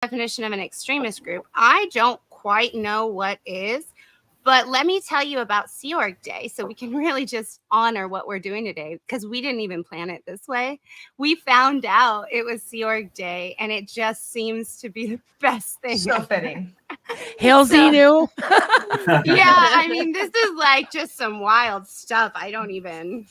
definition of an extremist group. I don't quite know what is, but let me tell you about Sea Org Day so we can really just honor what we're doing today, because we didn't even plan it this way. We found out it was Sea Org Day, and it just seems to be the best thing. So fitting. Hail Xenu. Yeah, I mean, this is like just some wild stuff. I don't even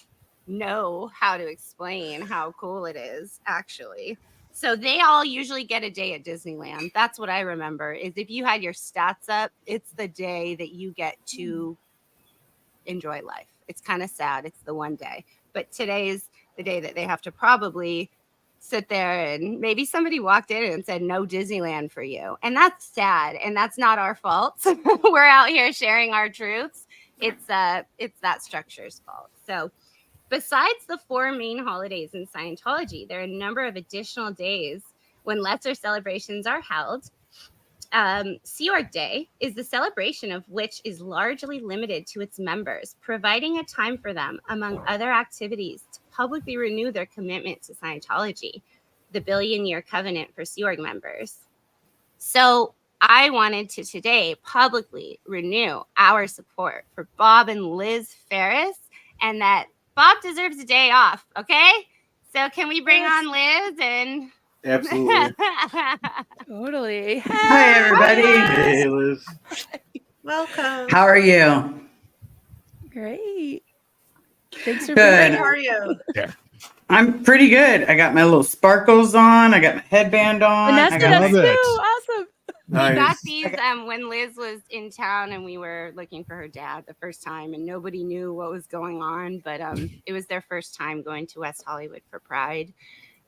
know how to explain how cool it is, actually. So they all usually get a day at Disneyland. That's what I remember, is if you had your stats up, it's the day that you get to enjoy life. It's kind of sad. It's the one day. But today's the day that they have to probably sit there, and maybe somebody walked in and said, no Disneyland for you. And that's sad. And that's not our fault. We're out here sharing our truths. It's that structure's fault. So besides the 4 main holidays in Scientology, there are a number of additional days when lesser celebrations are held. Sea Org Day is the celebration of which is largely limited to its members, providing a time for them, among other activities, to publicly renew their commitment to Scientology, the billion-year covenant for Sea Org members. So I wanted to today publicly renew our support for Bob and Liz Ferris, and that Bob deserves a day off, okay? So can we bring on Liz and... Absolutely. Totally. Hi, everybody. Hey, Liz. Welcome. How are you? Great. Thanks for Good. being How are you? I'm pretty good. I got my little sparkles on. I got my headband on. Vanessa I got does love too. it. Awesome. We got Nice. these when Liz was in town, and we were looking for her dad the first time, and nobody knew what was going on. But it was their first time going to West Hollywood for Pride,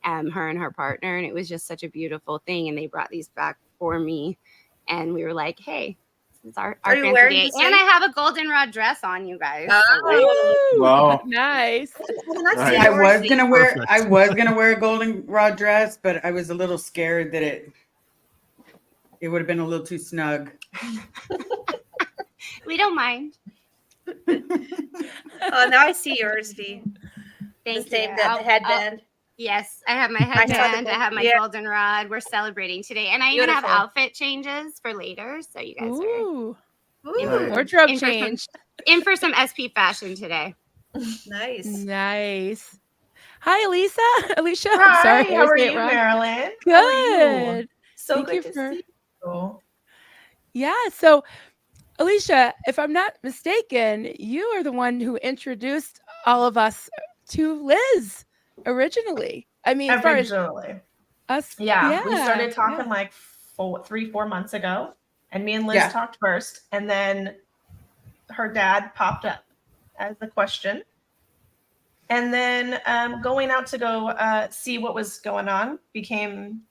her and her partner, and it was just such a beautiful thing. And they brought these back for me, and we were like, "Hey, this is our Are you fancy wearing day." the And same- I have a goldenrod dress on, you guys. Oh. Woo! Wow. Nice. That's Nice. I was gonna wear. Perfect. I was gonna wear a goldenrod dress, but I was a little scared that it would have been a little too snug. We don't mind. Oh, now I see yours, V. Thank the same, you. the I'll- headband. Yes, I have my saw the headband. I have my yeah. goldenrod. We're celebrating today, and I even have Beautiful. outfit changes for later. So you guys are Ooh. Nice. Wardrobe In for some- change. in for some SP fashion today. Nice. Nice. Hi, Alicia. Alicia. Hi, Sorry, how are I say it you, wrong. Marilyn? How are you? Good. So Thank good you to for- see you. Yeah. So, Alicia, if I'm not mistaken, you are the one who introduced all of us to Liz originally. I mean, as far as Originally. us. Yeah, we started yeah. talking like 3-4 months ago, and me and Liz Yeah. talked first, and then her dad popped up as the question, and then going out to go see what was going on became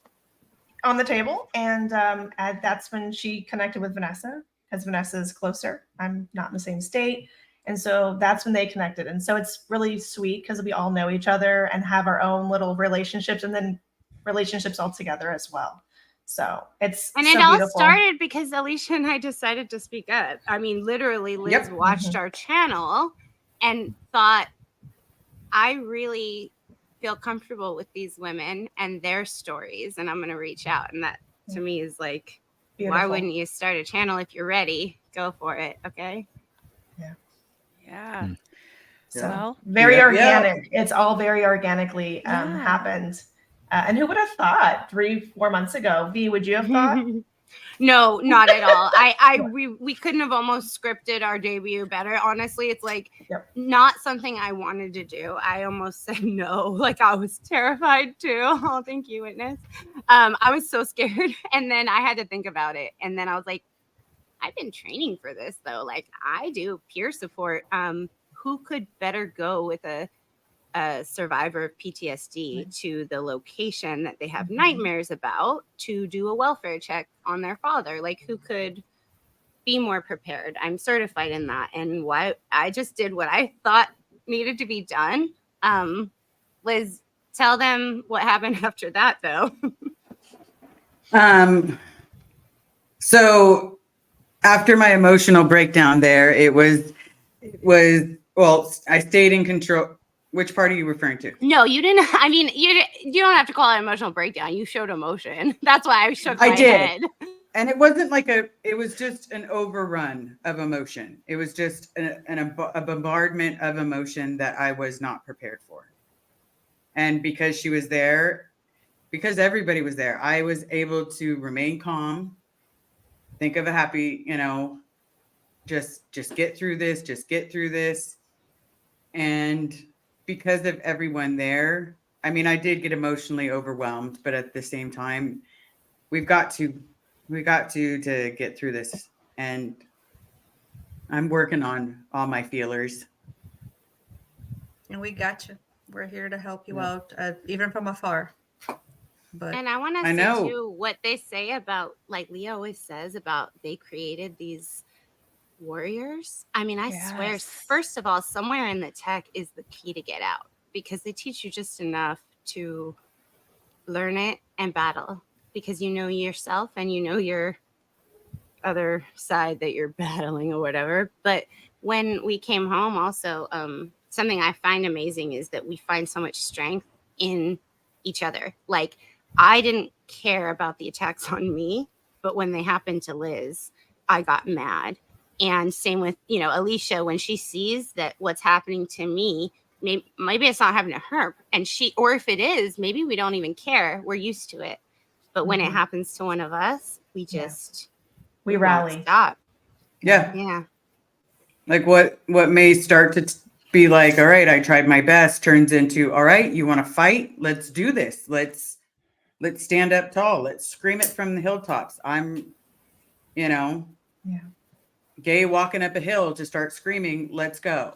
on the table, and that's when she connected with Vanessa, because Vanessa is closer. I'm not in the same state. And so that's when they connected. And so it's really sweet because we all know each other and have our own little relationships, and then relationships all together as well. So it's And so it all beautiful. started because Alicia and I decided to speak up. I mean, literally, Liz Yep. watched our channel and thought, I really feel comfortable with these women and their stories, and I'm going to reach out. And that to me is like, why Beautiful. wouldn't you start a channel if you're ready? Go for it. Okay. Yeah. So Well, very Yeah. organic. It's all very organically Yeah. happened. And who would have thought 3-4 months ago? V, would you have thought? No, not at all. We couldn't have almost scripted our debut better. Honestly, it's like Yep. not something I wanted to do. I almost said no. Like I was terrified too. Oh, thank you, witness. I was so scared, and then I had to think about it, and then I was like, I've been training for this though. Like I do peer support. Who could better go with a survivor of PTSD to the location that they have nightmares about to do a welfare check on their father? Like who could be more prepared? I'm certified in that. And why I just did what I thought needed to be done. Liz, tell them what happened after that though. So after my emotional breakdown there, it was well, I stayed in control. Which part are you referring to? No, you didn't. I mean, you don't have to call it emotional breakdown. You showed emotion. That's why I shook my did. head. And it wasn't like it was just an overrun of emotion. It was just a bombardment of emotion that I was not prepared for. And because she was there, because everybody was there, I was able to remain calm, think of a happy, just get through this. And because of everyone there, I mean, I did get emotionally overwhelmed, but at the same time, we've got to get through this. And I'm working on all my feelers. And we got you. We're here to help you Yeah. out, even from afar. But And I want to I say know. too what they say about, like Leah always says about, they created these warriors. I mean, I swear, Yes. first of all, somewhere in the tech is the key to get out, because they teach you just enough to learn it and battle, because you know yourself and you know your other side that you're battling or whatever. But when we came home, also, something I find amazing is that we find so much strength in each other. Like, I didn't care about the attacks on me, but when they happened to Liz, I got mad. And same with, Alicia, when she sees that what's happening to me, maybe it's not happening to her. And or if it is, maybe we don't even care. We're used to it. But when it happens to one of us, we just, We won't rally. stop. Yeah. Yeah. Like what may start to be like, all right, I tried my best, turns into, all right, you want to fight? Let's do this. Let's stand up tall. Let's scream it from the hilltops. I'm, gay walking up a hill to start screaming, let's go.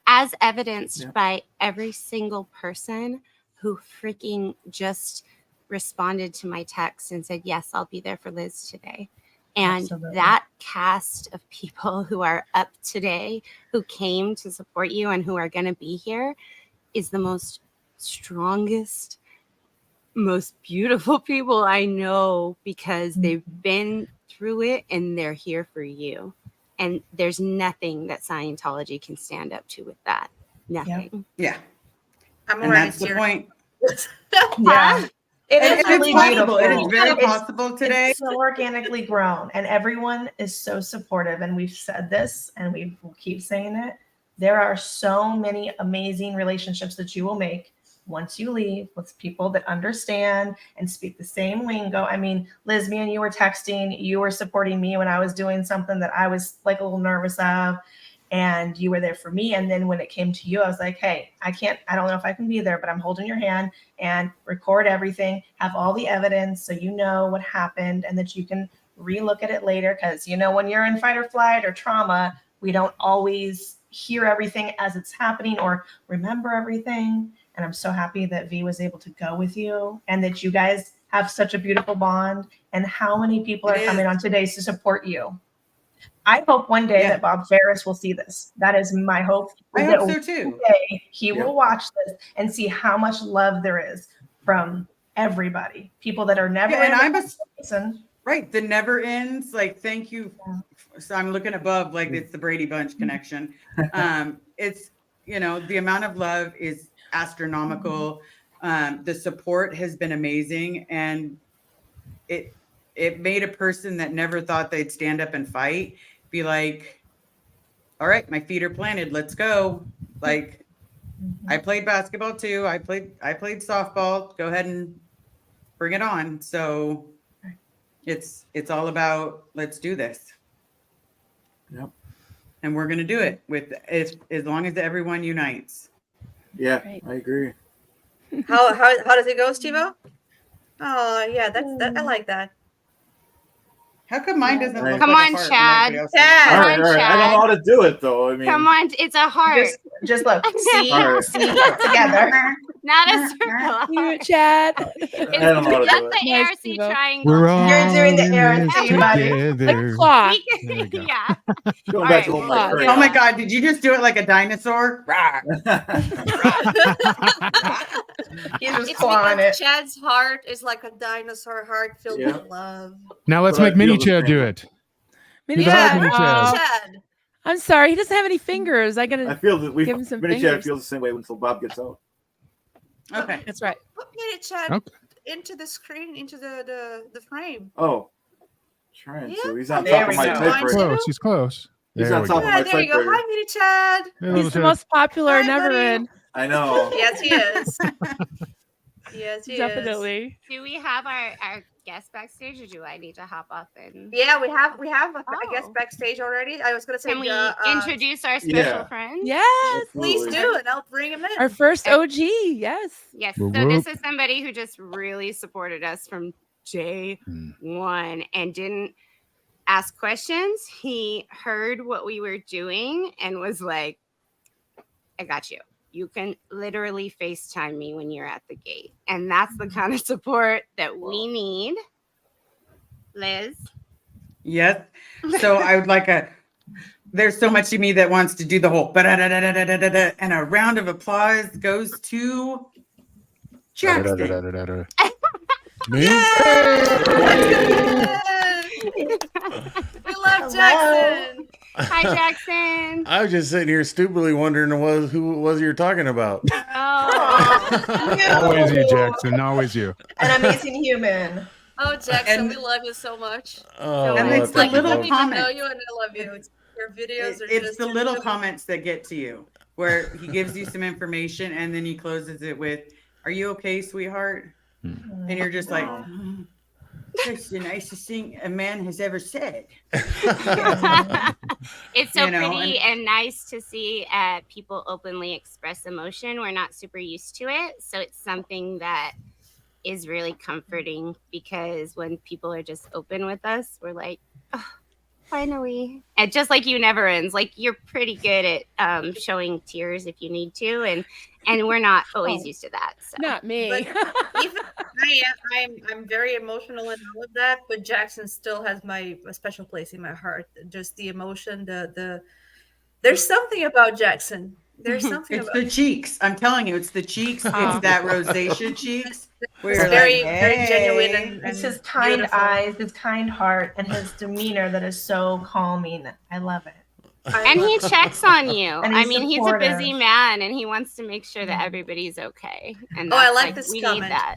As evidenced by every single person who freaking just responded to my text and said, yes, I'll be there for Liz today. And Absolutely. that cast of people who are up today, who came to support you and who are going to be here, is the most strongest, most beautiful people I know, because they've been through it and they're here for you. And there's nothing that Scientology can stand up to with that. Nothing. Yeah. I'm And already that's the tearing. point. Yeah. It And is it's really possible. beautiful. It is very It's- possible today. It's so organically grown, and everyone is so supportive. And we've said this, and we will keep saying it. There are so many amazing relationships that you will make once you leave with people that understand and speak the same lingo. I mean, Liz, me and you were texting. You were supporting me when I was doing something that I was like a little nervous of, and you were there for me. And then when it came to you, I was like, hey, I don't know if I can be there, but I'm holding your hand, and record everything, have all the evidence so you know what happened and that you can relook at it later. Because, when you're in fight or flight or trauma, we don't always hear everything as it's happening or remember everything. And I'm so happy that V was able to go with you and that you guys have such a beautiful bond, and how many people are coming on today to support you. I hope one day that Bob Ferris will see this. That is my hope. I that hope so too. one day he will watch this and see how much love there is from everybody. People that are never right. The never ends. Like, thank you. So I'm looking above, like it's the Brady Bunch connection. It's, the amount of love is astronomical. The support has been amazing, and it made a person that never thought they'd stand up and fight be like, all right, my feet are planted. Let's go. Like, I played basketball too. I played softball. Go ahead and bring it on. So it's all about, let's do this. Yep. And we're going to do it with as long as everyone unites. Yeah, Right. I agree. How does it go, Steve-O? Oh yeah, I like that. How come mine doesn't look Come like on, a heart Chad. and everybody else Chad. Come All on, right. I Chad. don't know how to do it though. I mean, Come on, it's a heart. just look, see All right. together. Not a circle. You, Chad. It's I don't know how to just do it. the Nice, ARC Steve-O. triangle. We're all You're doing the in Aaron this thing, buddy. together. Like claw. There we go. Yeah. Going All back to right, hold well, my Oh crayon. Oh my God, did you just do it like a dinosaur? He's just It's clawing because it. Chad's heart is like a dinosaur heart filled Yeah. with love. Now let's But I make Mini feel the Chad same do way. it. Mini Yeah, Chad. Mini Oh, Chad. Chad. I'm sorry, he doesn't have any fingers. I I gotta feel that give him some Mini Chad fingers. feels the same way until Bob gets out. Okay. That's right. Put Mini Chad Okay. into the screen, into the frame. Oh, trying Yeah. to. He's on There top we of my go. typewriter. Close. He's close. He's There on we top go. of my Yeah, there you go. typewriter. Hi, Mini Chad. Hey, He's little the Chad. most popular, Hi, never buddy. in. I know. Yes, he is. Yes, he is. Definitely. Do we have our guest backstage, or do I need to hop up and? Yeah, we have a guest Oh. backstage already. I was gonna say, Can we introduce our special yeah. friend? Yes. please Absolutely. do, and I'll bring him in. Our first OG. Yes. Yes. Whoop, So this whoop. is somebody who just really supported us from day one and didn't ask questions. He heard what we were doing and was like, I got you. You can literally FaceTime me when you're at the gate. And that's the kind of support that we need. Liz. Yes. So I would like there's so much of me that wants to do the whole ba-da-da-da-da-da-da, and a round of applause goes to Jackson. Da-da-da-da-da-da. Me? We love Jackson. Hi, Jackson. I was just sitting here stupidly wondering who it was you're talking about. Oh. Always you, Jackson. Always you. An amazing human. Oh, Jackson, And- we love you so much. Oh, And well, it's the thank you little I folks. don't even know comments. you, and I love you. Your videos are It's just the little comments that get to you, where he gives you some information and then he closes it with, "Are you okay, sweetheart?" And you're just like, "That's the nicest thing a man has ever said." It's so You know, pretty and nice to see people openly express emotion. We're not super used to it. So it's something that is really comforting, because when people are just open with us, we're like, oh, finally. And just like you never ends, like you're pretty good at showing tears if you need to. And we're not always used to that. So Not me. Even I'm very emotional and all of that, but Jackson still has a special place in my heart. Just the emotion, there's something about Jackson. There's something It's about the cheeks. I'm telling you, it's the cheeks. It's that rosacea cheeks. Where it's you're very, like, very genuine "Hey." and It's his kind beautiful. eyes, his kind heart, and his demeanor that is so calming. I love it. and he checks on you. And I he's mean, he's a supportive. busy man, and he wants to make sure that everybody's okay. And Oh, I that's, like this we comment. need that.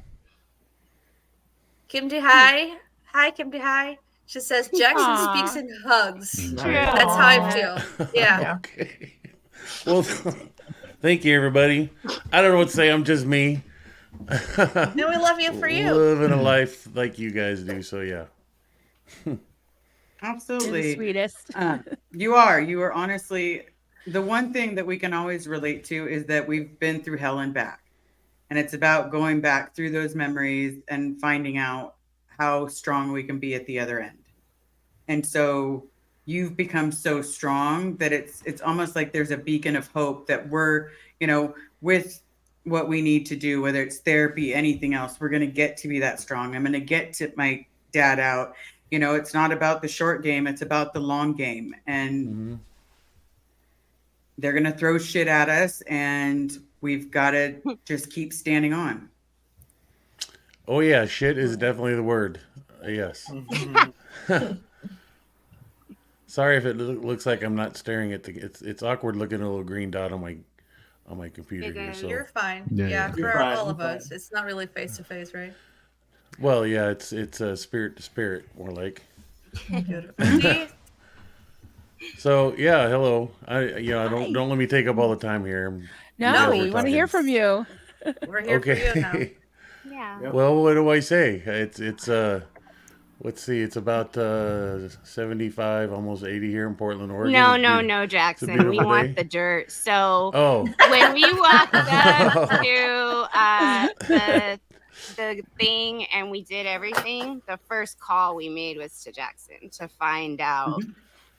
Kim D, hi. Hi, Kim D, hi. She says Jackson Aw. speaks in hugs. True. That's how I feel. Yeah. Okay. Well, thank you, everybody. I don't know what to say. I'm just me. And we love you for you. Living a life like you guys do. So, yeah. You're the Absolutely. sweetest. You are honestly, the one thing that we can always relate to is that we've been through hell and back. And it's about going back through those memories and finding out how strong we can be at the other end. And so you've become so strong that it's almost like there's a beacon of hope that we're, with what we need to do, whether it's therapy, anything else, we're going to get to be that strong. I'm going to get to my dad out. It's not about the short game, it's about the long game. And they're going to throw shit at us, and we've got to just keep standing on. Oh, yeah. Shit is definitely the word. Yes. Sorry if it looks like I'm not staring at it's awkward looking at a little green dot on my computer here. So, You're fine. Yeah, Yeah, yeah. for You're fine, all of you're us. It's not really face to face, right? well, yeah, it's spirit to spirit, more like. Beautiful. See? So yeah, hello. Don't let me take up all the time here. No, we're we want to talking. hear from you. We're here for you now. Okay. Yeah. Yep. Well, what do I say? It's let's see, it's about 75, almost 80 here in Portland, Oregon. No, It's no, beautiful. no, Jackson. We beautiful want day. the dirt. So Oh, when we walked up to the thing and we did everything, the first call we made was to Jackson to find out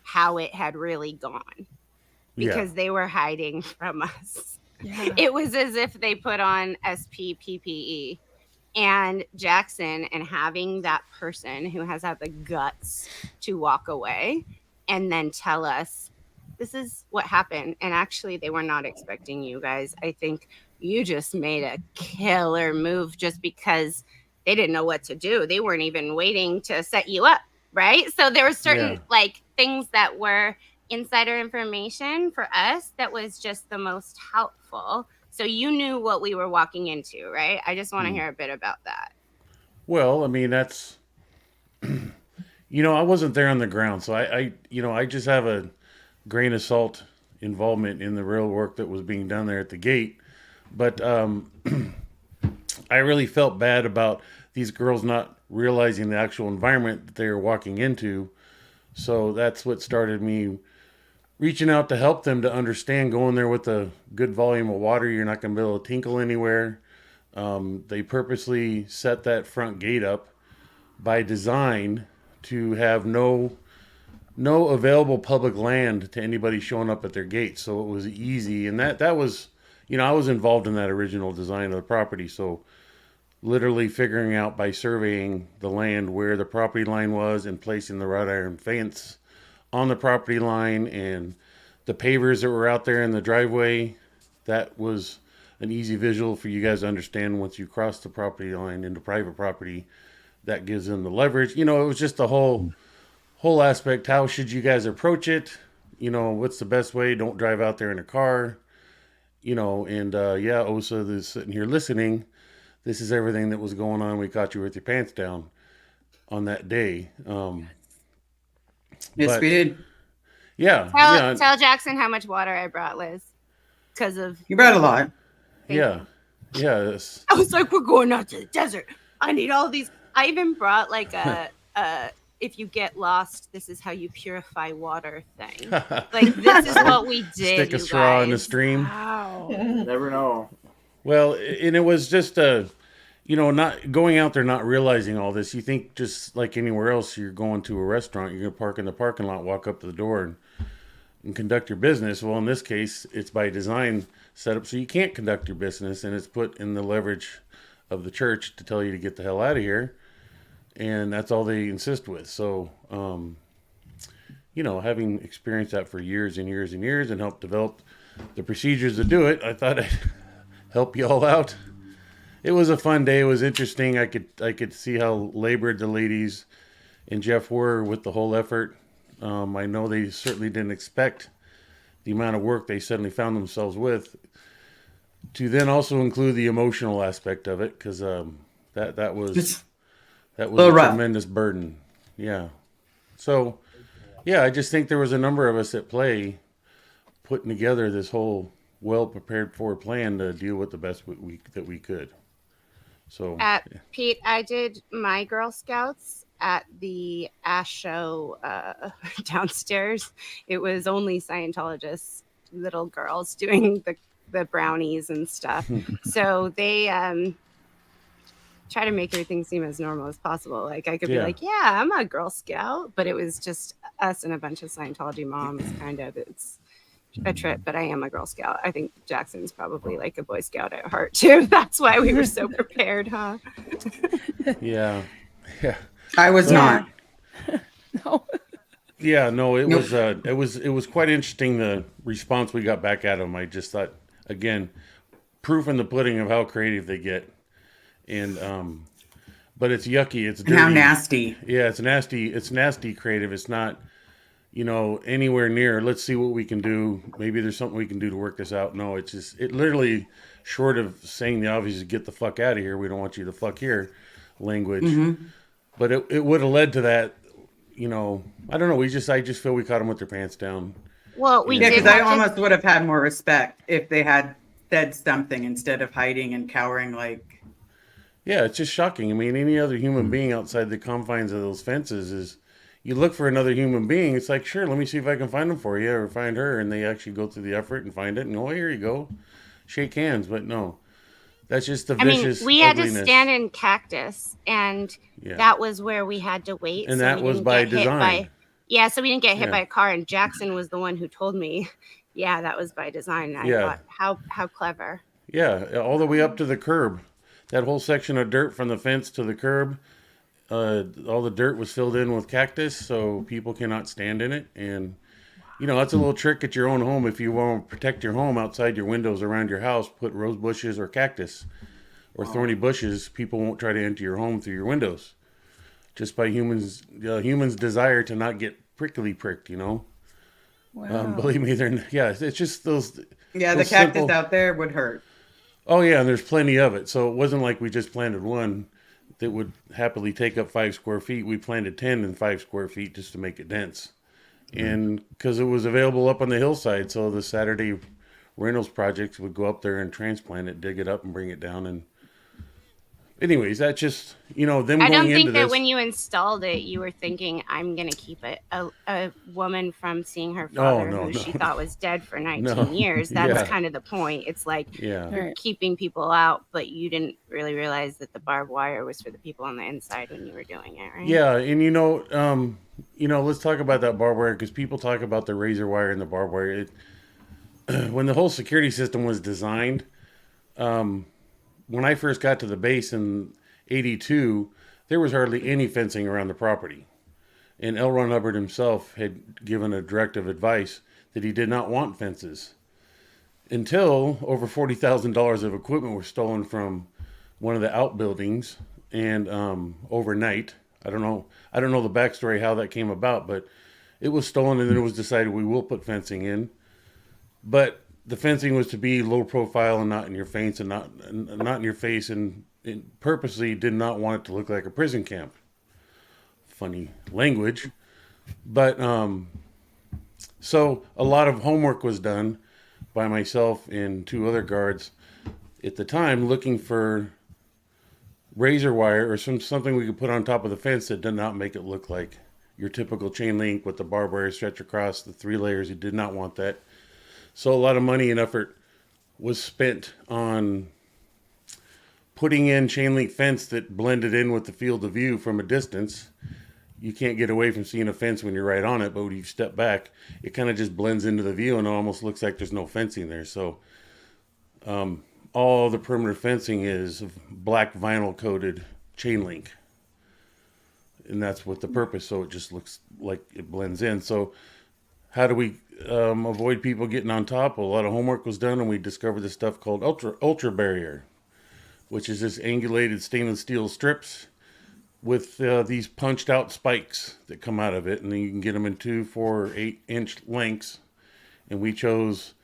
how it had really gone, yeah. because they were hiding from us. Yeah. It was as if they put on PPE. And Jackson, and having that person who has had the guts to walk away and then tell us, this is what happened. And actually, they were not expecting you guys. I think you just made a killer move just because they didn't know what to do. They weren't even waiting to set you up, right? So there were certain Yeah. like things that were insider information for us that was just the most helpful. So you knew what we were walking into, right? I just want to hear a bit about that. Well, I mean, that's, I wasn't there on the ground. So I just have a grain of salt involvement in the real work that was being done there at the gate. But I really felt bad about these girls not realizing the actual environment that they were walking into. So that's what started me reaching out to help them to understand, going there with a good volume of water. You're not going to be able to tinkle anywhere. They purposely set that front gate up by design to have no available public land to anybody showing up at their gate. So it was easy. And that was, I was involved in that original design of the property. So literally figuring out by surveying the land where the property line was and placing the wrought iron fence on the property line, and the pavers that were out there in the driveway, that was an easy visual for you guys to understand. Once you cross the property line into private property, that gives them the leverage. It was just the whole aspect. How should you guys approach it? What's the best way? Don't drive out there in a car. Osa is sitting here listening. This is everything that was going on. We caught you with your pants down on that day. Yes, we did. Yeah. Tell Jackson how much water I brought, Liz. Because of You brought a lot. Yeah. Yes. I was like, we're going out to the desert. I need all these. I even brought like a if you get lost, this is how you purify water thing. Like, this is what we did. Stick a straw in the guys. stream. Wow. Never know. Well, and it was just not going out there, not realizing all this. You think just like anywhere else, you're going to a restaurant, you're going to park in the parking lot, walk up to the door and conduct your business. Well, in this case, it's by design set up so you can't conduct your business, and it's put in the leverage of the church to tell you to get the hell out of here. And that's all they insist with. So, having experienced that for years and years and years and helped develop the procedures to do it, I thought I'd help you all out. It was a fun day. It was interesting. I could see how labored the ladies and Jeff were with the whole effort. I know they certainly didn't expect the amount of work they suddenly found themselves with, to then also include the emotional aspect of it, because that was a tremendous burden. Yeah. So, yeah, I just think there was a number of us at play putting together this whole well-prepared for plan to deal with the best that we could. So, Pete, I did my Girl Scouts at the Ash show downstairs. It was only Scientologists, little girls doing the brownies and stuff. So they try to make everything seem as normal as possible. Like, I could be like, yeah, I'm a Girl Scout, but it was just us and a bunch of Scientology moms. Kind of, it's a trip, but I am a Girl Scout. I think Jackson's probably like a Boy Scout at heart too. That's why we were so prepared, huh? Yeah. I was not. No. Yeah, no, it was quite interesting, the response we got back at them. I just thought, again, proof in the pudding of how creative they get. And but it's yucky, it's dirty. And how nasty. Yeah, it's nasty creative. It's not, anywhere near, let's see what we can do. Maybe there's something we can do to work this out. No, it literally, short of saying the obvious, get the fuck out of here, we don't want you to fuck here language. Mm-hmm. But it would have led to that, I don't know. I just feel we caught them with their pants down. Well, we did. Because I almost would have had more respect if they had said something instead of hiding and cowering like. Yeah, it's just shocking. I mean, any other human being outside the confines of those fences is, you look for another human being, it's like, sure, let me see if I can find them for you or find her. And they actually go through the effort and find it and, here you go. Shake hands. But no, that's just the vicious we had ugliness. to stand in cactus, and that was where we had to wait. And that was by design. So we didn't get hit by a car. And Jackson was the one who told me, that was by design. And I thought, how clever. Yeah, all the way up to the curb. That whole section of dirt from the fence to the curb, all the dirt was filled in with cactus, so people cannot stand in it. And, that's a little trick at your own home. If you want to protect your home outside your windows around your house, put rose bushes or cactus or thorny bushes. People won't try to enter your home through your windows. Just by humans' desire to not get pricked, Wow. Believe me, it's just those. Yeah, the those cactus simple- out there would hurt. Oh yeah, and there's plenty of it. So it wasn't like we just planted one that would happily take up 5 square feet. We planted 10 in 5 square feet just to make it dense. And because it was available up on the hillside, so the Saturday Reynolds projects would go up there and transplant it, dig it up, and bring it down. And anyways, that just them I going don't into think that this. when you installed it, you were thinking, I'm going to keep it a woman from seeing her father who she thought was dead for 19 years. That's kind of the point. It's like you're keeping people out, but you didn't really realize that the barbed wire was for the people on the inside when you were doing it, right? Yeah, and let's talk about that barbed wire, because people talk about the razor wire and the barbed wire. When the whole security system was designed, when I first got to the base in '82, there was hardly any fencing around the property. And L. Ron Hubbard himself had given a directive advice that he did not want fences until over $40,000 of equipment were stolen from one of the outbuildings, and overnight. I don't know the backstory how that came about, but it was stolen, and then it was decided we will put fencing in. But the fencing was to be low profile and not in your face, and not in your face, and it purposely did not want it to look like a prison camp. Funny language, but so a lot of homework was done by myself and 2 other guards at the time, looking for razor wire or something we could put on top of the fence that did not make it look like your typical chain link with the barbed wire stretch across the 3 layers. You did not want that. So a lot of money and effort was spent on putting in chain link fence that blended in with the field of view from a distance. You can't get away from seeing a fence when you're right on it, but when you step back, it kind of just blends into the view and it almost looks like there's no fencing there. So all the perimeter fencing is black vinyl coated chain link. And that's what the purpose, so it just looks like it blends in. So how do we avoid people getting on top? Well, a lot of homework was done, and we discovered this stuff called ultra barrier, which is this angulated stainless steel strips with these punched out spikes that come out of it, and then you can get them in 2, 4, or 8-inch lengths. And we chose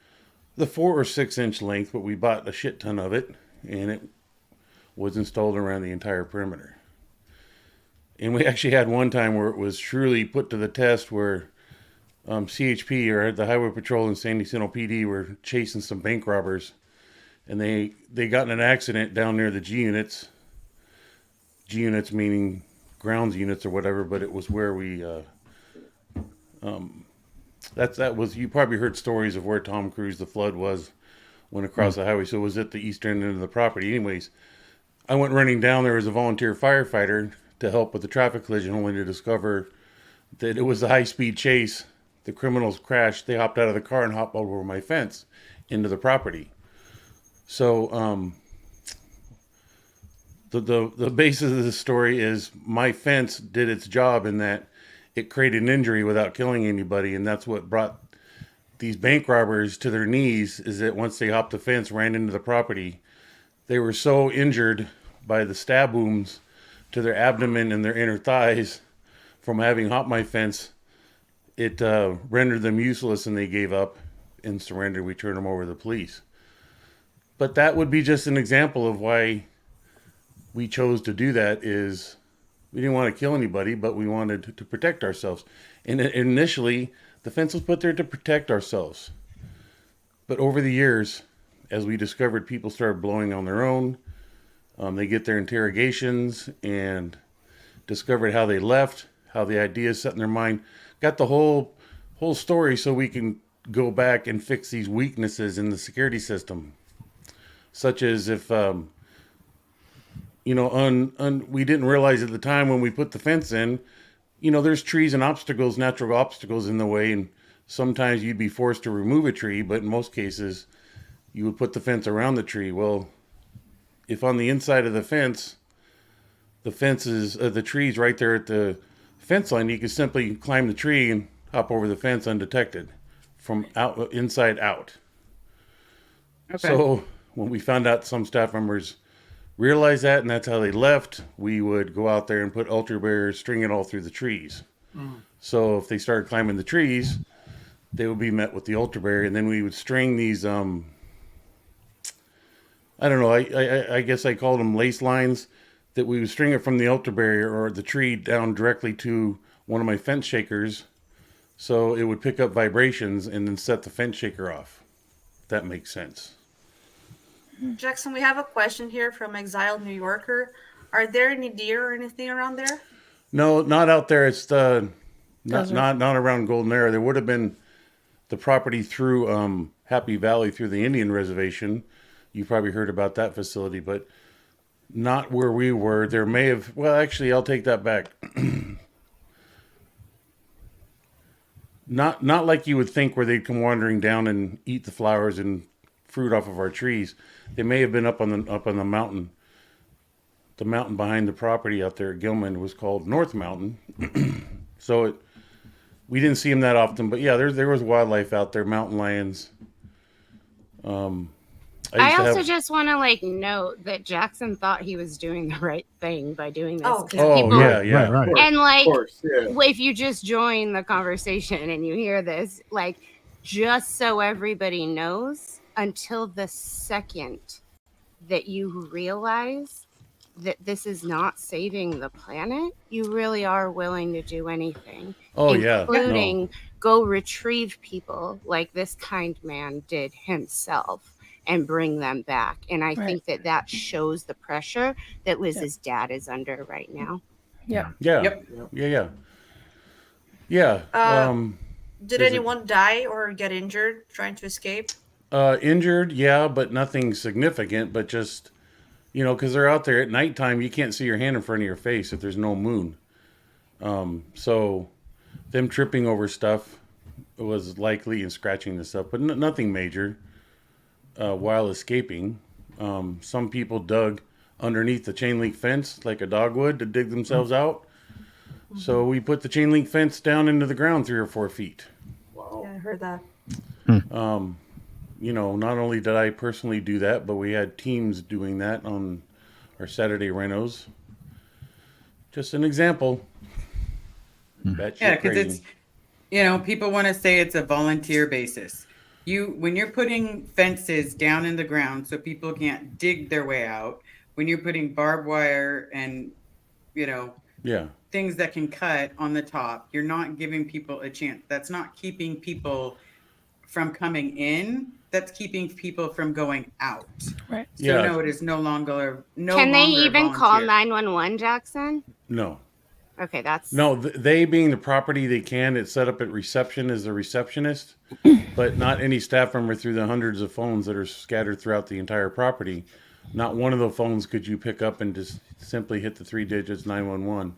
the 4 or 6-inch length, but we bought a shit ton of it, and it was installed around the entire perimeter. And we actually had one time where it was truly put to the test, where CHP, or the Highway Patrol and San Jacinto PD, were chasing some bank robbers, and they got in an accident down near the G units. G units meaning grounds units or whatever, but it was where we that was, you probably heard stories of where Tom Cruise the Flood was, went across the highway, so it was at the eastern end of the property. Anyways, I went running down there as a volunteer firefighter to help with the traffic collision, only to discover that it was a high-speed chase. The criminals crashed. They hopped out of the car and hopped over my fence into the property. So the basis of this story is my fence did its job in that it created an injury without killing anybody, and that's what brought these bank robbers to their knees, is that once they hopped the fence, ran into the property, they were so injured by the stab wounds to their abdomen and their inner thighs from having hopped my fence, it rendered them useless, and they gave up and surrendered. We turned them over to the police. But that would be just an example of why we chose to do that. Is we didn't want to kill anybody, but we wanted to protect ourselves. And initially, the fence was put there to protect ourselves. But over the years, as we discovered, people started blowing on their own. They get their interrogations and discovered how they left, how the ideas set in their mind. Got the whole story, so we can go back and fix these weaknesses in the security system. Such as if, we didn't realize at the time when we put the fence in, there's trees and obstacles, natural obstacles in the way, and sometimes you'd be forced to remove a tree, but in most cases, you would put the fence around the tree. Well, if on the inside of the fence is the tree's right there at the fence line, you can simply climb the tree and hop over the fence undetected from inside out. Okay. So when we found out some staff members realized that, and that's how they left, we would go out there and put ultra barriers, string it all through the trees. So if they started climbing the trees, they would be met with the altar barrier, and then we would string these. I don't know. I guess I called them lace lines. That we would string it from the altar barrier or the tree down directly to one of my fence shakers, so it would pick up vibrations and then set the fence shaker off. If that makes sense. Jackson, we have a question here from Exiled New Yorker. Are there any deer or anything around there? No, not out there. It's not Desert. not around Golden Era. There would have been the property through Happy Valley through the Indian Reservation. You probably heard about that facility, but not where we were. There may have. Well, actually, I'll take that back. Not like you would think, where they'd come wandering down and eat the flowers and fruit off of our trees. They may have been up on the mountain. The mountain behind the property out there at Gilman was called North Mountain. So we didn't see them that often, but yeah, there was wildlife out there, mountain lions. I also just want to note that Jackson thought he was doing the right thing by doing this. Oh. 'cause Oh people- yeah. Right. And Of course, yeah. if you just join the conversation and you hear this, just so everybody knows, until the second that you realize that this is not saving the planet, you really are willing to do anything. Oh yeah. Including go retrieve people like this kind man did himself and bring them back. And I think that shows the pressure that Liz's dad is under right now. Yeah. Yeah. Yep. Yeah. Yeah. Did Is it- anyone die or get injured trying to escape? Injured, yeah, but nothing significant. But just, because they're out there at nighttime, you can't see your hand in front of your face if there's no moon. So them tripping over stuff was likely, and scratching the stuff, but nothing major. While escaping, some people dug underneath the chain link fence like a dog would to dig themselves out. So we put the chain link fence down into the ground 3 or 4 feet. Wow. Yeah, I heard that. Not only did I personally do that, but we had teams doing that on our Saturday renos. Just an example. Batshit Yeah, because crazy. it's, people want to say it's a volunteer basis. When you're putting fences down in the ground so people can't dig their way out, when you're putting barbed wire and, Yeah. things that can cut on the top, you're not giving people a chance. That's not keeping people from coming in. That's keeping people from going out. Right. So Yeah. no, it is no longer Can they longer even call volunteer. 911, Jackson? No. Okay, that's No, they being the property they can, it's set up at reception as the receptionist, but not any staff member through the hundreds of phones that are scattered throughout the entire property. Not one of the phones could you pick up and just simply hit the 3 digits 911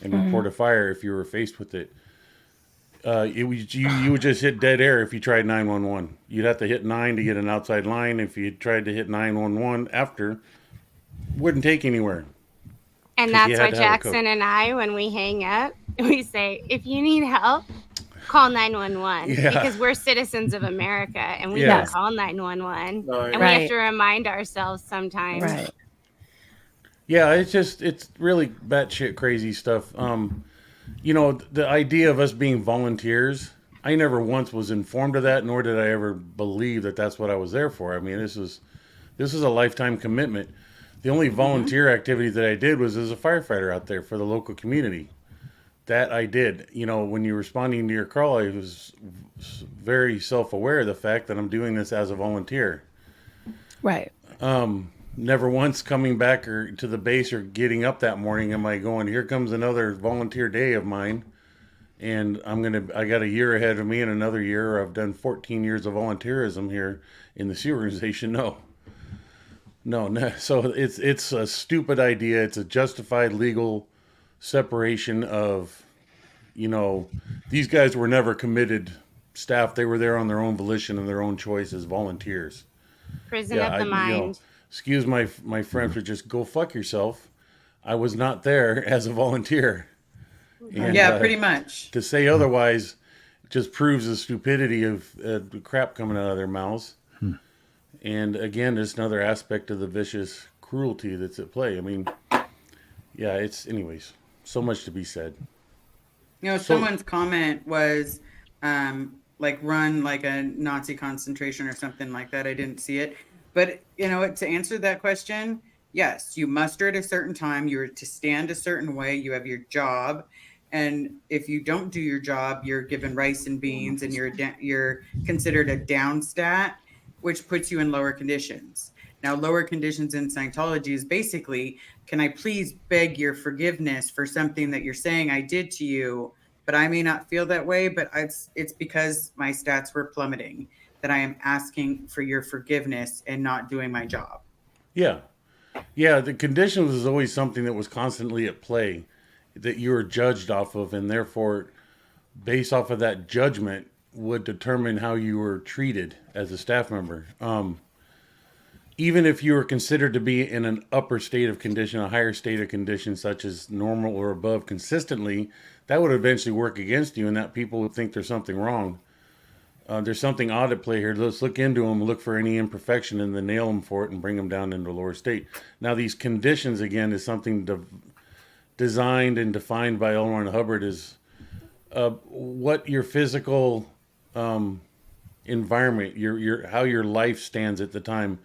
and report a fire if you were faced with it. You would just hit dead air if you tried 911. You'd have to hit 9 to get an outside line. If you tried to hit 911 after, wouldn't take anywhere. And 'Cause you that's why had to have a code. Jackson and I, when we hang up, we say, if you need help, call 911 Yeah. because we're citizens of America and we Yeah. can call 911. No, And we Right. have to remind ourselves sometimes. Right. Yeah, it's really batshit crazy stuff. The idea of us being volunteers, I never once was informed of that, nor did I ever believe that that's what I was there for. I mean, this is a lifetime commitment. The only volunteer activity that I did was as a firefighter out there for the local community. That I did. When you're responding to your call, I was very self-aware of the fact that I'm doing this as a volunteer. Right. Never once coming back or to the base or getting up that morning am I going, here comes another volunteer day of mine, and I got a year ahead of me and another year. I've done 14 years of volunteerism here in the Sea Organization. No. So it's a stupid idea. It's a justified legal separation of, these guys were never committed staff. They were there on their own volition and their own choice as volunteers. Prison of the mind. Excuse my French, but just go fuck yourself. I was not there as a volunteer. And, Yeah, pretty much. To say otherwise just proves the stupidity of the crap coming out of their mouths. And again, there's another aspect of the vicious cruelty that's at play. I mean, yeah, anyways, so much to be said. Someone's comment was, like run like a Nazi concentration or something like that. I didn't see it. But you know what, to answer that question, yes, you muster at a certain time, you're to stand a certain way, you have your job. And if you don't do your job, you're given rice and beans and you're considered a down stat, which puts you in lower conditions. Now, lower conditions in Scientology is basically, can I please beg your forgiveness for something that you're saying I did to you? But I may not feel that way, but it's because my stats were plummeting that I am asking for your forgiveness and not doing my job. Yeah. Yeah, the conditions was always something that was constantly at play that you were judged off of, and therefore, based off of that judgment, would determine how you were treated as a staff member. Even if you were considered to be in an upper state of condition, a higher state of condition, such as normal or above consistently, that would eventually work against you, and that people would think there's something wrong. There's something odd at play here. Let's look into them, look for any imperfection, and then nail them for it and bring them down into a lower state. Now, these conditions, again, is something designed and defined by L. Ron Hubbard is what your physical environment, your how your life stands at the time.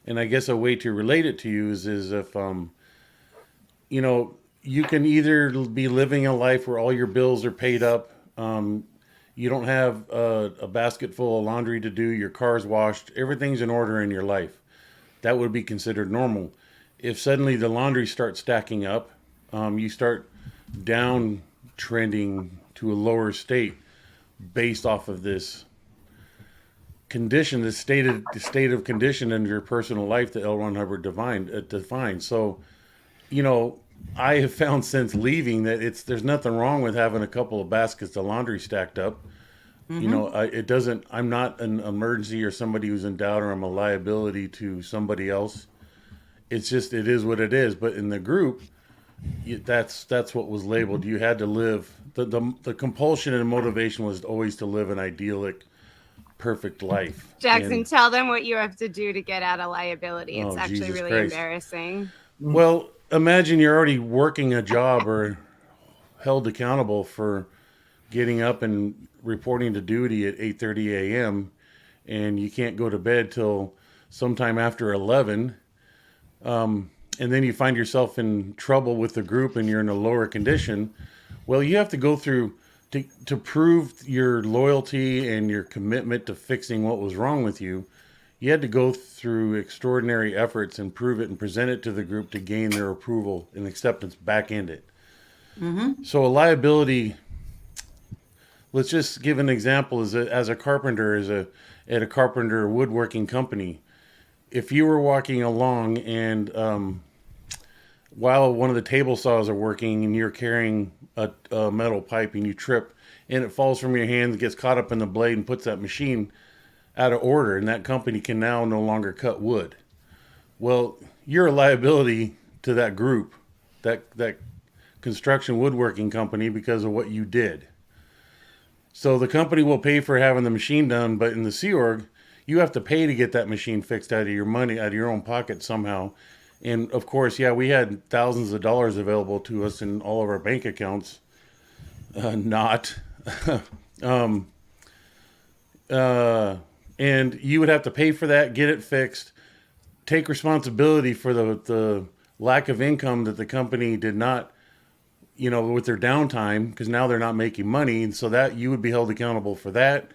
And I guess a way to relate it to you is if, you know, you can either be living a life where all your bills are paid up, you don't have a basket full of laundry to do, your car's washed, everything's in order in your life. That would be considered normal. If suddenly the laundry starts stacking up, you start down trending to a lower state based off of this condition, the state of condition in your personal life that L. Ron Hubbard defined. So, you know, I have found since leaving that there's nothing wrong with having a couple of baskets of laundry stacked up. Mm-hmm. You know, I'm not an emergency or somebody who's in doubt, or I'm a liability to somebody else. It's just, it is what it is. But in the group, that's what was labeled. You had to live, the compulsion and motivation was always to live an idyllic, perfect life. Jackson, tell them what you have to do to get out of liability. It's actually Jesus really Christ. Embarrassing. Well, imagine you're already working a job or held accountable for getting up and reporting to duty at 8:30 a.m. and you can't go to bed till sometime after 11. And then you find yourself in trouble with the group and you're in a lower condition. Well, you have to go through to prove your loyalty and your commitment to fixing what was wrong with you. You had to go through extraordinary efforts and prove it and present it to the group to gain their approval and acceptance back in it. Mm-hmm. So a liability, let's just give an example, as a carpenter, at a carpenter woodworking company. If you were walking along and while one of the table saws are working and you're carrying a metal pipe and you trip and it falls from your hands, gets caught up in the blade and puts that machine out of order, and that company can now no longer cut wood. Well, you're a liability to that group, that construction woodworking company, because of what you did. So the company will pay for having the machine done, but in the Sea Org, you have to pay to get that machine fixed out of your money, out of your own pocket somehow. And of course, yeah, we had thousands of dollars available to us in all of our bank accounts. And you would have to pay for that, get it fixed, take responsibility for the lack of income that the company did not, you know, with their downtime, because now they're not making money. And so that you would be held accountable for that.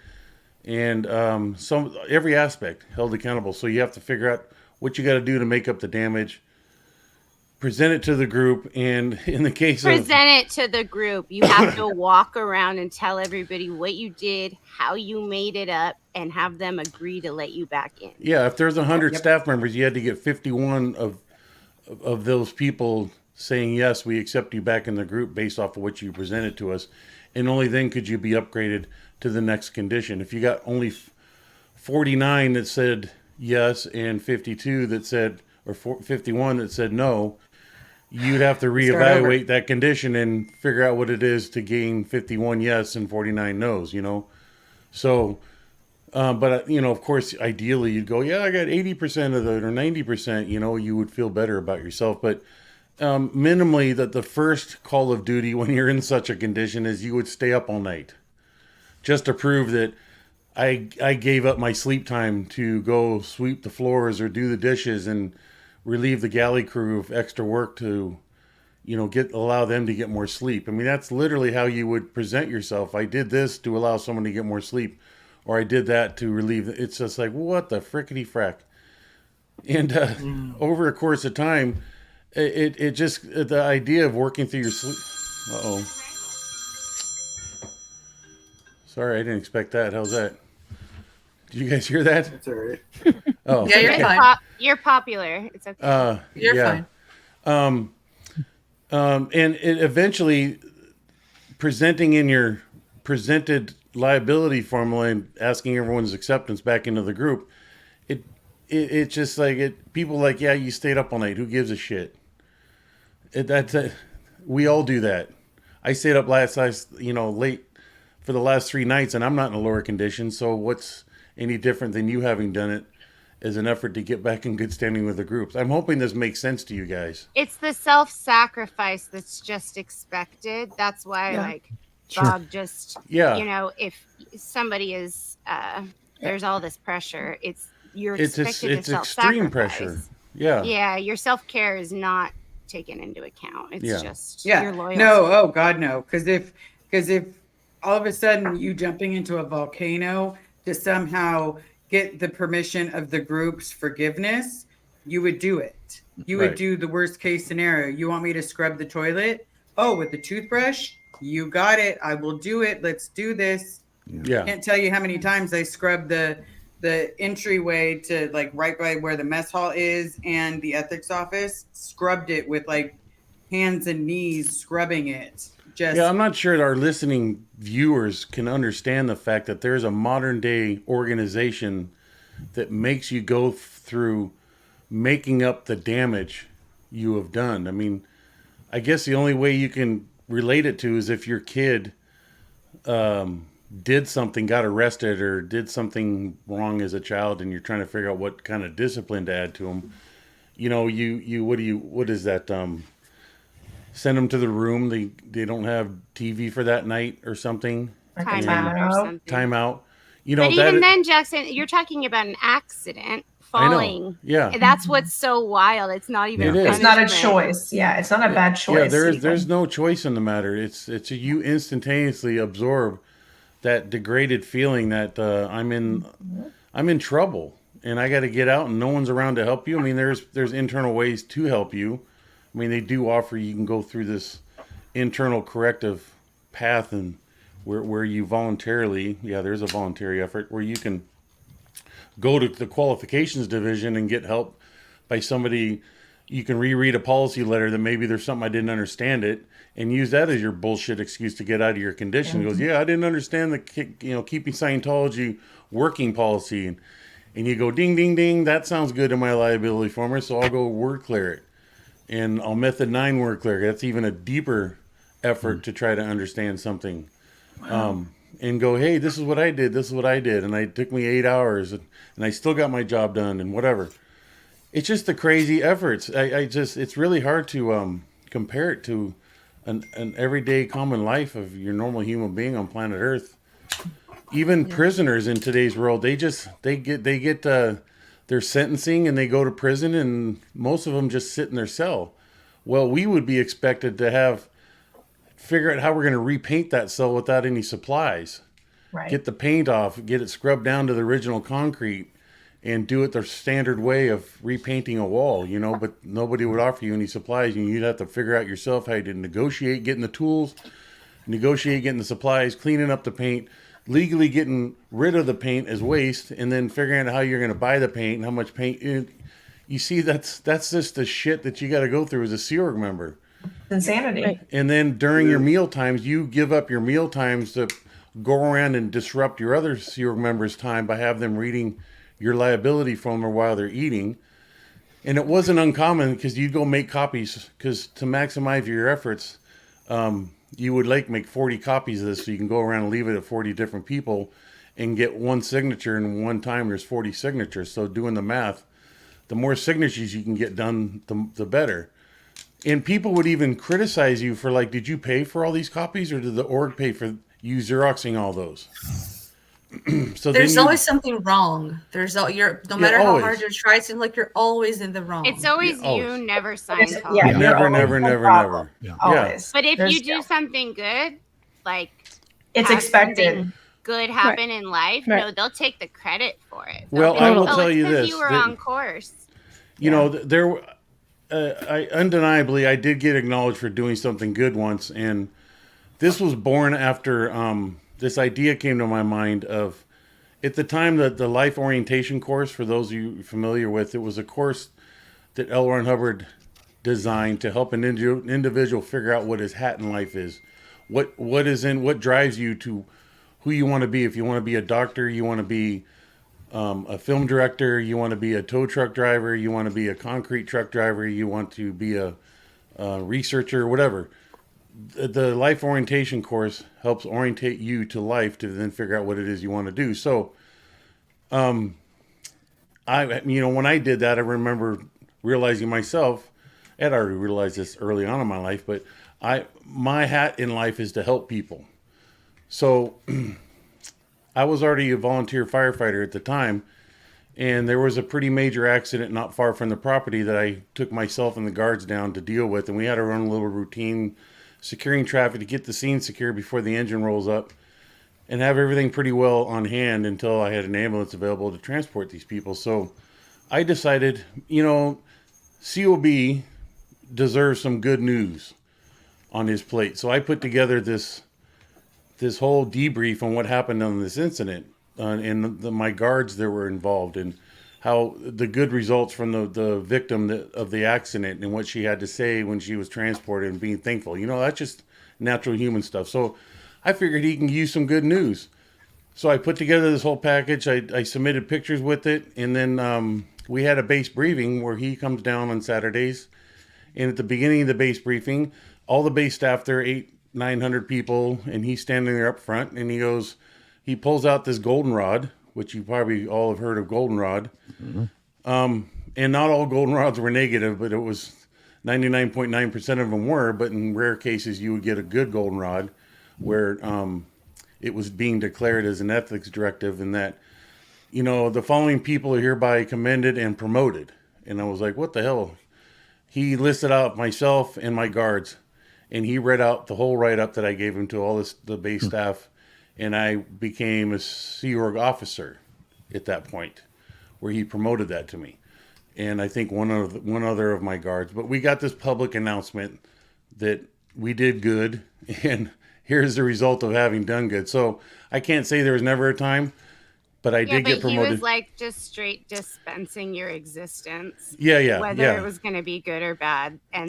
And every aspect held accountable. So you have to figure out what you got to do to make up the damage, present it to the group, and in the case present it to the group, you have to walk around and tell everybody what you did, how you made it up, and have them agree to let you back in. Yeah, if there's 100 staff members, you had to get 51 of those people saying, yes, we accept you back in the group based off of what you presented to us. And only then could you be upgraded to the next condition. If you got only 49 that said yes and 52 that said, or 51 that said no, you'd have to reevaluate that condition and figure out what it is to gain 51 yes and 49 no's, you know? So, but, you know, of course, ideally you'd go, yeah, I got 80% of it or 90%, you know, you would feel better about yourself. But minimally, that the first call of duty when you're in such a condition is you would stay up all night just to prove that I gave up my sleep time to go sweep the floors or do the dishes and relieve the galley crew of extra work to, allow them to get more sleep. I mean, that's literally how you would present yourself. I did this to allow someone to get more sleep, or I did that to relieve. It's just like, what the frickety frack. And over a course of time, it just, the idea of working through your sleep. Uh-oh. Sorry, I didn't expect that. How's that? Did you guys hear that? That's all right. Oh, Yeah, you're You're, fine. you're popular. It's okay. You're yeah. fine. And it eventually presenting in your presented liability formula and asking everyone's acceptance back into the group, it's just like people like, yeah, you stayed up all night. Who gives a shit? We all do that. I stayed up late for the last 3 nights, and I'm not in a lower condition. So what's any different than you having done it as an effort to get back in good standing with the groups? I'm hoping this makes sense to you guys. It's the self-sacrifice that's just expected. That's why, Bob just, if somebody is, there's all this pressure, you're expected to extreme self-sacrifice. pressure. Yeah. Yeah, your self-care is not taken into account. It's just Yeah. your loyalty. No, oh God, no. Because if all of a sudden you jumping into a volcano to somehow get the permission of the group's forgiveness, you would do it. You would do the worst case scenario. You want me to scrub the toilet? Oh, with the toothbrush? You got it. I will do it. Let's do this. Yeah. Can't tell you how many times I scrubbed the entryway to right by where the mess hall is and the ethics office, scrubbed it with hands and knees, scrubbing it. I'm not sure our listening viewers can understand the fact that there's a modern day organization that makes you go through making up the damage you have done. I mean, I guess the only way you can relate it to is if your kid did something, got arrested, or did something wrong as a child, and you're trying to figure out what kind of discipline to add to them. What is that? Send them to the room. They don't have TV for that night or something. Time out or something. Time out. But even then, Jackson, you're talking about an accident, falling. I know. Yeah. And that's what's so wild. It's not even. It's not a choice. Yeah, it's not a bad choice. Yeah, there's no choice in the matter. It's you instantaneously absorb that degraded feeling that I'm in trouble and I got to get out and no one's around to help you. I mean, there's internal ways to help you. I mean, they do offer you can go through this internal corrective path, and where you voluntarily, there's a voluntary effort where you can go to the qualifications division and get help by somebody. You can reread a policy letter that maybe there's something I didn't understand it, and use that as your bullshit excuse to get out of your condition. It goes, I didn't understand the keeping Scientology working policy, and you go, ding, ding, ding, that sounds good in my liability form, so I'll go word clear it. And I'll method 9 word clear. That's even a deeper effort to try to understand something. And go, hey, this is what I did. This is what I did. And it took me 8 hours and I still got my job done and whatever. It's just the crazy efforts. It's really hard to compare it to an everyday common life of your normal human being on planet Earth. Even prisoners in today's world, they get their sentencing and they go to prison, and most of them just sit in their cell. Well, we would be expected to figure out how we're going to repaint that cell without any supplies. Right. Get the paint off, get it scrubbed down to the original concrete, and do it the standard way of repainting a wall, but nobody would offer you any supplies, and you'd have to figure out yourself how to negotiate getting the tools, negotiate getting the supplies, cleaning up the paint, legally getting rid of the paint as waste, and then figuring out how you're going to buy the paint and how much paint. You see, that's just the shit that you got to go through as a Sea Org member. Insanity. Right. And then during your meal times, you give up your meal times to go around and disrupt your other Sea Org members' time by having them reading your liability formula while they're eating. And it wasn't uncommon because you'd go make copies, because to maximize your efforts, you would make 40 copies of this so you can go around and leave it at 40 different people and get one signature, and one time there's 40 signatures. So doing the math, the more signatures you can get done, the better. And people would even criticize you for did you pay for all these copies, or did the org pay for you Xeroxing all those? So There's then always something wrong. No matter how hard you try, it seems like you're always in the wrong. It's always Yeah, always. you, never Yeah, Scientology. you're never, always never, the never, problem. never. Yeah. Always. But if There's- you do something good, like it's have expected. something good happen in life, Right. no, they'll take the credit for it. Well, They'll I be will like, tell it's you 'cause this, you were that- on course. You know, there, I undeniably, I did get acknowledged for doing something good once, and this was born after this idea came to my mind of, at the time, the life orientation course, for those of you familiar with, it was a course that L. Ron Hubbard designed to help an individual figure out what his hat in life is, what drives you to who you want to be. If you want to be a doctor, you want to be a film director, you want to be a tow truck driver, you want to be a concrete truck driver, you want to be a researcher, whatever. The life orientation course helps orientate you to life to then figure out what it is you want to do. So, when I did that, I remember realizing myself, I'd already realized this early on in my life, but my hat in life is to help people. So I was already a volunteer firefighter at the time, and there was a pretty major accident not far from the property that I took myself and the guards down to deal with, and we had to run a little routine securing traffic to get the scene secure before the engine rolls up and have everything pretty well on hand until I had an ambulance available to transport these people. So I decided, COB deserves some good news on his plate. So I put together this whole debrief on what happened on this incident and my guards that were involved, and how the good results from the victim of the accident and what she had to say when she was transported and being thankful. That's just natural human stuff. So I figured he can use some good news. So I put together this whole package. I submitted pictures with it. And then we had a base briefing where he comes down on Saturdays. And at the beginning of the base briefing, all the base staff, there are 900 people, and he's standing there up front, and he pulls out this goldenrod, which you probably all have heard of goldenrod. Mm-hmm. And not all goldenrods were negative, but it was 99.9% of them were, but in rare cases you would get a good goldenrod where it was being declared as an ethics directive, and that, the following people are hereby commended and promoted. And I was like, what the hell? He listed out myself and my guards, and he read out the whole write-up that I gave him to all the base staff, and I became a Sea Org officer at that point, where he promoted that to me. And I think one other of my guards. But we got this public announcement that we did good, and here's the result of having done good. So I can't say there was never a time, but I did get promoted. He was like just straight dispensing your existence. Yeah. Whether it was going to be good or bad. And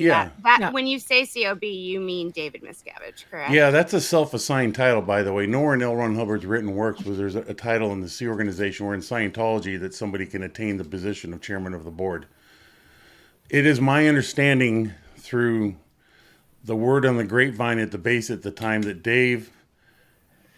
when you say COB, you mean David Miscavige, correct? Yeah, that's a self-assigned title, by the way. Nowhere in L. Ron Hubbard's written works was there's a title in the Sea Organization or in Scientology that somebody can attain the position of chairman of the board. It is my understanding through the word on the grapevine at the base at the time that Dave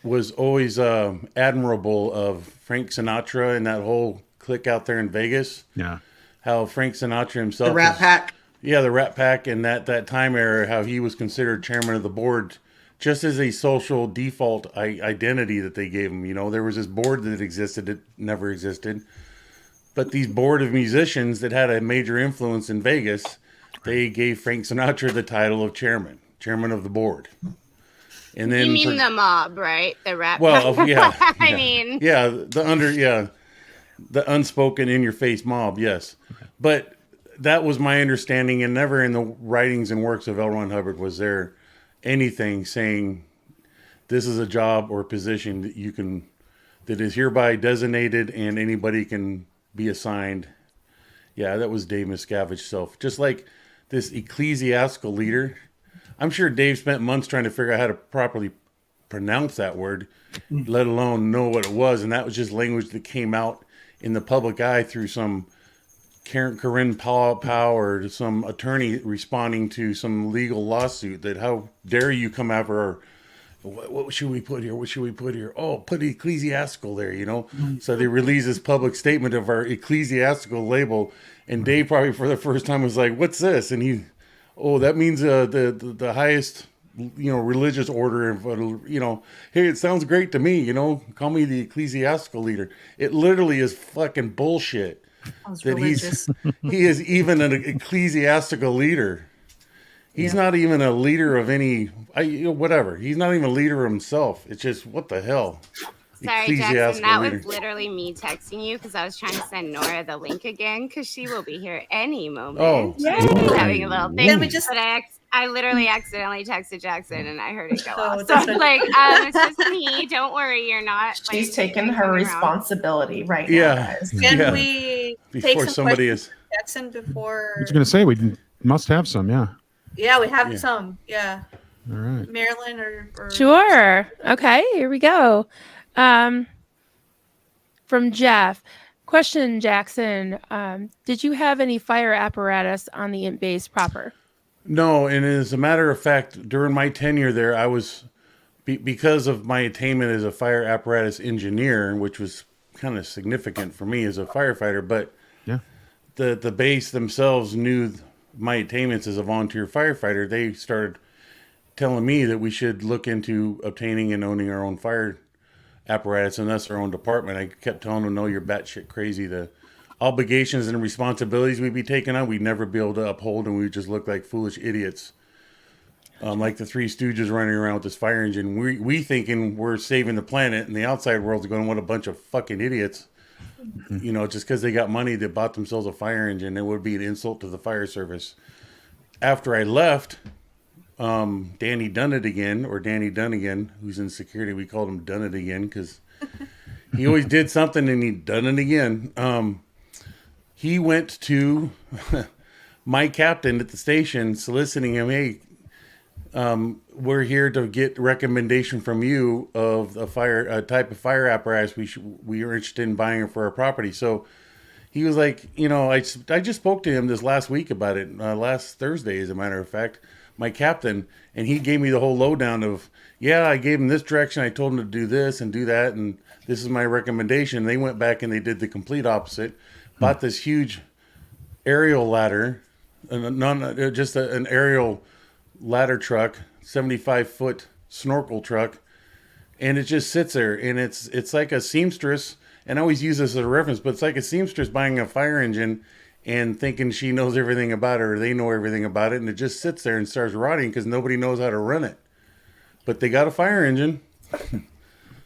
was always admirable of Frank Sinatra and that whole clique out there in Vegas. Yeah. How Frank Sinatra himself... The Rat Pack. Yeah, the Rat Pack, and that time era, how he was considered chairman of the board just as a social default identity that they gave him. There was this board that existed that never existed. But these board of musicians that had a major influence in Vegas, they gave Frank Sinatra the title of chairman of the board. And then you mean the mob, right? The Rat Pack. Well, yeah. I mean, the unspoken in your face mob, yes. But that was my understanding, and never in the writings and works of L. Ron Hubbard was there anything saying this is a job or position that is hereby designated and anybody can be assigned. Yeah, that was Dave Miscavige's self. Just like this ecclesiastical leader. I'm sure Dave spent months trying to figure out how to properly pronounce that word, let alone know what it was. And that was just language that came out in the public eye through some Corinne Powell or some attorney responding to some legal lawsuit that how dare you come after our, what should we put here? What should we put here? Oh, put ecclesiastical there, So they released this public statement of our ecclesiastical label. And Dave probably for the first time was like, what's this? And that means the highest religious order, and hey, it sounds great to me. Call me the ecclesiastical leader. It literally is fucking bullshit. Sounds That religious. he is even an ecclesiastical leader. He's not even a leader of any, whatever. He's not even a leader of himself. It's just, what the hell? Sorry, Jackson, that leader. was literally me texting you because I was trying to send Nora the link again because she will be here any moment. Oh, Yay. She's having a little thing. Can we just- But I literally accidentally texted Jackson and I heard it go Oh, off. So that's I'm right. like, it's just me. Don't worry, you're not. She's like, taking her coming around. responsibility right Yeah. now, guys. Can we take Before some somebody questions is. from Jackson before? I was going to say, we must have some. Yeah. Yeah, we have Yeah. some. Yeah, All right. Marilyn or Sure. Okay, here we go. From Jeff. Question, Jackson. Did you have any fire apparatus on the base proper? No, and as a matter of fact, during my tenure there, I was, because of my attainment as a fire apparatus engineer, which was kind of significant for me as a firefighter, but Yeah. the base themselves knew my attainments as a volunteer firefighter. They started telling me that we should look into obtaining and owning our own fire apparatus, and that's our own department. I kept telling them, no, you're batshit crazy. The obligations and responsibilities we'd be taking on, we'd never be able to uphold, and we'd just look like foolish idiots. Like the Three Stooges running around with this fire engine. We thinking we're saving the planet, and the outside world's going, what a bunch of fucking idiots. Just because they got money that bought themselves a fire engine, it would be an insult to the fire service. After I left, Danny Done It Again, or Danny Dunnigan, who's in security, we called him Done It Again because he always did something and he done it again. He went to my captain at the station soliciting him, hey, we're here to get recommendation from you of a type of fire apparatus we are interested in buying for our property. So he was like, I just spoke to him this last week about it, last Thursday, as a matter of fact, my captain, and he gave me the whole lowdown of, I gave him this direction, I told him to do this and do that, and this is my recommendation. They went back and they did the complete opposite, bought this huge aerial ladder, just an aerial ladder truck, 75-foot snorkel truck, and it just sits there, and it's like a seamstress, and I always use this as a reference, but it's like a seamstress buying a fire engine and thinking she knows everything about it, or they know everything about it, and it just sits there and starts rotting because nobody knows how to run it. But they got a fire engine.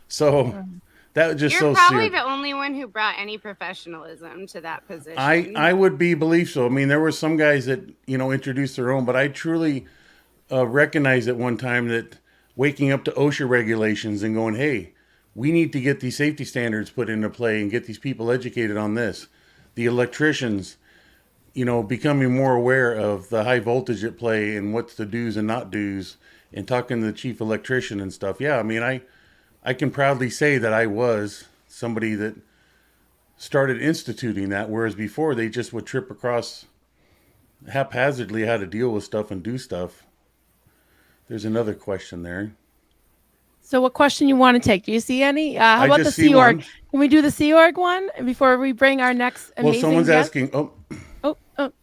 So that was just You're so probably serious. the only one who brought any professionalism to that position. I would believe so. I mean, there were some guys that, introduced their own, but I truly recognized at one time that waking up to OSHA regulations and going, hey, we need to get these safety standards put into play and get these people educated on this. The electricians, becoming more aware of the high voltage at play and what's the do's and not do's, and talking to the chief electrician and stuff. Yeah, I mean, I can proudly say that I was somebody that started instituting that, whereas before they just would trip across haphazardly how to deal with stuff and do stuff. There's another question there. So what question you want to take? Do you see any? How I about the just see Sea Org? one. Can we do the Sea Org one before we bring our next amazing Well, someone's guest? asking. Oh,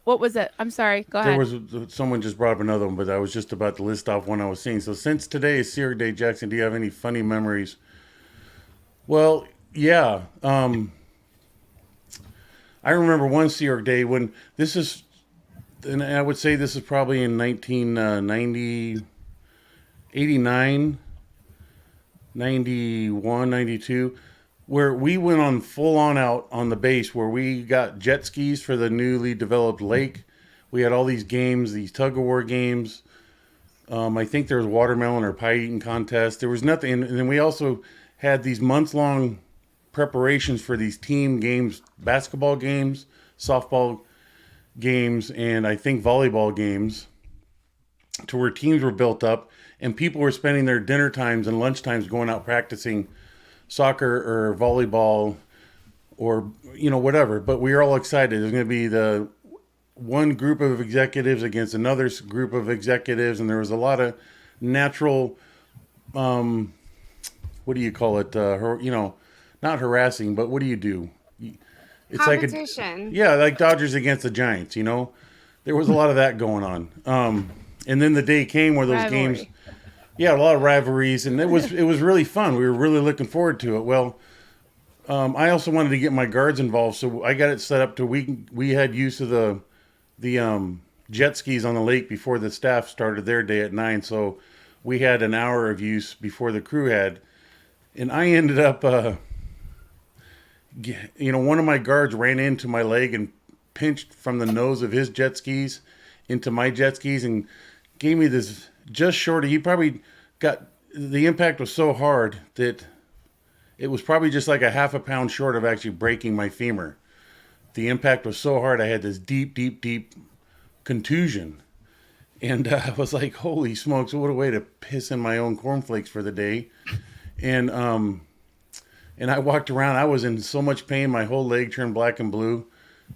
what was it? I'm sorry. Go There ahead. was someone just brought up another one, but I was just about to list off one I was seeing. So since today is Sea Org Day, Jackson, do you have any funny memories? Well, yeah. I remember one Sea Org Day when and I would say this is probably in 1990, 89, 91, 92, where we went on full on out on the base, where we got jet skis for the newly developed lake. We had all these games, these tug of war games. I think there was watermelon or pie eating contest. There was nothing. And then we also had these months long preparations for these team games, basketball games, softball games, and I think volleyball games, to where teams were built up and people were spending their dinner times and lunch times going out practicing soccer or volleyball or, whatever. But we were all excited. There's going to be the one group of executives against another group of executives. And there was a lot of natural, what do you call it? Not harassing, but what do you do? It's Competition. like Dodgers against the Giants, There was a lot of that going on. And then the day came where those Rivalry. games yeah, a lot of rivalries, and it was really fun. We were really looking forward to it. Well, I also wanted to get my guards involved, so I got it set up to we had use of the jet skis on the lake before the staff started their day at 9. So we had an hour of use before the crew had, and I ended up, one of my guards ran into my leg and pinched from the nose of his jet skis into my jet skis and gave me this just short of, he probably got, the impact was so hard that it was probably just like a half a pound short of actually breaking my femur. The impact was so hard, I had this deep, deep, deep contusion. And I was like, holy smokes, what a way to piss in my own cornflakes for the day. And I walked around, I was in so much pain, my whole leg turned black and blue.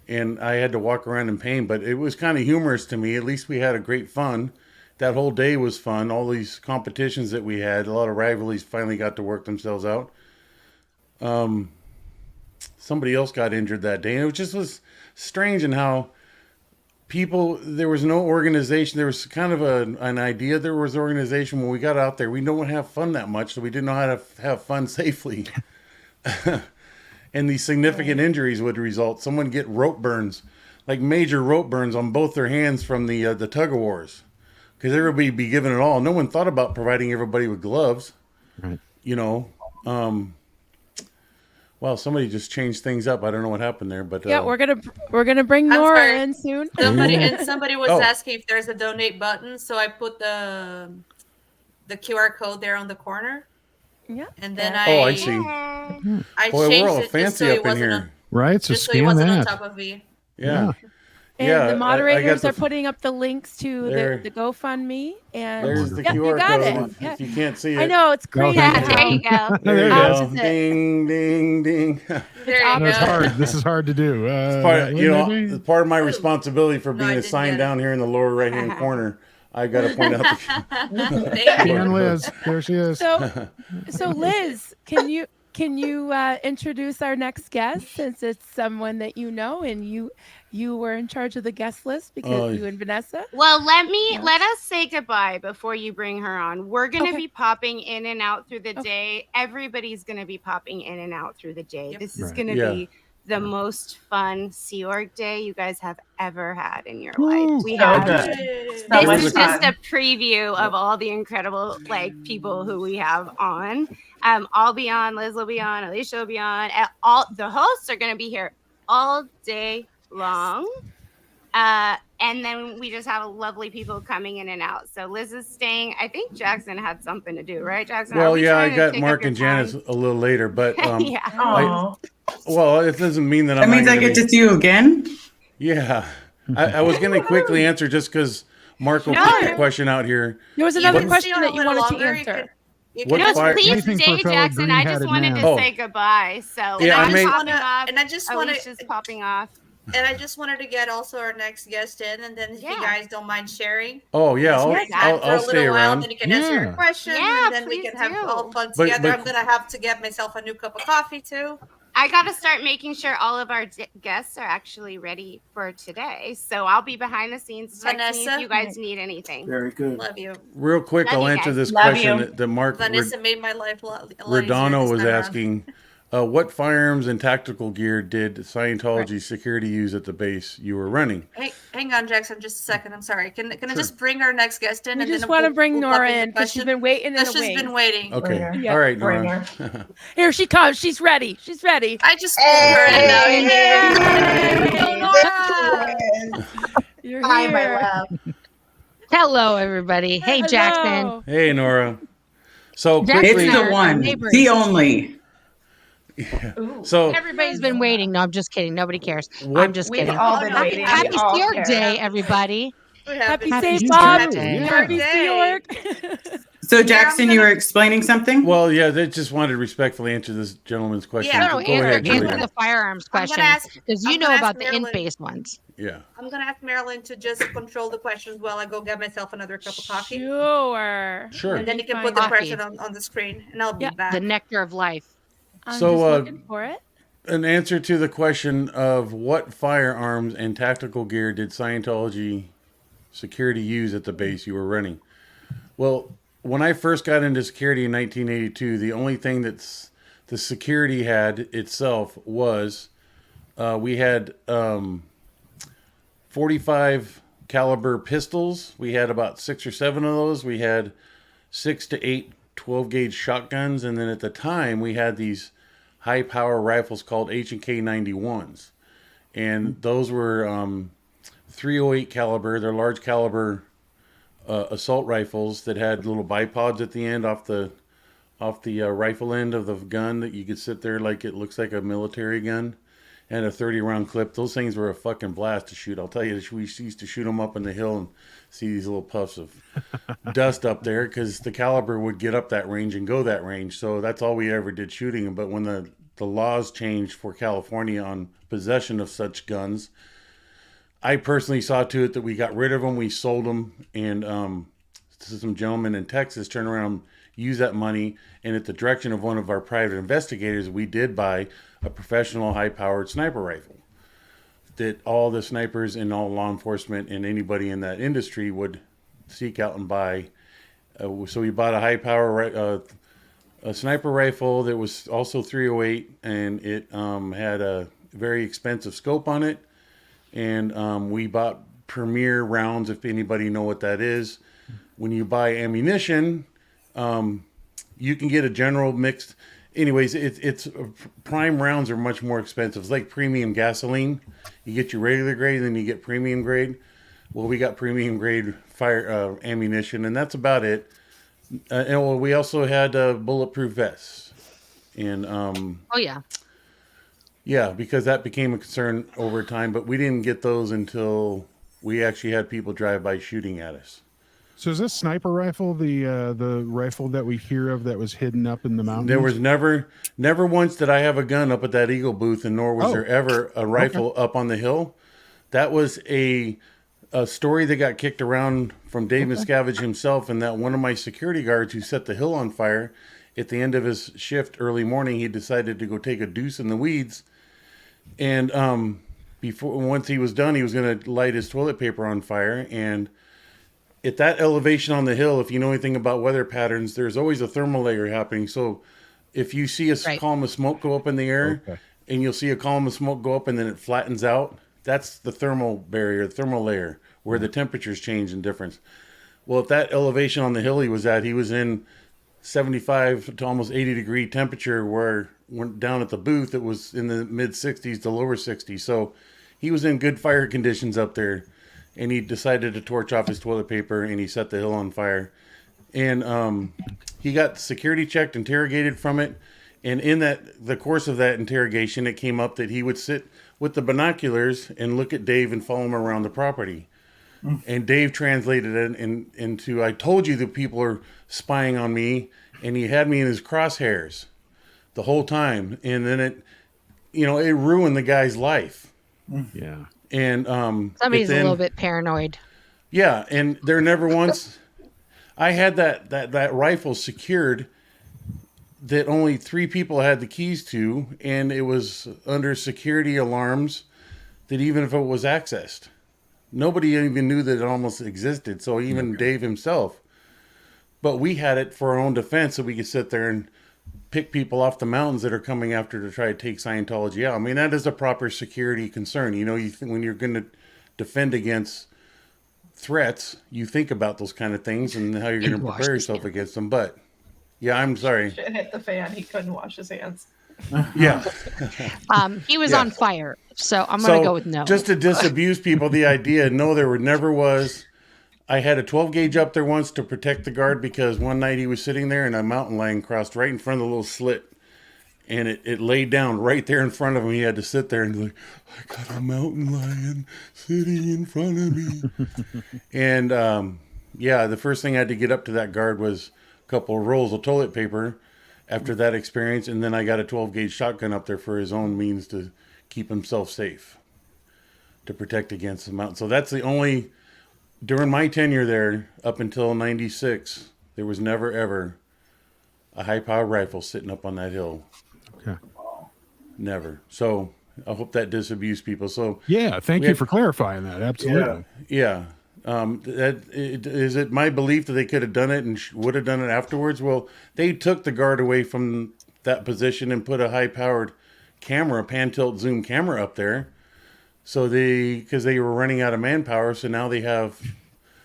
And I had to walk around in pain, but it was kind of humorous to me. At least we had a great fun. That whole day was fun. All these competitions that we had, a lot of rivalries finally got to work themselves out. Somebody else got injured that day, and it just was strange in how there was no organization. There was kind of an idea there was organization. When we got out there, we don't have fun that much, so we didn't know how to have fun safely. And these significant injuries would result. Someone get rope burns, like major rope burns on both their hands from the tug of wars, because everybody would be giving it all. No one thought about providing everybody with gloves. Right. Well, somebody just changed things up. I don't know what happened there, but Yeah, we're gonna bring I'm Nora sorry. in soon. Somebody was Oh. asking if there's a donate button, so I put the QR code there on the corner, Yeah. and then I see. I Boy, we're changed all it just fancy so it up in wasn't here. Right. So just so it scan wasn't on that. top of me. Yeah. And Yeah, I the got moderators the- are putting up the links to There. the GoFundMe, and There's the Yep, you QR got code. it. Yeah. If you can't see it. I know it's crazy. yeah, Yeah, there you go. There you How go. is it? Ding, ding, ding. There you No, go. it's hard. This is hard to do. It's part of my responsibility for No, being I didn't assigned get it. down here in the lower right-hand corner. I got to point out the Thank you. And Liz, there she is. So Liz, can you introduce our next guest, since it's someone that you know and you were in charge of the guest list because you and Vanessa? Well, let us say goodbye before you bring her on. We're going to Okay. be popping in and out through the day. Everybody's going to be popping in and out through the day. Yep. This is Right. going to Yeah. be the most fun Sea Org day you guys have ever had in your Woo. life. We So have good. this So much is just fun. a preview of all the incredible people who we have on. I'll be on, Liz will be on, Alicia will be on. All the hosts are going to be here all day long. And then we just have lovely people coming in and out. So Liz is staying. I think Jackson had something to do, right, Jackson? Are Well, we yeah, I trying to got take Mark up and your Janice time? a little later, but Yeah. Aw. well, it doesn't mean that That I'm means not I gonna get be- to see you again. Yeah. I was going to quickly answer just because Mark will No. put the question out here. There was You another can question stay on that a you little wanted to longer. answer. You What can No, fire- please Anything for stay, fellow Jackson. I just green-hatted wanted man. to Oh. say goodbye. So Yeah, I I'm may- popping off. and I just want Alicia's to popping off. and I just wanted to get also our next guest in, and then if Yeah. you guys don't mind sharing, Oh, yeah, just I'll, hang I'll, out for I'll a stay little while, around. then you can answer your Yeah. questions, Yeah, and then we please can have do. all fun But- together. but- I'm gonna have to get myself a new cup of coffee too. I got to start making sure all of our guests are actually ready for today. So I'll be behind the scenes. Text me Vanessa? if you guys need anything. Very good. Love you, Real quick, Love I'll you answer guys. this Love question you. that Mark Vanessa. Made my life a lot easier Rodano this was time around. asking. What firearms and tactical gear did Scientology security use at the base you were running? Hey, hang on, Jackson, just a second. I'm sorry. Can I just bring our next guest in? We and just then want to we'll- bring we'll pop Nora the in because she's question? been waiting in Because the she's wings. been waiting. Okay. Bring her. Yeah. All right, Bring Nora. her. Here she comes. She's ready. She's ready. I just pulled her in now. Yay! Go, Nora! You're Hi, here. my love. Hello, everybody. Hey, Jackson. Hello. Hey, Nora. So Jackson quickly, It's the our one, neighbors. the only. Ooh. so Everybody's been waiting. No, I'm just kidding. Nobody cares. What- I'm just We've kidding. all been Oh, no, waiting. happy Happy We all Sea Org care. Day, everybody. Happy Happy St. Sea Bob. Org Day. Happy Day. Sea Org. So Jackson, you were explaining something? well, yeah, they just wanted to respectfully answer this gentleman's question. Yeah. No, Go ahead, answer Julia. the firearms I'm gonna question ask- because I'm you know gonna ask about the Marilyn. int-based ones. Yeah. I'm gonna ask Marilyn to just control the questions while I go get myself another cup of coffee. Sure. Sure. And then you can Fine. put the Coffee. question on the screen, and I'll be Yeah. back. The nectar of life. I'm So, just uh, looking for it. An answer to the question of what firearms and tactical gear did Scientology security use at the base you were running? Well, when I first got into security in 1982, the only thing that's the security had itself was we had 45 caliber pistols. We had about 6 or 7 of those. We had 6 to 8 12 gauge shotguns, and then at the time we had these high power rifles called H&K 91s, and those were 308 caliber. They're large caliber assault rifles that had little bipods at the end off the rifle end of the gun that you could sit there like it looks like a military gun, and a 30 round clip. Those things were a fucking blast to shoot. I'll tell you, we used to shoot them up in the hill and see these little puffs of dust up there because the caliber would get up that range and go that range. So that's all we ever did shooting. But when the laws changed for California on possession of such guns, I personally saw to it that we got rid of them. We sold them, and some gentlemen in Texas turned around, used that money, and at the direction of one of our private investigators, we did buy a professional high-powered sniper rifle that all the snipers and all law enforcement and anybody in that industry would seek out and buy. So we bought a high-power a sniper rifle that was also 308, and it had a very expensive scope on it. And we bought Premier rounds, if anybody know what that is. When you buy ammunition, you can get a general mixed. Anyways, it's prime rounds are much more expensive. It's like premium gasoline. You get your regular grade, then you get premium grade. Well, we got premium grade fire ammunition, and that's about it. And we also had bulletproof vests. And Oh yeah. yeah, because that became a concern over time, but we didn't get those until we actually had people drive by shooting at us. So is this sniper rifle the rifle that we hear of that was hidden up in the mountains? There was never once did I have a gun up at that Eagle booth, and nor was there ever a rifle up on the hill. That was a story that got kicked around from Dave Miscavige himself, and that one of my security guards who set the hill on fire, at the end of his shift early morning, he decided to go take a deuce in the weeds. And once he was done, he was going to light his toilet paper on fire. And at that elevation on the hill, if you know anything about weather patterns, there's always a thermal layer happening. So if you see a column of smoke go up in the air, and you'll see a column of smoke go up and then it flattens out, that's the thermal barrier, the thermal layer, where the temperatures change and difference. Well, at that elevation on the hill he was in 75 to almost 80 degree temperature, where went down at the booth it was in the mid 60s to lower 60s. So he was in good fire conditions up there, and he decided to torch off his toilet paper, and he set the hill on fire. And he got security checked, interrogated from it, and in the course of that interrogation, it came up that he would sit with the binoculars and look at Dave and follow him around the property. And Dave translated it into, I told you that people are spying on me, and he had me in his crosshairs the whole time. And then it ruined the guy's life. Yeah. And somebody's a little bit paranoid. Yeah, and there never once I had that rifle secured that only 3 people had the keys to, and it was under security alarms that even if it was accessed, nobody even knew that it almost existed. So even Dave himself. But we had it for our own defense, so we could sit there and pick people off the mountains that are coming after to try to take Scientology out. I mean, that is a proper security concern. You know, when you're going to defend against threats, you think about those kind of things and how you're going to prepare yourself against them. But yeah, I'm sorry. Shit hit the fan. He couldn't wash his hands. Yeah. He was on fire, so I'm going to go with no. Just to disabuse people, the idea, no, never was. I had a 12 gauge up there once to protect the guard because one night he was sitting there and a mountain lion crossed right in front of the little slit. And it laid down right there in front of him. He had to sit there and like, I got a mountain lion sitting in front of me. And the first thing I had to get up to that guard was a couple of rolls of toilet paper after that experience. And then I got a 12 gauge shotgun up there for his own means to keep himself safe, to protect against the mountain. So that's the only, during my tenure there, up until 96, there was never ever a high power rifle sitting up on that hill. Okay. Never. So I hope that disabused people. So yeah, thank you for clarifying that. Absolutely. Yeah. Is it my belief that they could have done it and would have done it afterwards? Well, they took the guard away from that position and put a high-powered camera, pan-tilt zoom camera up there. So because they were running out of manpower, so now they have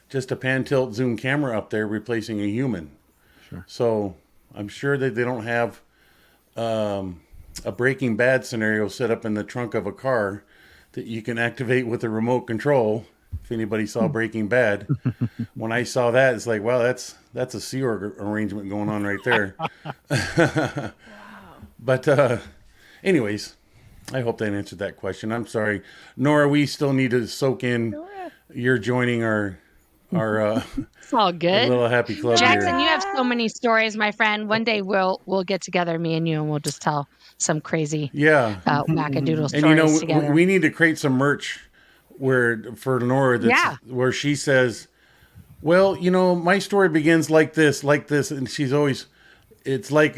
just a pan-tilt zoom camera up there replacing a human. Sure. So I'm sure that they don't have a Breaking Bad scenario set up in the trunk of a car that you can activate with a remote control. If anybody saw Breaking Bad, when I saw that, it's like, wow, that's a Sea Org arrangement going on right there. Wow. But anyways, I hope that answered that question. I'm sorry, Nora. We still need to soak in you're joining our It's all good. little happy club Jackson, here. you have so many stories, my friend. One day we'll get together, me and you, and we'll just tell some crazy wackadoodle And stories together. we need to create some merch for Nora where she says, well, my story begins like this, and she's always, it's like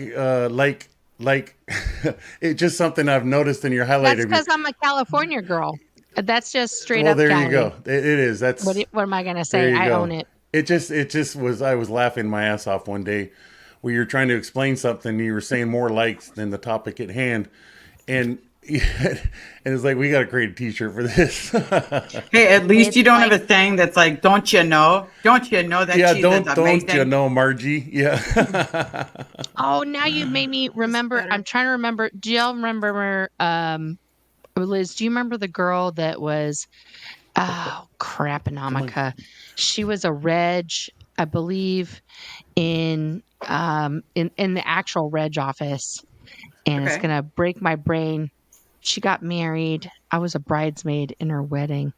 it's just something I've noticed in your highlighter. That's because I'm a California girl. That's just straight well, up. there Cali. you go. It is. That's what am I gonna say? I own it. It just was. I was laughing my ass off one day where you're trying to explain something. And you were saying more likes than the topic at hand, and it's like, we got to create a T-shirt for this. Hey, at least you don't have a thing that's like, don't you know that she's amazing? Don't you know, Margie? Yeah. Oh, now you made me remember. I'm trying to remember. Do y'all remember? Liz, do you remember the girl that was? Oh crap, Anamika. She was a reg, I believe, in the actual reg office, and it's gonna break my brain. She got married. I was a bridesmaid in her wedding.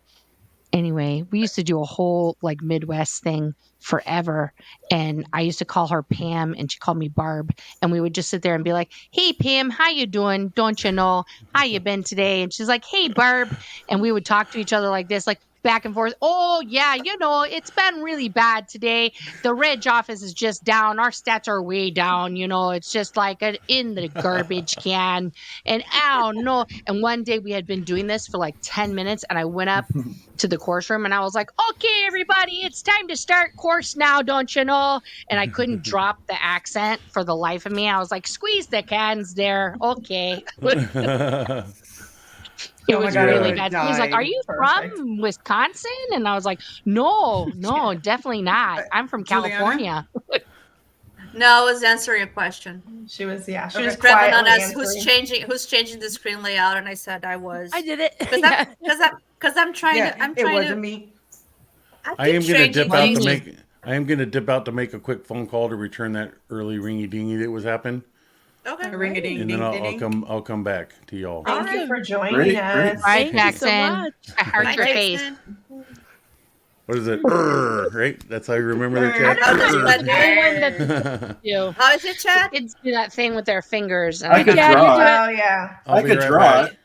Anyway, we used to do a whole like Midwest thing forever. And I used to call her Pam and she called me Barb. And we would just sit there and be like, hey, Pam, how you doing? Don't you know? How you been today? And she's like, hey, Barb. And we would talk to each other like this, like back and forth. Oh, yeah, it's been really bad today. The reg office is just down. Our stats are way down. It's just like in the garbage can. And oh, no. And one day we had been doing this for like 10 minutes. And I went up to the course room and I was like, okay, everybody, it's time to start course now, don't you know? And I couldn't drop the accent for the life of me. I was like, squeeze the cans there. Okay. It was really bad. He was like, are you from Wisconsin? And I was like, no, definitely not. I'm from California. No, I was answering a question. She was grabbing on us. Who's changing the screen layout? And I said I was. I did it. Because I'm trying to. It wasn't me. I am going to dip out to make a quick phone call to return that early ringy dingy that was happening. Okay. And then I'll come back to y'all. Thank you for joining us. Right, Thank you so Jackson. much. I heard your face. What is it? Right? That's how you remember the chat. How is it, Chad? Kids do that thing with their fingers. I could draw it. Oh, yeah. I could draw it.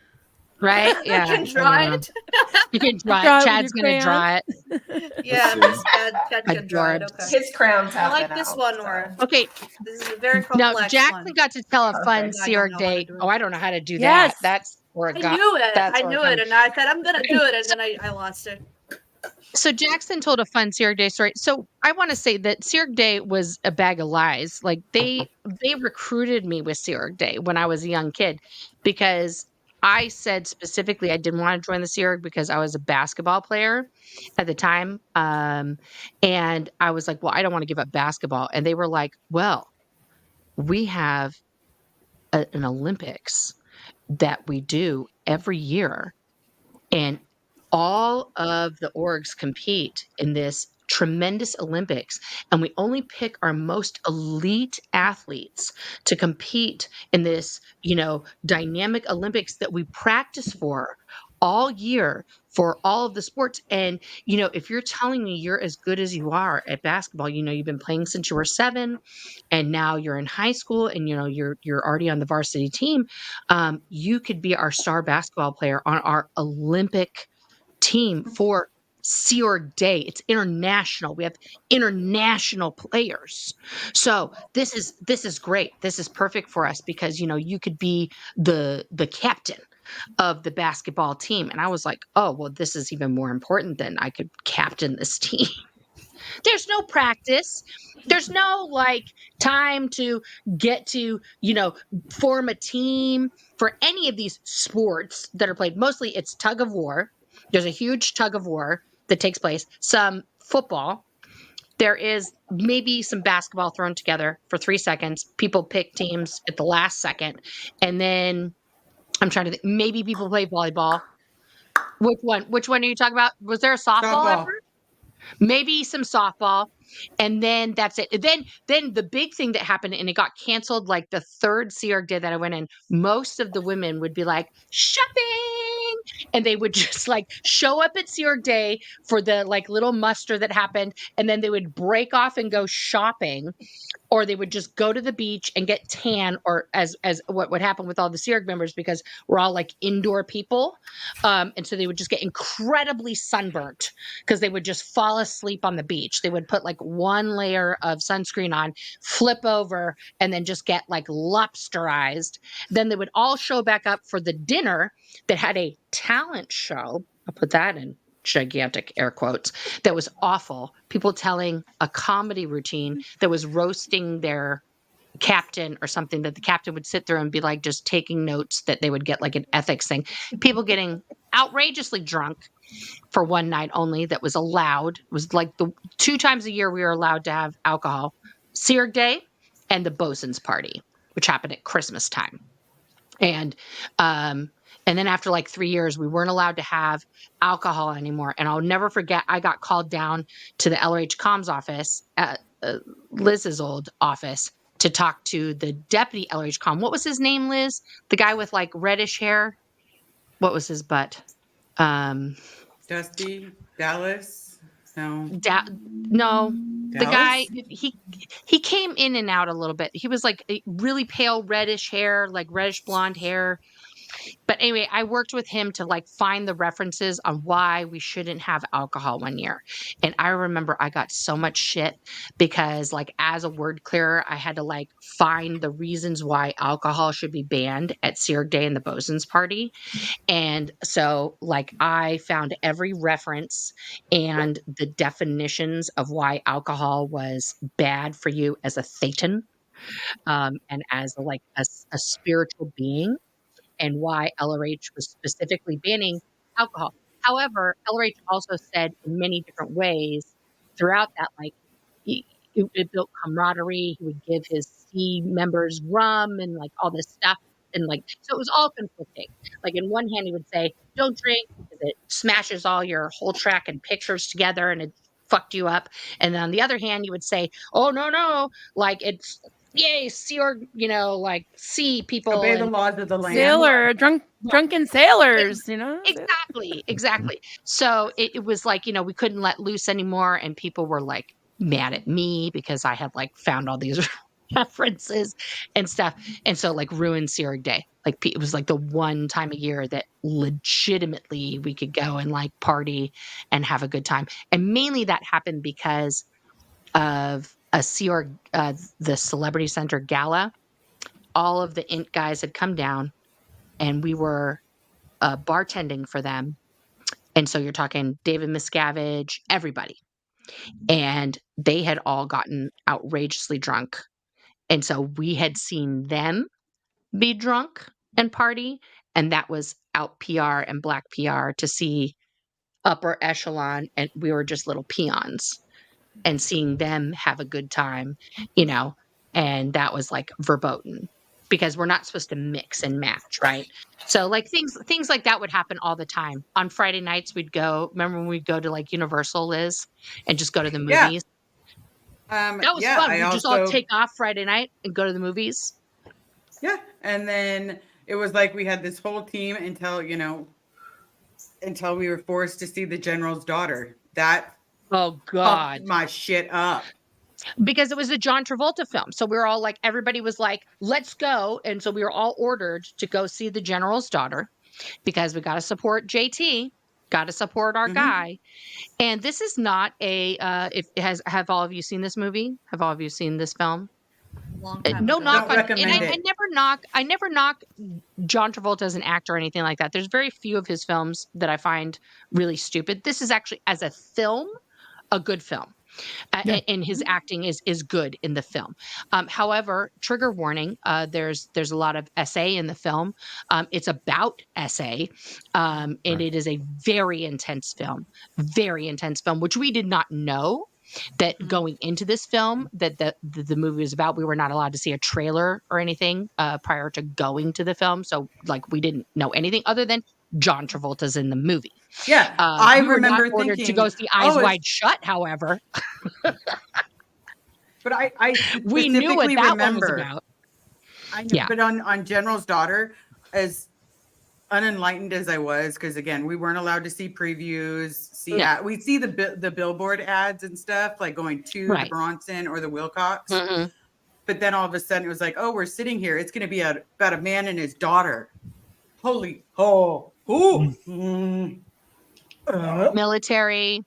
Right? Yeah. You can draw it. You can draw it. Chad's going to draw it. Yeah, Chad can draw it. Okay. His crowns have I like this one, Nora. Okay. This is a very Now, complex Jackson one. got to tell a fun Perfect. Sea Org day. Oh, I don't know how to do Yes. that. That's where it got. I knew it. That's I where knew comes. it. And I said, I'm going to do it. And then I lost it. So Jackson told a fun Sea Org Day story. So I want to say that Sea Org Day was a bag of lies. Like they recruited me with Sea Org Day when I was a young kid because I said specifically I didn't want to join the Sea Org because I was a basketball player at the time. And I was like, well, I don't want to give up basketball. And they were like, well, we have an Olympics that we do every year. And all of the orgs compete in this tremendous Olympics, and we only pick our most elite athletes to compete in this, dynamic Olympics that we practice for all year for all of the sports. And, if you're telling me you're as good as you are at basketball, you've been playing since you were 7 and now you're in high school and, you're already on the varsity team, you could be our star basketball player on our Olympic team for Sea Org Day. It's international. We have international players. So this is great. This is perfect for us because you could be the captain of the basketball team. And I was like, oh, well, this is even more important than I could captain this team. There's no practice. There's no like time to get to, form a team for any of these sports that are played. Mostly it's tug of war. There's a huge tug of war that takes place, some football. There is maybe some basketball thrown together for 3 seconds. People pick teams at the last second. And then I'm trying to think, maybe people play volleyball. Which one are you talking about? Was there a softball ever? Maybe some softball, and then that's it. Then the big thing that happened, and it got canceled like the third Sea Org day that I went in, most of the women would be like, shopping, and they would just like show up at Sea Org day for the like little muster that happened, and then they would break off and go shopping, or they would just go to the beach and get tan, or as what would happen with all the Sea Org members, because we're all like indoor people, and so they would just get incredibly sunburnt because they would just fall asleep on the beach. They would put like one layer of sunscreen on, flip over, and then just get like lobsterized. Then they would all show back up for the dinner that had a talent show. I'll put that in gigantic air quotes. That was awful. People telling a comedy routine that was roasting their captain or something, that the captain would sit there and be like just taking notes, that they would get like an ethics thing. People getting outrageously drunk for one night only that was allowed. It was like the 2 times a year we were allowed to have alcohol. Sea Org Day and the Bosun's Party, which happened at Christmas time. And then after like 3 years, we weren't allowed to have alcohol anymore. And I'll never forget, I got called down to the LRH comms office, Liz's old office, to talk to the deputy LRH comm. What was his name, Liz? The guy with like reddish hair. What was his butt? Dusty Dallas. No. No. Dallas? The guy, he came in and out a little bit. He was like really pale reddish hair, like reddish blonde hair. But anyway, I worked with him to like find the references on why we shouldn't have alcohol one year. And I remember I got so much shit because like as a word clearer, I had to like find the reasons why alcohol should be banned at Sea Org Day and the Bosun's Party. And so like I found every reference and the definitions of why alcohol was bad for you as a thetan, and as like a spiritual being, and why LRH was specifically banning alcohol. However, LRH also said in many different ways throughout that, like it built camaraderie. He would give his C members rum and like all this stuff. And like, so it was all conflicting. Like in one hand, he would say, don't drink because it smashes all your whole track and pictures together and it fucked you up. And then on the other hand, you would say, oh, no, like it's, yay, Sea Org, like sea people. Obey the laws of the land. Drunken sailors, Exactly. So it was like, we couldn't let loose anymore. And people were like mad at me because I had like found all these references and stuff. And so like ruined Sea Org Day. Like it was like the one time a year that legitimately we could go and like party and have a good time. And mainly that happened because of a Sea Org, the Celebrity Center Gala. All of the INT guys had come down and we were bartending for them. And so you're talking David Miscavige, everybody. And they had all gotten outrageously drunk. And so we had seen them be drunk and party. And that was out PR and black PR to see upper echelon. And we were just little peons. And seeing them have a good time, and that was like verboten because we're not supposed to mix and match, right? So like things like that would happen all the time. On Friday nights, we'd go. Remember when we'd go to like Universal, Liz, and just go to the movies? Yeah. That was fun. We'd just all take off Friday night and go to the movies. Yeah, and then it was like we had this whole team until we were forced to see the general's daughter. That. Oh God, my shit up. Because it was a John Travolta film. So we were all like, everybody was like, let's go. And so we were all ordered to go see the general's daughter because we got to support JT, got to support our guy. And this is not have all of you seen this movie? Have all of you seen this film? Long time No ago. knock Don't on, recommend and it. I never knock John Travolta as an actor or anything like that. There's very few of his films that I find really stupid. This is actually, as a film, a good film. Yeah. And his acting is good in the film. However, trigger warning: there's a lot of essay in the film. It's about essay, and it is a very intense film, which we did not know that going into this film that the movie was about. We were not allowed to see a trailer or anything prior to going to the film, so like we didn't know anything other than John Travolta's in the movie. Yeah, I We were not remember ordered thinking, to go see Eyes oh, Wide Shut. However, but I we knew what specifically that one was remember. about. I know, Yeah. but on General's Daughter, as unenlightened as I was, because again, we weren't allowed to see previews. We'd see the billboard ads and stuff, like going to the Bronson or the Wilcox. Mhm. But then all of a sudden, it was like, oh, we're sitting here. It's going to be about a man and his daughter. Military,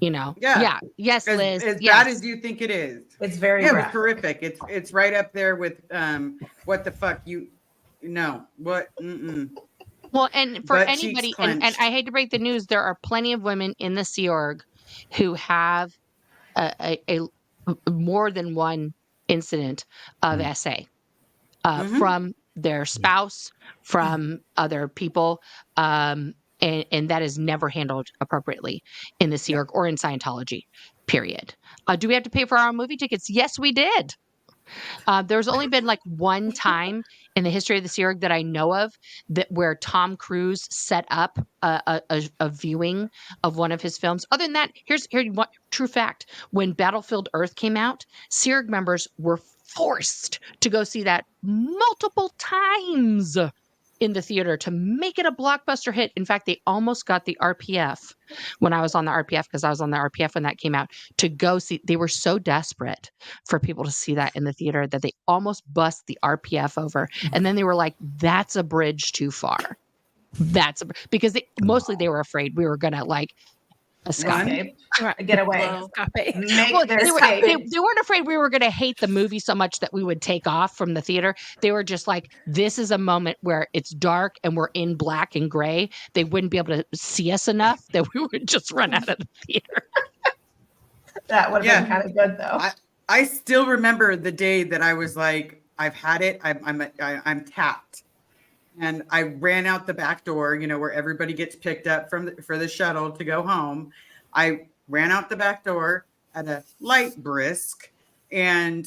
Yeah. yes, Liz, as yes. bad as you think it is. It's very Yeah, it was graphic. horrific. It's right up there with what the fuck you no what Well, and for Butt cheeks anybody, and clenched. I hate to break the news, there are plenty of women in the Sea Org who have a more than one incident of SA from their spouse, from other people, and that is never handled appropriately in the Sea Org or in Scientology, period. Do we have to pay for our own movie tickets? Yes, we did. There's only been like one time in the history of the Sea Org that I know of where Tom Cruise set up a viewing of one of his films. Other than that, here's one true fact: when Battlefield Earth came out, Sea Org members were forced to go see that multiple times in the theater to make it a blockbuster hit. In fact, they almost got the RPF when I was on the RPF, because I was on the RPF when that came out, to go see. They were so desperate for people to see that in the theater that they almost bust the RPF over. And then they were like, that's a bridge too far. Because mostly they were afraid we were going to like escape. Get away. Make their escape. They weren't afraid we were going to hate the movie so much that we would take off from the theater. They were just like, this is a moment where it's dark and we're in black and gray. They wouldn't be able to see us enough that we would just run out of the theater. That would have been kind of good, though. I still remember the day that I was like, I've had it. I'm tapped. And I ran out the back door, where everybody gets picked up for the shuttle to go home. I ran out the back door at a light brisk, and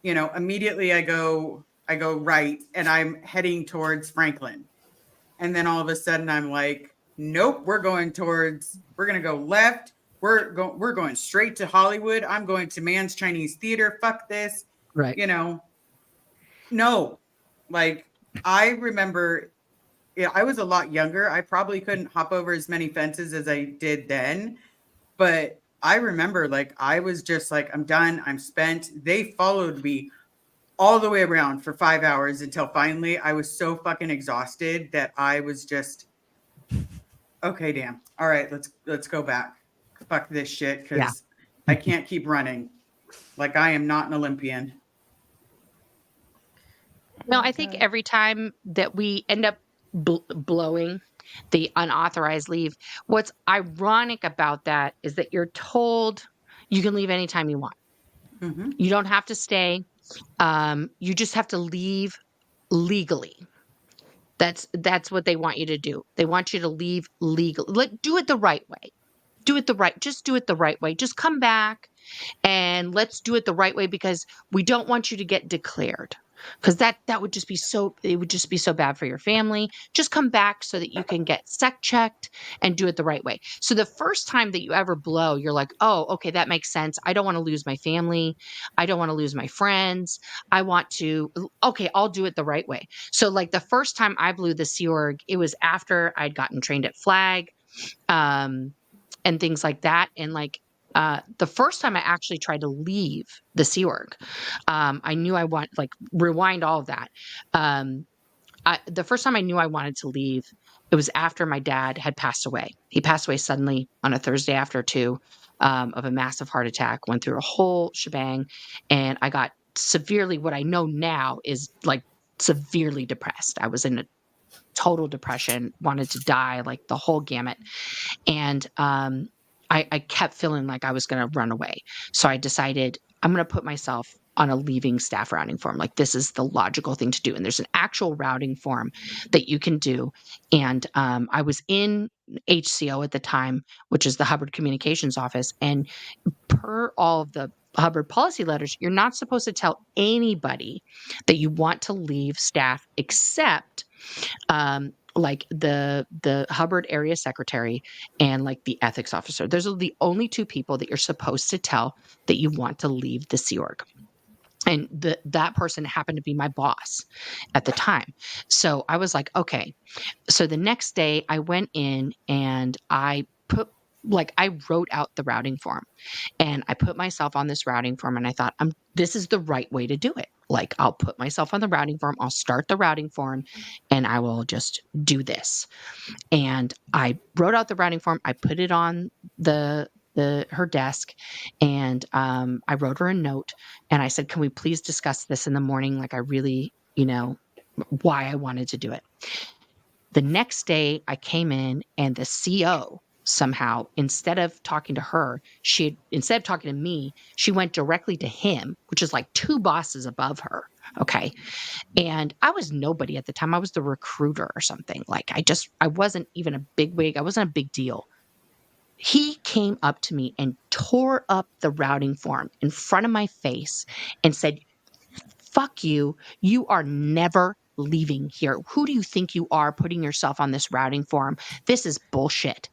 immediately I go right, and I'm heading towards Franklin. And then all of a sudden I'm like, nope, we're going to go left. We're going straight to Hollywood. I'm going to Mann's Chinese Theater. Fuck this. Right. No, like, I remember, I was a lot younger. I probably couldn't hop over as many fences as I did then. But I remember, like, I was just like, I'm done. I'm spent. They followed me all the way around for 5 hours until finally I was so fucking exhausted that I was just, okay, damn. All right, let's go back. Fuck this shit, because I can't keep running. Like, I am not an Olympian. No, I think every time that we end up blowing the unauthorized leave, what's ironic about that is that you're told you can leave anytime you want. Mm-hmm. You don't have to stay. You just have to leave legally. That's what they want you to do. They want you to leave legally. Do it the right way. Just do it the right way. Just come back and let's do it the right way, because we don't want you to get declared. Because that would just be so bad for your family. Just come back so that you can get sec checked and do it the right way. So the first time that you ever blow, you're like, oh, okay, that makes sense. I don't want to lose my family. I don't want to lose my friends. I'll do it the right way. So like the first time I blew the Sea Org, it was after I'd gotten trained at Flag, and things like that. And like, the first time I actually tried to leave the Sea Org, I knew rewind all of that. The first time I knew I wanted to leave, it was after my dad had passed away. He passed away suddenly on a Thursday after 2 of a massive heart attack, went through a whole shebang. And I got severely, what I know now is like severely depressed. I was in a total depression, wanted to die, like the whole gamut. And I kept feeling like I was going to run away. So I decided I'm going to put myself on a leaving staff routing form. Like this is the logical thing to do. And there's an actual routing form that you can do. And I was in HCO at the time, which is the Hubbard Communications Office. And per all of the Hubbard policy letters, you're not supposed to tell anybody that you want to leave staff except like the Hubbard area secretary and like the ethics officer. Those are the only two people that you're supposed to tell that you want to leave the Sea Org. And that person happened to be my boss at the time. So I was like, okay. So the next day I went in and I wrote out the routing form, and I put myself on this routing form, and I thought, this is the right way to do it. Like, I'll put myself on the routing form, I'll start the routing form, and I will just do this. And I wrote out the routing form, I put it on her desk, and I wrote her a note, and I said, can we please discuss this in the morning? Like, I really, why I wanted to do it. The next day I came in, and the CO somehow, instead of talking to her, instead of talking to me, she went directly to him, which is like two bosses above her. Okay. And I was nobody at the time. I was the recruiter or something. Like I wasn't even a big wig. I wasn't a big deal. He came up to me and tore up the routing form in front of my face and said, fuck you. You are never leaving here. Who do you think you are putting yourself on this routing form? This is bullshit.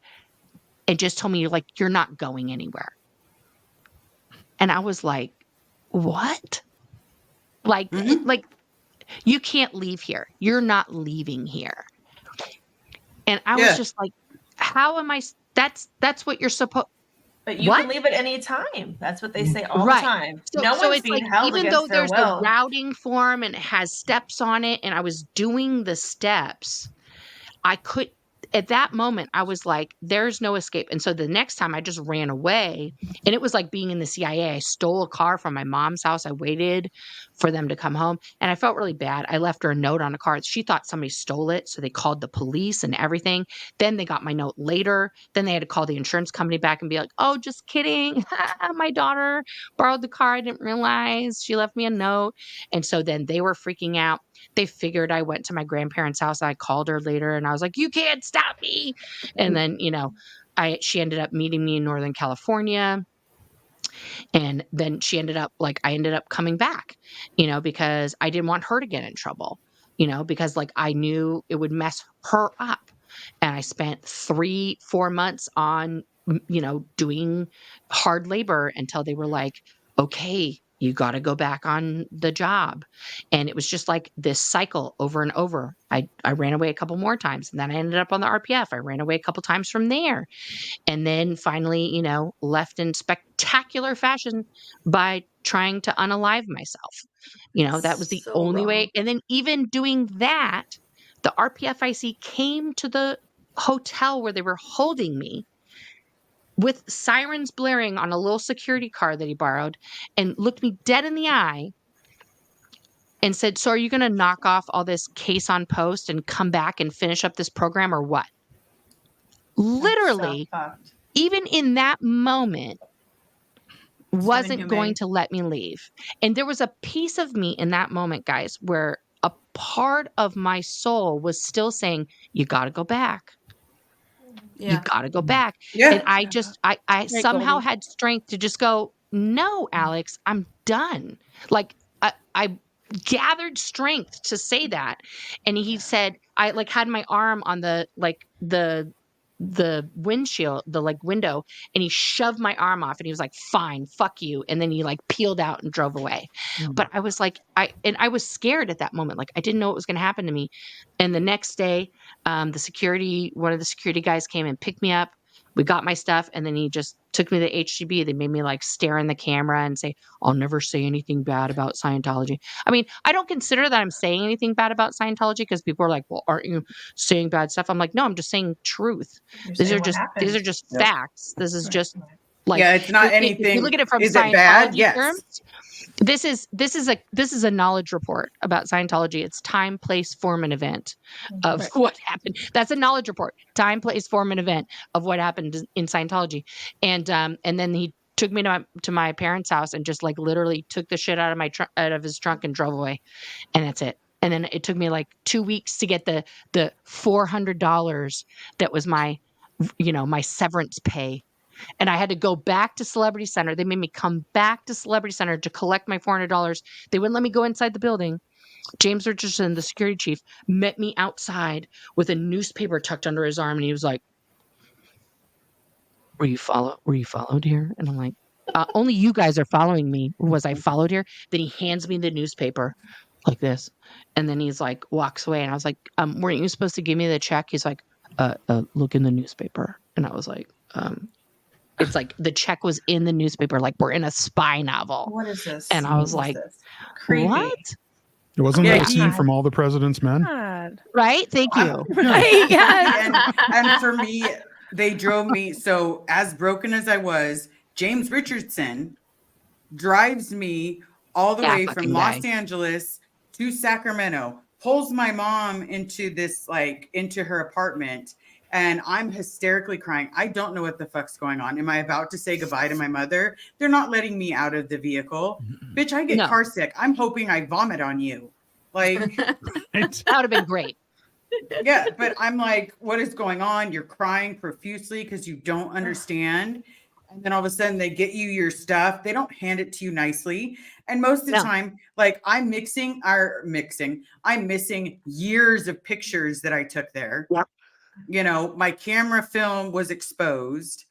And just told me, like, you're not going anywhere. And I was like, what? Like, like you can't leave here. You're not leaving here. And I was just like, how am I? That's what you're supposed. But you can leave at any time. That's what they say all the time. So, no one's being held even against though their there's will. the routing form and it has steps on it, and I was doing the steps, I could. At that moment, I was like, there's no escape. And so the next time I just ran away, and it was like being in the CIA. I stole a car from my mom's house. I waited for them to come home, and I felt really bad. I left her a note on a card. She thought somebody stole it. So they called the police and everything. Then they got my note later. Then they had to call the insurance company back and be like, oh, just kidding. My daughter borrowed the car. I didn't realize she left me a note. And so then they were freaking out. They figured I went to my grandparents' house. I called her later and I was like, you can't stop me. And then, she ended up meeting me in Northern California. And then I ended up coming back, because I didn't want her to get in trouble, because like I knew it would mess her up. And I spent 3-4 months on, doing hard labor until they were like, okay, you got to go back on the job. And it was just like this cycle over and over. I ran away a couple more times, and then I ended up on the RPF. I ran away a couple times from there. And then finally, left in spectacular fashion by trying to unalive myself. That was the only way. And then even doing that, the RPFIC came to the hotel where they were holding me with sirens blaring on a little security car that he borrowed, and looked me dead in the eye and said, so are you going to knock off all this case on post and come back and finish up this program or what? Literally, even in that moment, wasn't going to let me leave. And there was a piece of me in that moment, guys, where a part of my soul was still saying, you got to go back. You got to go back. Yeah. And I somehow had strength to just go, no, Alex, I'm done. Like I gathered strength to say that. And he said, I like had my arm on the windshield, the like window, and he shoved my arm off and he was like, fine, fuck you. And then he like peeled out and drove away. But I was like, I was scared at that moment. Like I didn't know what was going to happen to me. And the next day, one of the security guys came and picked me up. We got my stuff, and then he just took me to HGB. They made me like stare in the camera and say, I'll never say anything bad about Scientology. I mean, I don't consider that I'm saying anything bad about Scientology, because people are like, well, aren't you saying bad stuff? I'm like, no, I'm just saying truth. These are just facts. This is just like, it's not anything. If you look at it from is it Scientology bad? Yes. terms, This is a knowledge report about Scientology. It's time, place, form, and event of what happened. That's a knowledge report. Time, place, form, and event of what happened in Scientology. And then he took me to my parents' house and just like literally took the shit out of out of his trunk and drove away. And that's it. And then it took me like 2 weeks to get the $400 that was my severance pay. And I had to go back to Celebrity Center. They made me come back to Celebrity Center to collect my $400. They wouldn't let me go inside the building. James Richardson, the security chief, met me outside with a newspaper tucked under his arm, and he was like, Were you followed here? And I'm like, only you guys are following me. Was I followed here? Then he hands me the newspaper like this. And then he's like, walks away. And I was like, weren't you supposed to give me the check? He's like, look in the newspaper. And I was like, it's like the check was in the newspaper, like we're in a spy novel. What is this? And I was like, Creepy. what? It wasn't Yeah, that scene from All the President's Men? God. Right? Thank you. Right? Yes. And for me, they drove me. So as broken as I was, James Richardson drives me all the way from Los Angeles to Sacramento, pulls my mom into her apartment. And I'm hysterically crying. I don't know what the fuck's going on. Am I about to say goodbye to my mother? They're not letting me out of the vehicle. Bitch, I get car sick. I'm hoping I vomit on you. Like, that would have been great. Yeah, but I'm like, what is going on? You're crying profusely because you don't understand. And then all of a sudden they get you your stuff. They don't hand it to you nicely. And most of the time, like I'm missing years of pictures that I took there. Yep. You know, my camera film was exposed.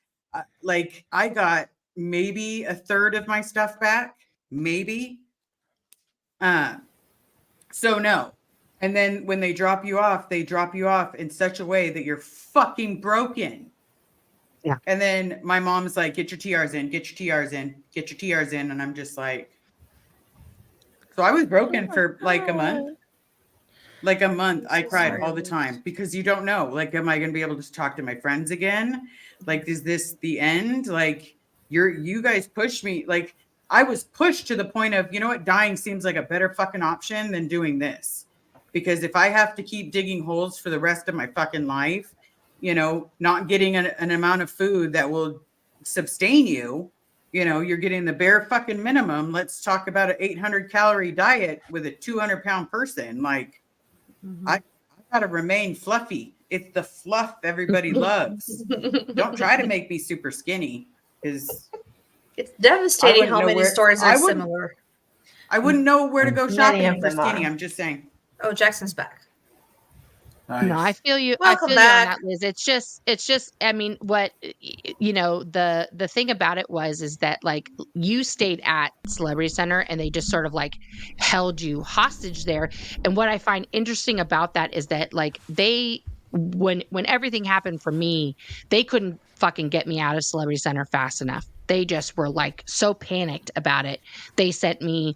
Like I got maybe a third of my stuff back, maybe. So no. And then when they drop you off in such a way that you're fucking broken. Yeah. And then my mom's like, get your TRs in, get your TRs in, get your TRs in. And I'm just like, so I was broken for like a month. Like a month, I cried all the time because you don't know. Like, am I going to be able to talk to my friends again? Like, is this the end? Like, you guys pushed me. Like, I was pushed to the point of, you know what? Dying seems like a better fucking option than doing this. Because if I have to keep digging holes for the rest of my fucking life, you know, not getting an amount of food that will sustain you, you know, you're getting the bare fucking minimum. Let's talk about an 800 calorie diet with a 200-pound person. Like, I gotta remain fluffy. It's the fluff everybody loves. Don't try to make me super skinny because it's devastating how many stories are similar. I wouldn't know where to go shopping for skinny. I'm just saying. Oh, Jackson's back. Nice. No, I feel you. Welcome I feel back. you on that, Liz. It's just. I mean, what you know, the thing about it is that like you stayed at Celebrity Center and they just sort of like held you hostage there. And what I find interesting about that is that like they, when everything happened for me, they couldn't fucking get me out of Celebrity Center fast enough. They just were like so panicked about it. They sent me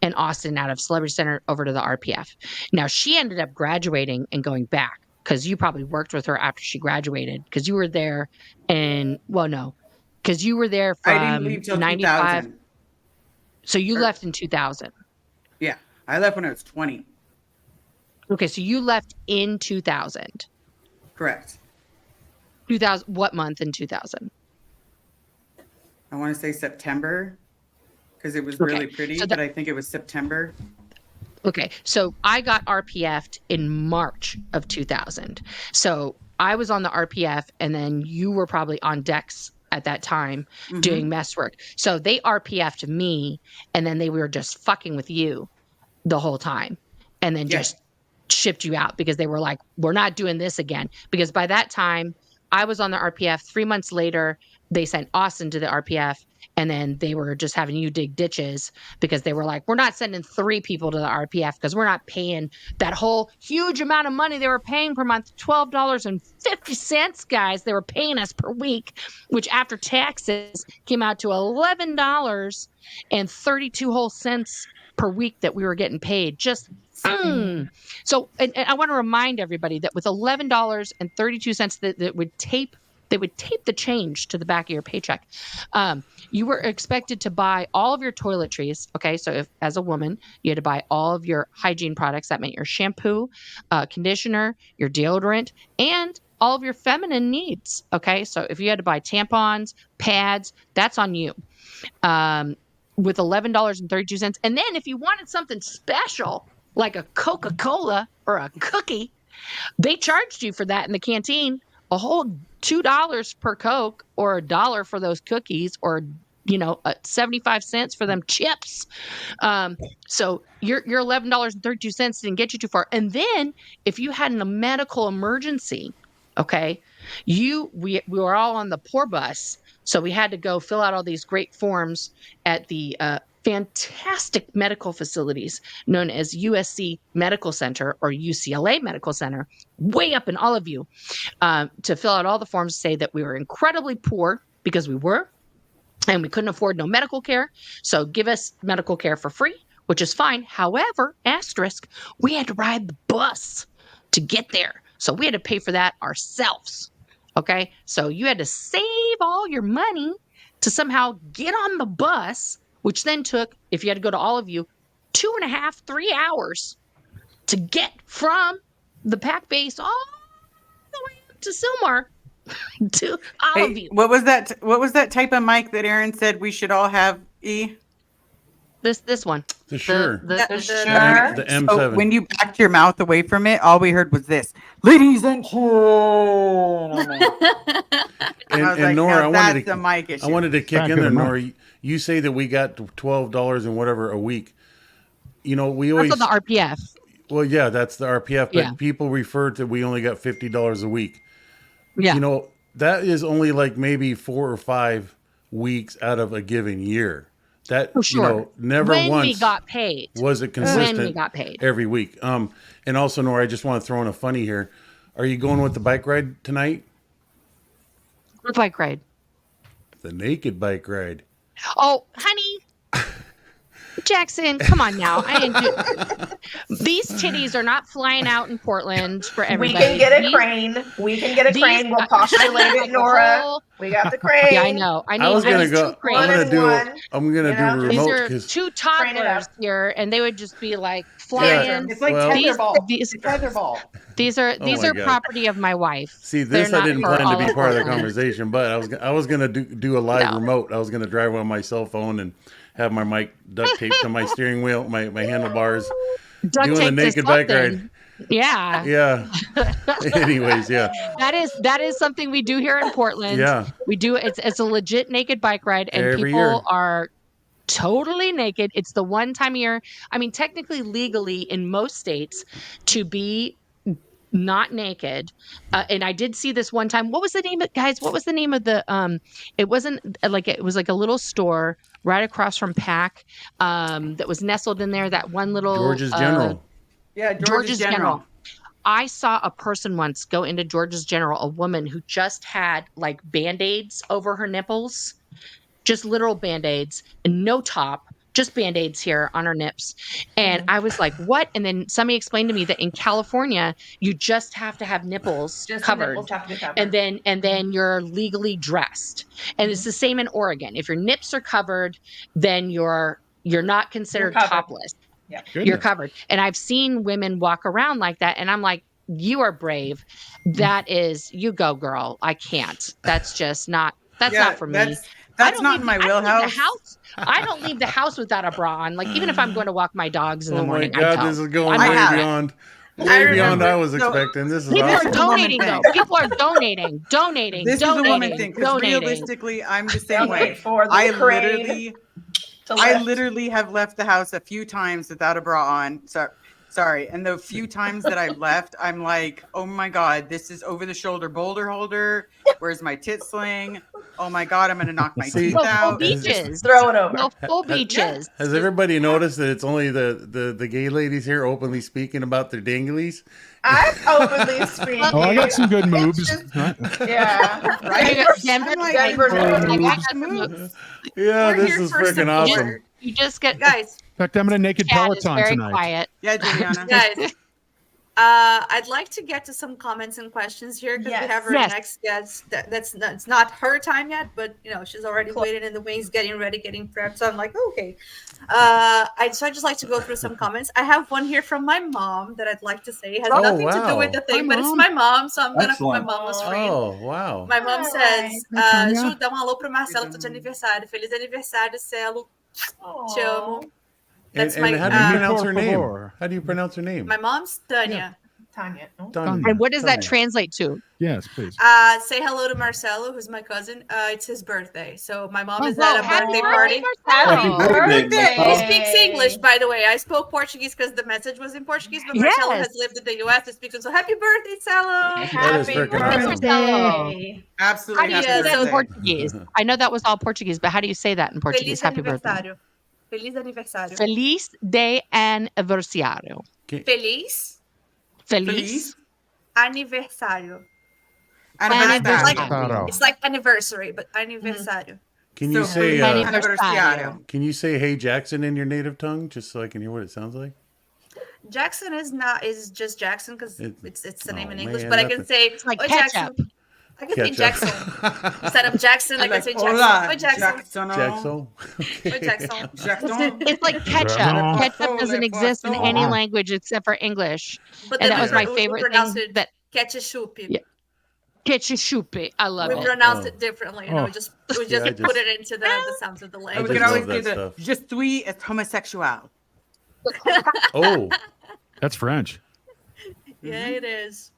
and Austin out of Celebrity Center over to the RPF. Now she ended up graduating and going back because you probably worked with her after she graduated because you were there because you were there from I didn't leave till 95. 2000. So you left in 2000. Yeah, I left when I was 20. Okay, so you left in 2000. Correct. 2000. What month in 2000? I want to say September. Because it was really pretty, but I think it was September. Okay, so I got RPF'd in March of 2000. So I was on the RPF, and then you were probably on decks at that time doing mess work. So they RPF'd me, and then they were just fucking with you the whole time, and then just shipped you out because they were like, we're not doing this again. Because by that time, I was on the RPF. 3 months later, they sent Austin to the RPF. And then they were just having you dig ditches because they were like, we're not sending 3 people to the RPF because we're not paying that whole huge amount of money they were paying per month, $12.50, guys. They were paying us per week, which after taxes came out to $11.32 per week that we were getting paid. So, and I want to remind everybody that with $11.32 that would tape They would tape the change to the back of your paycheck. You were expected to buy all of your toiletries. Okay. So if as a woman, you had to buy all of your hygiene products. That meant your shampoo, conditioner, your deodorant, and all of your feminine needs. Okay. So if you had to buy tampons, pads, that's on you. With $11.32. And then if you wanted something special, like a Coca-Cola or a cookie, they charged you for that in the canteen. A whole $2 per Coke, or $1 for those cookies, or 75 cents for them chips. So your $11.32 didn't get you too far. And then if you had a medical emergency, okay, we were all on the poor bus, so we had to go fill out all these great forms at the fantastic medical facilities known as USC Medical Center or UCLA Medical Center, way up in all of you, to fill out all the forms to say that we were incredibly poor, because we were, and we couldn't afford no medical care. So give us medical care for free, which is fine. However, asterisk, we had to ride the bus to get there. So we had to pay for that ourselves. Okay. So you had to save all your money to somehow get on the bus, which then took, if you had to go to all of you, 2.5, 3 hours to get from the pack base all the way up to Sylmar to all of you. What was that type of mic that Aaron said we should all have, E? This one. The Shure. The The M7. So when you backed your mouth away from it, all we heard was this. Ladies and gentlemen. And Nora, that's the mic issue. I wanted to kick Back in of there, the mic. Nora. You say that we got $12 and whatever a week. We always That's on the RPF. Well, yeah, that's the RPF, but Yeah. people refer to we only got $50 a week. Yeah. That is only like maybe 4 or 5 weeks out of a given year. That For sure. never when once we got paid. was it consistent When we got paid. every week. And also, Nora, I just want to throw in a funny here. Are you going with the bike ride tonight? The bike ride. The naked bike ride. Oh, honey. Jackson, come on now. I didn't do these titties are not flying out in Portland for everybody. We can get a crane. We can get a crane. We'll postulate it, Nora. We got the crane. Yeah, I know. I was gonna go. I'm gonna do These remote are because two toddlers here, and they would just be like flying. It's like tetherball. Tetherball. These are God. property of my wife. See, this They're I didn't not plan for to be all part of the of them. conversation, but I was gonna do a live remote. I was gonna drive on my cell phone and have my mic duct taped to my steering wheel, my handlebars, Duct doing the tape to naked bike something. ride. Yeah. Yeah. Anyways, yeah. That is something we do here in Portland. Yeah. We do it's a legit naked bike ride, and Every people year. are totally naked. It's the one time a year. I mean, technically, legally in most states, to be not naked. And I did see this one time. What was the name of guys? What was the name of the it wasn't like it was like a little store right across from Pack that was nestled in there, that one little George's General. Yeah, George's General. I saw a person once go into George's General, a woman who just had like Band-Aids over her nipples, just literal Band-Aids and no top, just Band-Aids here on her nips. And I was like, what? And then somebody explained to me that in California, you just have to have nipples Just the covered. nipples have to be covered. And then you're legally dressed. And it's the same in Oregon. If your nips are covered, then you're not considered covered. topless. Yeah. You're covered. And I've seen women walk around like that. And I'm like, you are brave. That is, you go, girl. I can't. That's just not, that's not for me. That's not in my wheelhouse. I don't leave the house without a bra on. Like, even if I'm going to walk my dogs in the Oh my morning, I God, don't. this is going I'm way not. beyond. Way beyond I was So- expecting. This is People awesome. are This is a woman donating, though. thing. People are donating. This is a woman thing, because donating. realistically, I'm the same Okay, way. for the I crane to lift. literally have left the house a few times without a bra on. Sorry. And the few times that I've left, I'm like, oh my God, this is over the shoulder boulder holder. Where's my tit sling? Oh my God, I'm going to knock my See- teeth Go full out. beaches. Throw it over. Go full beaches. Has everybody noticed that it's only the gay ladies here openly speaking about their dinglies? I'm openly speaking. Oh, I got some good It's moves. just- Right? Yeah. Right? Denver, I'm like, Denver's I moves. watch I got moves. Yeah, We're this here is for freaking support. awesome. You just get Guys, In fact, I'm in a naked cat is Peloton very tonight. quiet. Yeah, Juliana. guys, I'd like to get to some comments and questions here because we have our Yes. next guest. It's not her time yet, but she's already Cool. waiting in the wings, getting ready, getting prepped. So I'm like, okay. I'd just like to go through some comments. I have one here from my mom that I'd like to say. It has Oh, nothing to do with wow. the thing, Hi, but it's Mom. my mom, so I'm gonna put my Excellent. mom on the screen. Oh, wow. My mom says, Hi, Tanya. Ju, dá alô pro Marcelo, tô de aniversário. Feliz aniversário, Celo. Te amo. That's And my how do you pronounce Por her name? favor. How do you pronounce her name? my mom's Tanya. Tanya. Oh. Tanya. And what does that Tanya. translate to? Yes, please. Say hello to Marcelo, who's my cousin. It's his birthday, so my mom Oh, is at a Happy birthday birthday, party. Happy Marcelo. birthday, He Marcelo. speaks English, by the way. I spoke Portuguese because the message was in Portuguese, but Marcelo Yes. has lived in the U.S. to speak. So happy birthday, Cello! That is Happy freaking awesome. birthday. How Absolutely. do you Yeah, say that in so- Portuguese? I know that was all Portuguese, but how do you say that in Portuguese? Feliz Happy birthday. aniversário. Feliz aniversário. Feliz de aniversário. Feliz Feliz. aniversário. Aniversário. It's like anniversary, but aniversário. Can you So, say feliz Aniversário. aniversário. can you say hey Jackson in your native tongue just so I can hear what it sounds like? Jackson is just Jackson because it's the name in English, man, but I can say like "Oi, ketchup." Jackson. I can say Ketchup. Jackson instead of Jackson. I can say Jackson. Hola, Oi, Jackson. Jackson. Oi, Jackson. Jackson. It's like ketchup. Jackson. Ketchup doesn't exist in any Jackson. language except for English. But And then that was my we favorite pronounce thing. it That ketchup. Yeah. ketchup. I love We it. pronounce Oh. it differently. Oh. We just put it into the sounds of the We I language. could just always love do that the stuff. je suis est homosexual. Oh, That's French. Yeah, it is.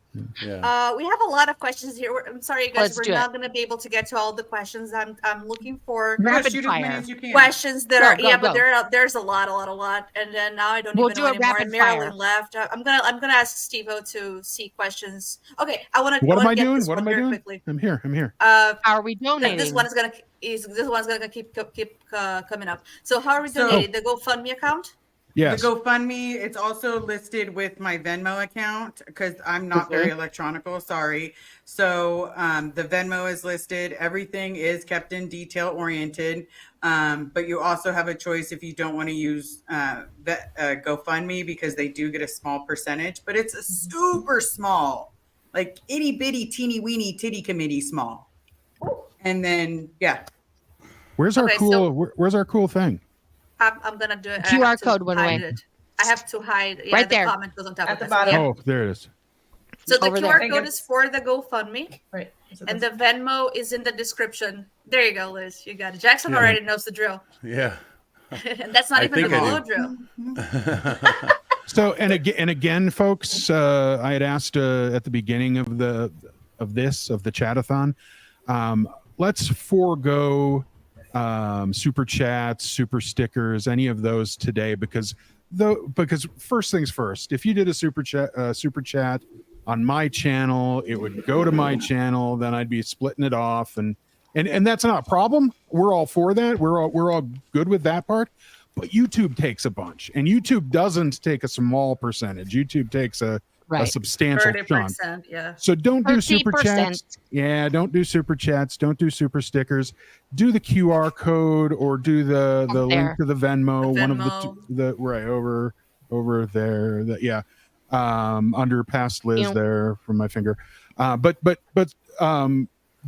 yeah. We have a lot of questions here. I'm sorry, you guys. Let's We're do it. not going to be able to get to all the questions. I'm looking for Rapid Shoot as many fire. as you can. questions that Go, are go, but go. there's a lot, and then now I don't We'll even do know a anymore. rapid And Marilyn fire. left. I'm gonna ask Steve-O to see questions. Okay, I want to. What am I get doing? This What one am I very doing? quickly. I'm here. I'm here. How are we donating? This one's gonna keep coming up. So how are we So- donating? The GoFundMe account? Yes. The GoFundMe, it's also listed with my Venmo account because I'm not very electronical. Sorry. So the Venmo is listed. Everything is kept in detail oriented. But you also have a choice if you don't want to use GoFundMe because they do get a small percentage, but it's a super small, like itty bitty teeny weeny titty committee small. And then, yeah. Where's our Okay, cool? so- Where's our cool thing? I'm gonna do it. I QR have to code went hide away. it. I have to hide. Yeah, Right the there. comment goes on top At of the this. bottom. Yeah. Oh, there it is. So the Over QR there. code is for the GoFundMe, Right. and the Venmo is in the description. There you go, Liz. You got it. Jackson Yeah. already knows the drill. Yeah. And that's not I even the think I below do. drill. So and again, folks, I had asked at the beginning of the chatathon. Let's forego super chats, super stickers, any of those today because first things first. If you did a super chat on my channel, it would go to my channel. Then I'd be splitting it off, and that's not a problem. We're all for that. We're all good with that part. But YouTube takes a bunch, and YouTube doesn't take a small percentage. YouTube takes a substantial chunk. 30%, yeah. So don't do super 30%. chats. Yeah, don't do super chats. Don't do super stickers. Do the QR code or do the Up there. link to the Venmo. The One of Venmo. the right over there. Under past Liz Ew. there from my finger. But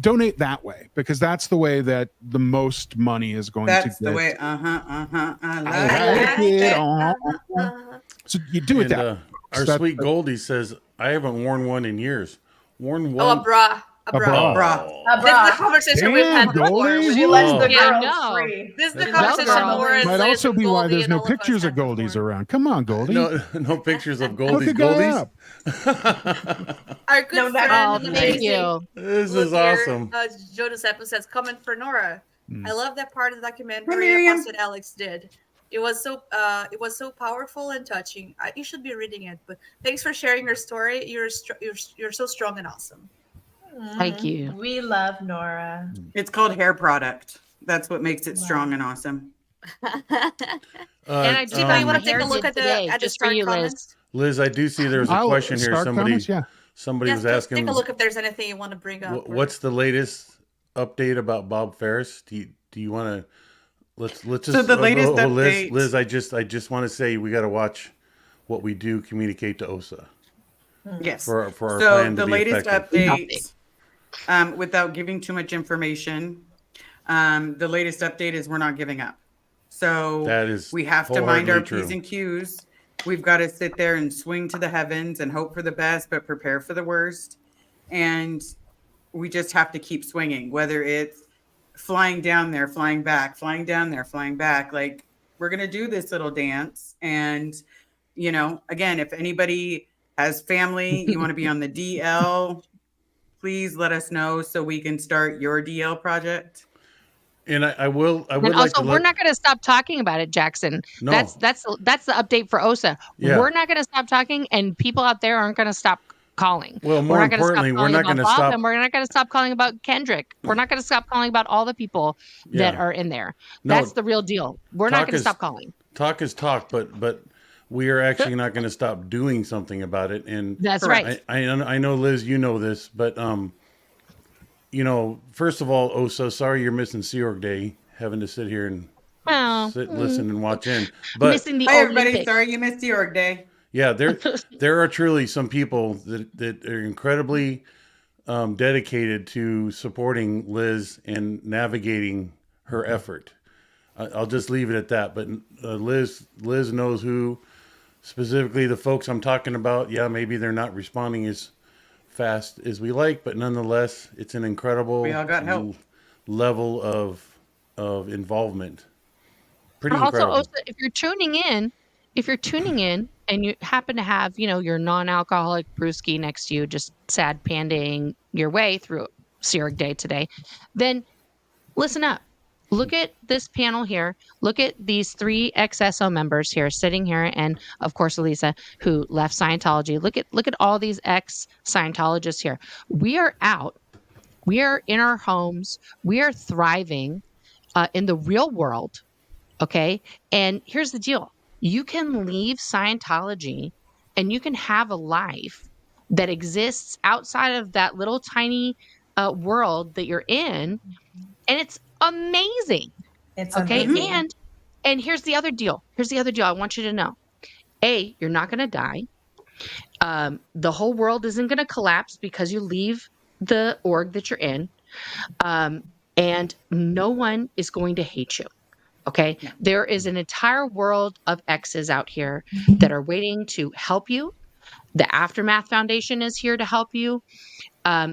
donate that way because that's the way that the most money is going That's to the get. way. I I like like it. Uh, So you do it And, that. our That- sweet Goldie says, I haven't worn one in years. Worn Oh, one. a bra. A A bra. bra. Bra. This is the conversation we've had Damn, before. Goldie. She lets Oh. the Yeah, I girls know. free. This is the Go, conversation girl. Laura Might Liz, also and be why Goldie there's and no all of us pictures had of Goldies before. around. Come on, Goldie. No pictures of Hook Goldie's a guy Goldies. up. Our good No, that- friend, Oh, the thank amazing you. This Look is here, awesome. Joe Giuseppe says, comment for Nora. I love that part of the documentary Miriam. Apostle Alex did. It was so powerful and touching. You should be reading it. But thanks for sharing your story. You're so strong and awesome. Thank you. We love Nora. It's called hair product. That's what makes it strong and awesome. And I Steve, got you my want to take hair a look did at the today, at the just for start you, Liz. comments? Liz, I do see there's a Oh, question here. start Somebody comments? Yeah. was Just asking, take a look if there's anything you want to bring up. what's the latest update about Bob Ferris? Do you want to let's just So the latest Liz, update- Liz, I just want to say we got to watch what we do communicate to OSA. Yes. for our So plan to the be latest effective. update, without giving too much information, the latest update is we're not giving up. So That is we have to mind our wholeheartedly P's true. and Q's. We've got to sit there and swing to the heavens and hope for the best, but prepare for the worst. And we just have to keep swinging, whether it's flying down there, flying back, flying down there, flying back. Like, we're going to do this little dance. And, you know, again, if anybody has family, you want to be on the DL, please let us know so we can start your DL project. And I would And like also, to we're let, not going to stop talking about it, Jackson. No. That's the update for OSA. Yeah. We're not going to stop talking, and people out there aren't going to stop calling. Well, We're more not going to stop importantly, we're calling not about going to Bob, stop. and we're not going to stop calling about Kendrick. We're not going to stop calling about all the people that Yeah. are in there. No, That's the real deal. We're not talk going to is- stop calling. Talk is talk, but we are actually not going to stop doing something about it. And That's right. I know, Liz, you know this, but you know, first of all, OSA, sorry you're missing Sea Org Day, having to sit here and listen and watch in. But Missing the Hi, everybody. Olympics. Sorry you missed the org day. yeah, there are truly some people that are incredibly dedicated to supporting Liz and navigating her effort. I'll just leave it at that. But Liz knows who specifically the folks I'm talking about. Yeah, maybe they're not responding as fast as we like, but nonetheless, it's an incredible We all got help. level of involvement. Pretty But incredible. also, if you're tuning in and you happen to have, you know, your non-alcoholic brewski next to you, just sad pandaing your way through Syrup Day today, then listen up. Look at this panel here. Look at these 3 XSO members here sitting here, and of course Elisa, who left Scientology. Look at all these ex-Scientologists here. We are out. We are in our homes. We are thriving in the real world. Okay. And here's the deal. You can leave Scientology and you can have a life that exists outside of that little tiny world that you're in. And it's amazing. It's Okay. amazing. And here's the other deal. I want you to know. A, you're not going to die. The whole world isn't going to collapse because you leave the org that you're in. And no one is going to hate you. Okay. Yeah. There is an entire world of X's out here that are waiting to help you. The Aftermath Foundation is here to help you.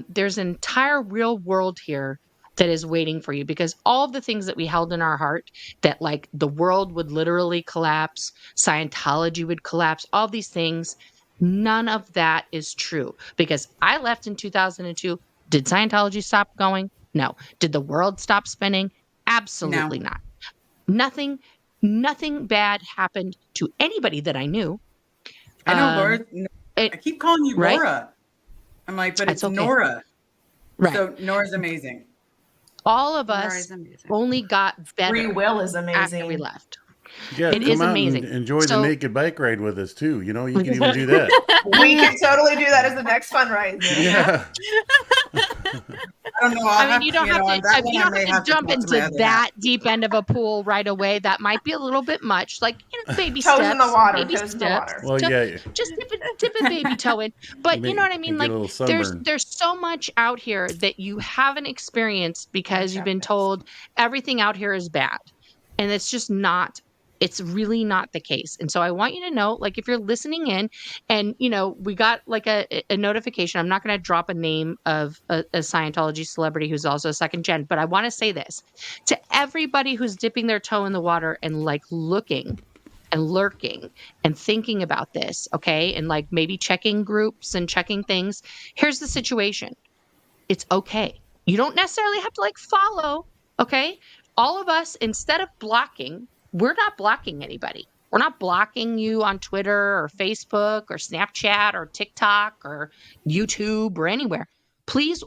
There's an entire real world here that is waiting for you, because all of the things that we held in our heart, that like the world would literally collapse, Scientology would collapse, all these things, none of that is true, because I left in 2002. Did Scientology stop going? No. Did the world stop spinning? Absolutely not. Nothing bad happened to anybody that I knew. I know, Laura. I keep calling you right? Laura. I'm like, but That's it's okay. Nora. Right. So Nora's amazing. All of Nora us is amazing. only got better Free will is after we amazing. left. Yeah, It come is out amazing. and enjoy So- the naked bike ride with us too. You know, you can even do that. We can totally do that as the next fundraiser. Yeah. I don't know. I mean, you don't have on to. that one You I don't may have to jump talk to my into other that deep end of a pool right away. That might be a little bit much. Like, you know, baby Toes steps. in the water. Baby Toes in the steps. water. Well, yeah. Just dip a baby toe in. But you know what I mean? Get a Like, little there's sunburn. so much out here that you haven't experienced because you've been told everything out here is bad, and it's just not. It's really not the case. And so I want you to know, like, if you're listening in and, you know, we got like a notification. I'm not going to drop a name of a Scientology celebrity who's also a second gen, but I want to say this to everybody who's dipping their toe in the water and like looking and lurking and thinking about this. Okay. And like maybe checking groups and checking things. Here's the situation. It's okay. You don't necessarily have to like follow. Okay. All of us, instead of blocking, we're not blocking anybody. We're not blocking you on Twitter or Facebook or Snapchat or TikTok or YouTube or anywhere. Please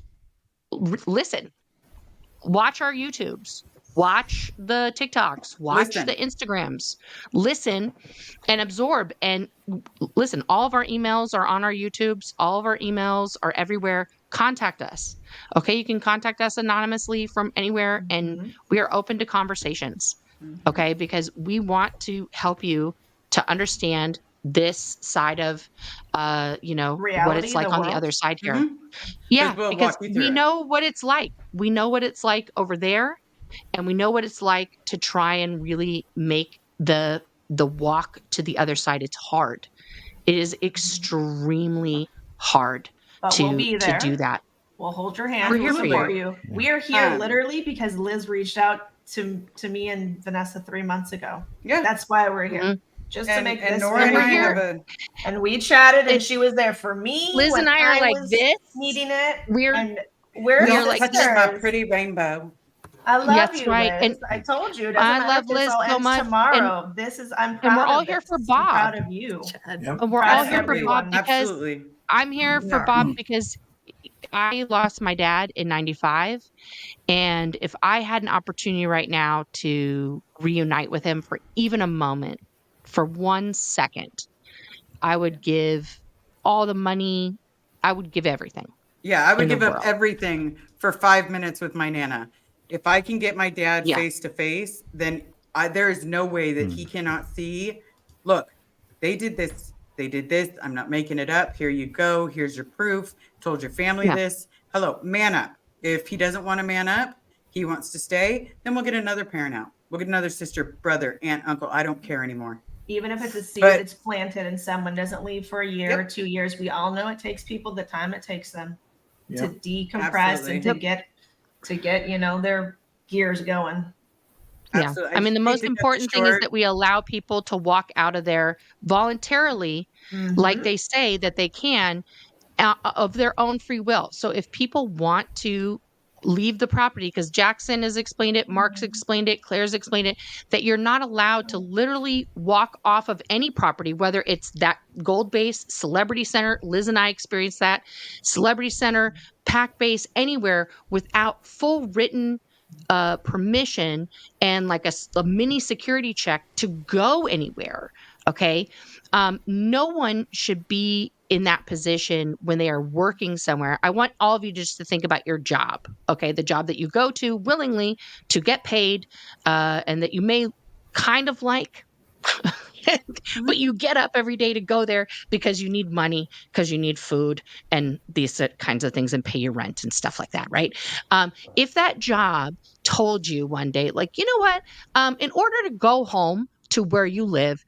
listen. Watch our YouTubes. Watch the TikToks. Watch Listen. the Instagrams. Listen and absorb. And listen, all of our emails are on our YouTubes. All of our emails are everywhere. Contact us. Okay, you can contact us anonymously from anywhere, and we are open to conversations. Okay, because we want to help you to understand this side of, what Reality, it's like the on the world. other side here. Mhm. Yeah, we'll because walk you we through it. know what it's like. We know what it's like over there, and we know what it's like to try and really make the walk to the other side. It's hard. It is extremely hard But we'll be to there. do that. We'll hold your hand. We're We'll here for support you. you. We are here Um, literally because Liz reached out to me and Vanessa 3 months ago. Yeah. That's why we're here. Mhm. Just to And, make and this Nora and we're I really have clear. a And we chatted, and And she was there for me Liz when and I are like was this. needing it. We're And we're We are don't like touch this. my sisters. pretty rainbow. I love That's you, right. Liz. And I told you. It I doesn't matter love if this Liz all so ends much. And tomorrow. I'm proud we're all of here this. for I'm Bob. proud of you. Yep. And we're Proud all of here for Bob everyone. because Absolutely. I'm here We for are. Bob because I lost my dad in 95. And if I had an opportunity right now to reunite with him for even a moment, for 1 second, I would give all the money. I would give everything Yeah, I would in the give up world. everything for 5 minutes with my Nana. If I can get my dad Yeah. face to face, then there is no way that he cannot see, look, they did this. They did this. I'm not making it up. Here you go. Here's your proof. Told your family Yeah. this. Hello, man up. If he doesn't want to man up, he wants to stay, then we'll get another parent out. We'll get another sister, brother, aunt, uncle. I don't care anymore. Even if it's a seed But- that's planted and someone doesn't leave for a year or 2 years, we all know it takes people the time it takes them to decompress and Absolutely. to get their gears going. Yeah. Absolutely. I mean, the just most think that important thing is that we allow people to walk out of there voluntarily, like Mhm. they say that they can, of their own free will. So if people want to leave the property, because Jackson has explained it, Mark's explained it, Claire's explained it, that you're not allowed to literally walk off of any property, whether it's that Gold Base, Celebrity Center. Liz and I experienced that. Celebrity Center, Pack Base, anywhere without full written permission and like a mini security check to go anywhere. Okay. No one should be in that position when they are working somewhere. I want all of you just to think about your job. Okay. The job that you go to willingly to get paid, and that you may kind of like, but you get up every day to go there because you need money, because you need food and these kinds of things, and pay your rent and stuff like that. Right. If that job told you one day, like, you know what, in order to go home to where you live,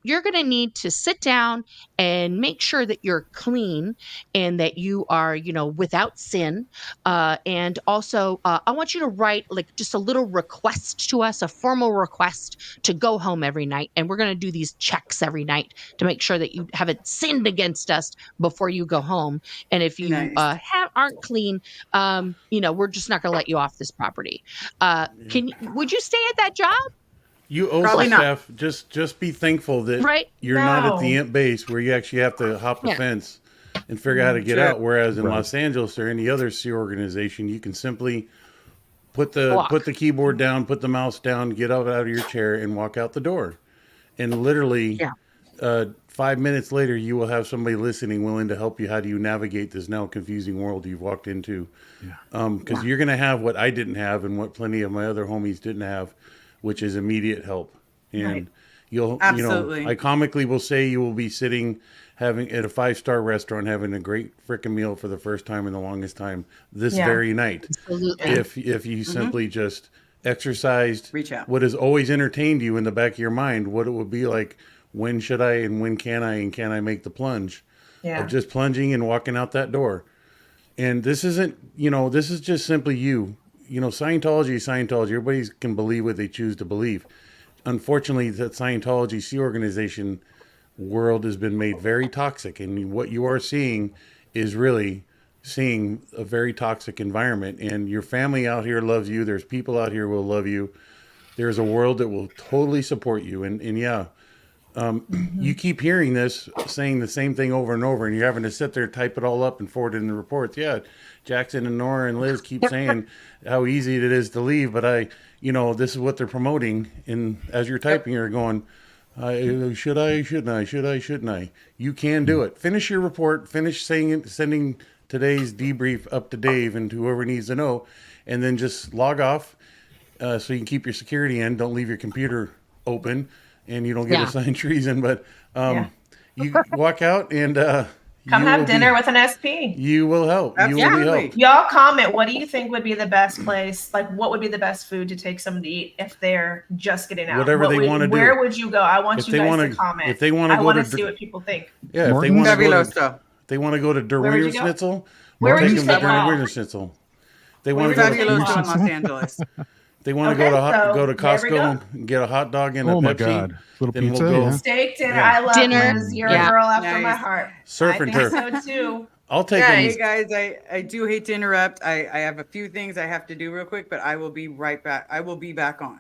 you're going to need to sit down and make sure that you're clean and that you are, without sin. And also, I want you to write like just a little request to us, a formal request to go home every night. And we're going to do these checks every night to make sure that you haven't sinned against us before you go home. And if you Nice. aren't clean, we're just not going to let you off this property. Would you stay at that job? You owe Probably the not. staff. Just be thankful that Right. you're not at the No. ant base where you actually have to hop the Yeah. fence and figure out how to get Sure. out. Whereas in Right. Los Angeles or any other sea organization, you can simply put Walk. the keyboard down, put the mouse down, get out of your chair, and walk out the door. And literally, Yeah. 5 minutes later, you will have somebody listening, willing to help you. How do you navigate this now confusing world you've walked into? Because you're going to have what I didn't have and what plenty of my other homies didn't have, which is immediate help. And Right. you'll, Absolutely. I comically will say you will be sitting having at a 5-star restaurant having a great frickin' meal for the first time in the longest time this Yeah. very night. Absolutely. If you simply just exercised Reach out. what has always entertained you in the back of your mind, what it would be like, when should I and when can I and can I make the plunge Yeah. of just plunging and walking out that door. And this isn't, this is just simply you. Scientology is Scientology. Everybody can believe what they choose to believe. Unfortunately, the Scientology Sea Organization world has been made very toxic. And what you are seeing is really seeing a very toxic environment. And your family out here loves you. There's people out here who will love you. There's a world that will totally support you. And yeah, you keep hearing this, saying the same thing over and over, and you're having to sit there, type it all up, and forward it in the reports. Yeah, Jackson and Nora and Liz keep saying how easy it is to leave, but this is what they're promoting. And as you're typing, you're going, should I, shouldn't I, should I, shouldn't I? You can do it. Finish your report, finish saying it, sending today's debrief up to Dave and to whoever needs to know, and then just log off so you can keep your security in. Don't leave your computer open and you don't get Yeah. assigned treason. But Yeah. You walk out and Come you have will dinner be- with an SP. You will help. You will be Absolutely. helped. Y'all comment. What do you think would be the best place? Like, what would be the best food to take someone to eat if they're just getting out? Whatever they wanna do. Where would you go? I want If you they guys wanna- to comment. if they wanna I go want to to see what people think. Yeah, if they Morton's? want to go to, Fabuloso. they want to go to Der Where would Wiener you go? Schnitzel. Where would take you them to take Der off? Wiener Schnitzel. They Where want to would go you to take Fabuloso off? in Los Angeles. They want to Okay, go to so there we go. Costco and get a hot dog and a Oh my Pepsi. God. Little Then pizza. we'll go Yeah. Steak dinner. Yeah. I love Dinner. Liz. You're Yeah. a girl after my Nice. heart. Surf I and think turf. so too. I'll take Hey them. guys, I do hate to interrupt. I have a few things I have to do real quick, but I will be right back. I will be back on.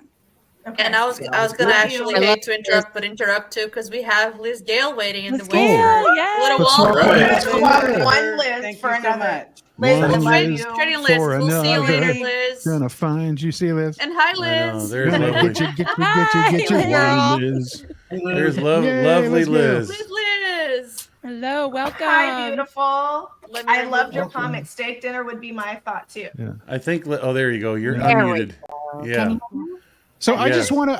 Okay. And I was gonna Love actually you. hate to interrupt too, because we have Liz Gale waiting in the Let's wings. go. Yeah. Little Let's Wall. go. Let's Right. swap one Liz Thank for you so another. much. Liz, I One love Liz you. Trading Liz. for We'll see you another. later, Liz. Gonna find you, see Liz. And hi, I know, Liz. there's Gonna lovely. get you, Hi, one Liz. There's Yay, lovely let's go. Liz. Liz. Hello, welcome. Hi, beautiful. Let me I loved your Welcome. comment. Steak dinner would be my thought too. I think. Oh, there you go. You're There we unmuted. Yeah. So I Yes. just want to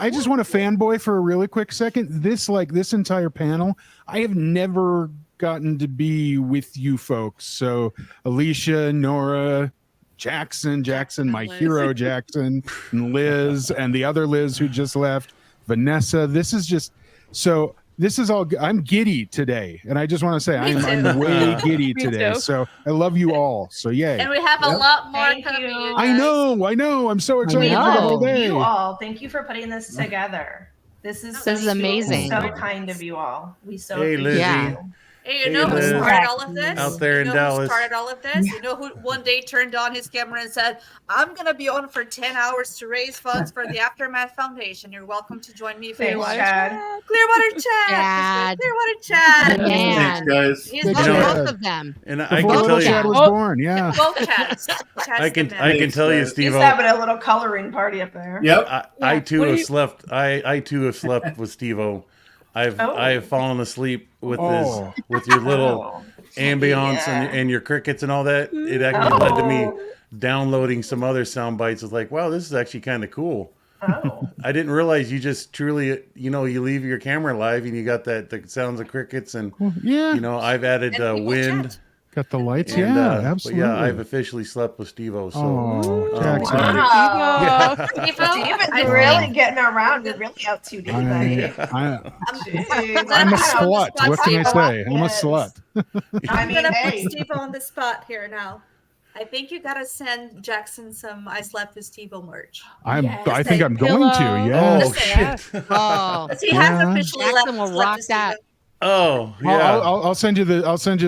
fanboy for a really quick second. This entire panel, I have never gotten to be with you folks. So Alicia, Nora, Jackson, my Liz. hero Jackson, and Liz, and the other Liz who just left, Vanessa. This is all. I'm giddy today, and I just want to say Me I'm too. way giddy Me today. too. So I love you all. So yay! And we have a lot more Thank coming. you. You I guys. know. I'm so excited for the whole know. day. You all, thank you for putting this together. This is This is so amazing. So kind of you all. We so Hey, appreciate Lizzie. Yeah. you. Hey, Hey, you know who Liz. started all of this? Out there in you know Dallas. Who started all of this? You know who one day turned on his camera and said, "I'm gonna be on for 10 hours to raise funds for the Aftermath Foundation. You're welcome to join me, Thanks, folks." Chad. Clearwater Chad. Chad. Clearwater Chad. Man. Thanks, guys. He's Thank both, you. Both of them. And I Before can little tell Chad you, was born, yeah. both Chads. Chad's I can the man. I can tell you, He's Steve. He's having a little coloring party up there. Yep. I too What do have you- slept. I too have slept with Steve-O. I have fallen asleep with Oh. with your little ambiance Yeah. and your crickets and all that. It actually led to me Oh. downloading some other sound bites. It's like, wow, this is actually kind of cool. Oh. I didn't realize you just truly, you leave your camera live and you got the sounds of crickets and Yeah. I've added And people wind. chat. Got the lights, And, yeah, but absolutely. yeah, I've officially slept with Steve-O. So Oh, Jackson. Wow. Steve-O, Steven's I really think- getting around. You're really out too deep, buddy. Jeez. I'm a put him on the slut. spot, What can I Steve-O. say? I'm a Yes. slut. I I'm mean, gonna hey. put Steve on the spot here now. I think you gotta send Jackson some "I Slept with Steve-O" merch. I think I'm going to. Pillow. Yeah. Oh shit! Oh, 'Cause he has Yeah. officially Jackson left. will slept rock with Steve-O. that. Oh yeah. I'll send you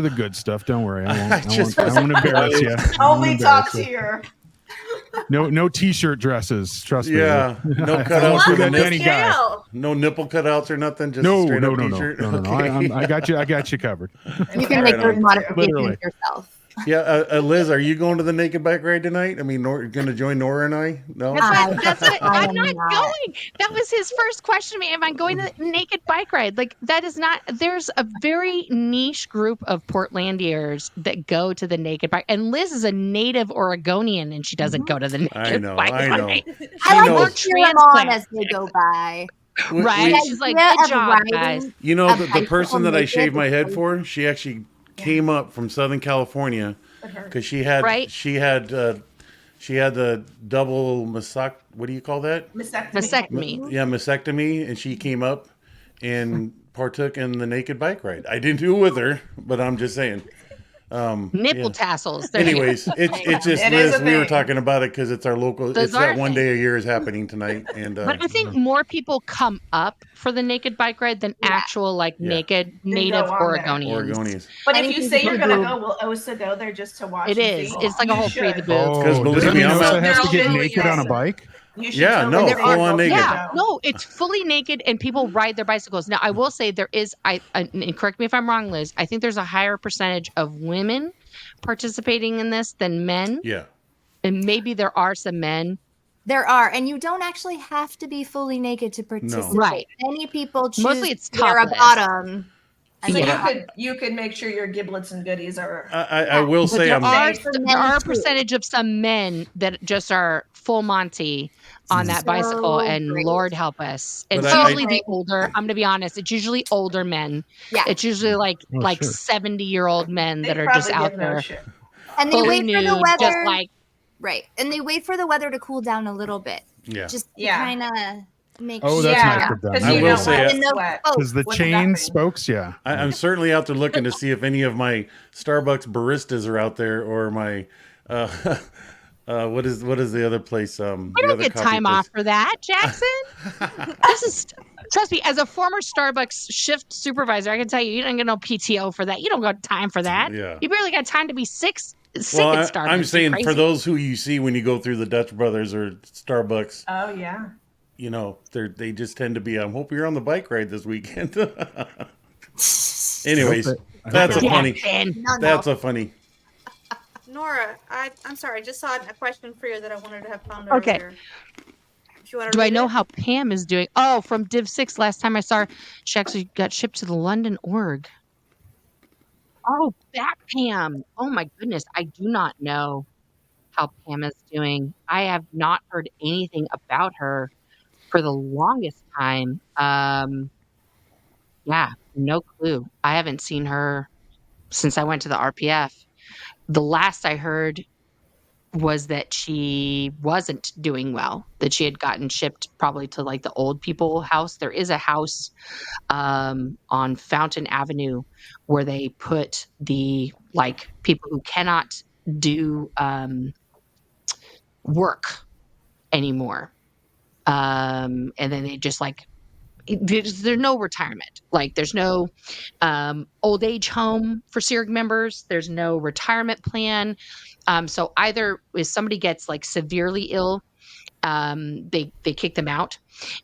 the good stuff. Don't worry. I just won't embarrass you. Only top tier. No t-shirt dresses. Trust me. Yeah, no I cutouts won't for do the that to nipple. any guy. Jail. No nipple cutouts or nothing. Just No, straight no, up no, no, t-shirt. no, no. Okay. I got you covered. You can make Right those on. modifications Literally. yourself. Yeah, Liz, are you going to the naked bike ride tonight? I mean, going to join Nora and I? No. That's what, I I'm am not not. going. That was his first question to me. Am I going to the naked bike ride? Like, that is not, there's a very niche group of Portlandiers that go to the naked bike. And Liz is a native Oregonian and she doesn't go to the naked I know. bike I know. ride. I like knows. to cheer them on Transplant. as they go by. Right? The She's like, idea good of job, riding guys. You know, a the bicycle person that I naked shaved my is head crazy. for, she actually came up from Southern California because she had Right. she had the double what do you call that? Vasectomy. Yeah, mastectomy, and she came up and partook in the naked bike ride. I didn't do it with her, but I'm just saying. Nipple yeah. tassels. There you go. Anyways, it's just It is Liz. a We were thing. talking about it because it's our local. Those it's that are one things. day a year is happening tonight, and But I think more people come up for the naked bike ride than actual naked native go on there. Oregonians. Oregonians. But I if think you you say can you're gonna do- go, we'll also go there just to watch. It and is. see. It's like a You whole free should. the booth. Because believe does that me, mean I'm also out- has to They're get all naked on a yes. bike? You should Yeah, totally no, go. full on naked. Yeah, no, it's fully naked and people ride their bicycles. Now, I will say there is, and correct me if I'm wrong, Liz, I think there's a higher percentage of women participating in this than men. Yeah. And maybe there are some men. There are, and you don't actually have to be fully naked to participate. Right. Many people choose Mostly it's to wear a topless. bottom So Yeah. you could make sure your giblets and goodies are. I will But say there I'm are for there men are a too. percentage of some men that just are full Monty on that bicycle, So and great. Lord help us. And But it's I- usually the older. I'm gonna be honest. It's usually older men. Yeah. It's usually like Oh, like sure. 70-year-old men They that are just probably out give no there shit. And they fully wait for the nude, just weather. like Right. And they wait for the weather to cool down a little bit. Yeah. Just to Yeah. kind of make Oh, sure. that's Yeah, nice of them. because I you will don't say want it- to sweat. Because the with chain nothing. spokes, yeah. I'm certainly out there looking to see if any of my Starbucks baristas are out there, or my what is the other place? I The don't other get coffee time place. off for that, Jackson. This is trust me, as a former Starbucks shift supervisor, I can tell you, you don't get no PTO for that. You don't got time for that. Yeah. You barely got time to be sick Well, at Starbucks. I'm You saying for crazy. those who you see when you go through the Dutch Brothers or Starbucks, Oh yeah. you know, they just tend to be. I hope you're on the bike ride this weekend. Anyways, I hope that's a they- funny. Jackson. No, no. That's a funny. Nora, I'm sorry, I just saw a question for you that I wanted to have found Okay. earlier. If you wanna Do I read know it? how Pam is doing? Oh, from Div 6 last time I saw her, she actually got shipped to the London org. Oh, that Pam. Oh my goodness. I do not know how Pam is doing. I have not heard anything about her for the longest time. Yeah, no clue. I haven't seen her since I went to the RPF. The last I heard was that she wasn't doing well, that she had gotten shipped probably to like the old people house. There is a house on Fountain Avenue where they put the like people who cannot do work anymore. And then they just like there's no retirement. Like there's no old age home for SEERG members. There's no retirement plan. So either if somebody gets like severely ill, they kick them out.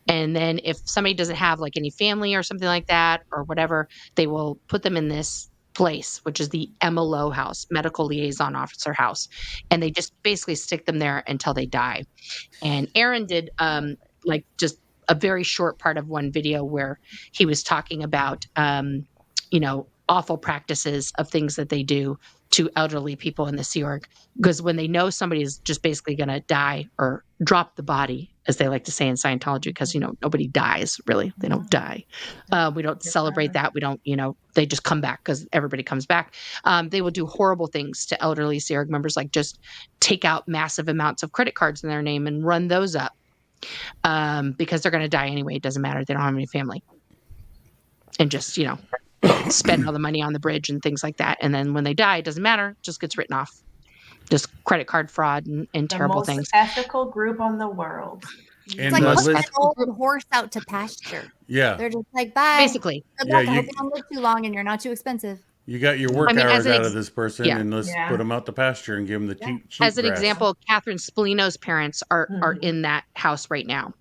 And then if somebody doesn't have like any family or something like that or whatever, they will put them in this place, which is the MLO house, Medical Liaison Officer house. And they just basically stick them there until they die. And Aaron did like just a very short part of one video where he was talking about, you know, awful practices of things that they do to elderly people in the Sea Org. Because when they know somebody is just basically going to die or drop the body, as they like to say in Scientology, because, you know, nobody dies, really. They don't die. We don't celebrate that. We don't, you know, they just come back because everybody comes back. They will do horrible things to elderly Sea Org members, like just take out massive amounts of credit cards in their name and run those up. Because they're going to die anyway. It doesn't matter. They don't have any family. And just, you know, spend all the money on the bridge and things like that. And then when they die, it doesn't matter. It just gets written off. Just credit card fraud and The terrible most things. ethical group on the world. It's And like Liz- putting an old horse out to pasture. Yeah, They're just like, bye. Basically. Good Yeah, luck. I you- hope you don't live too long and you're not too expensive. you got your work I mean, as hours an out ex- of this person, yeah. and let's Yeah. put them out to pasture and give them the cheap As an grass. example, Catherine Spolino's parents are Mhm. in that house right now.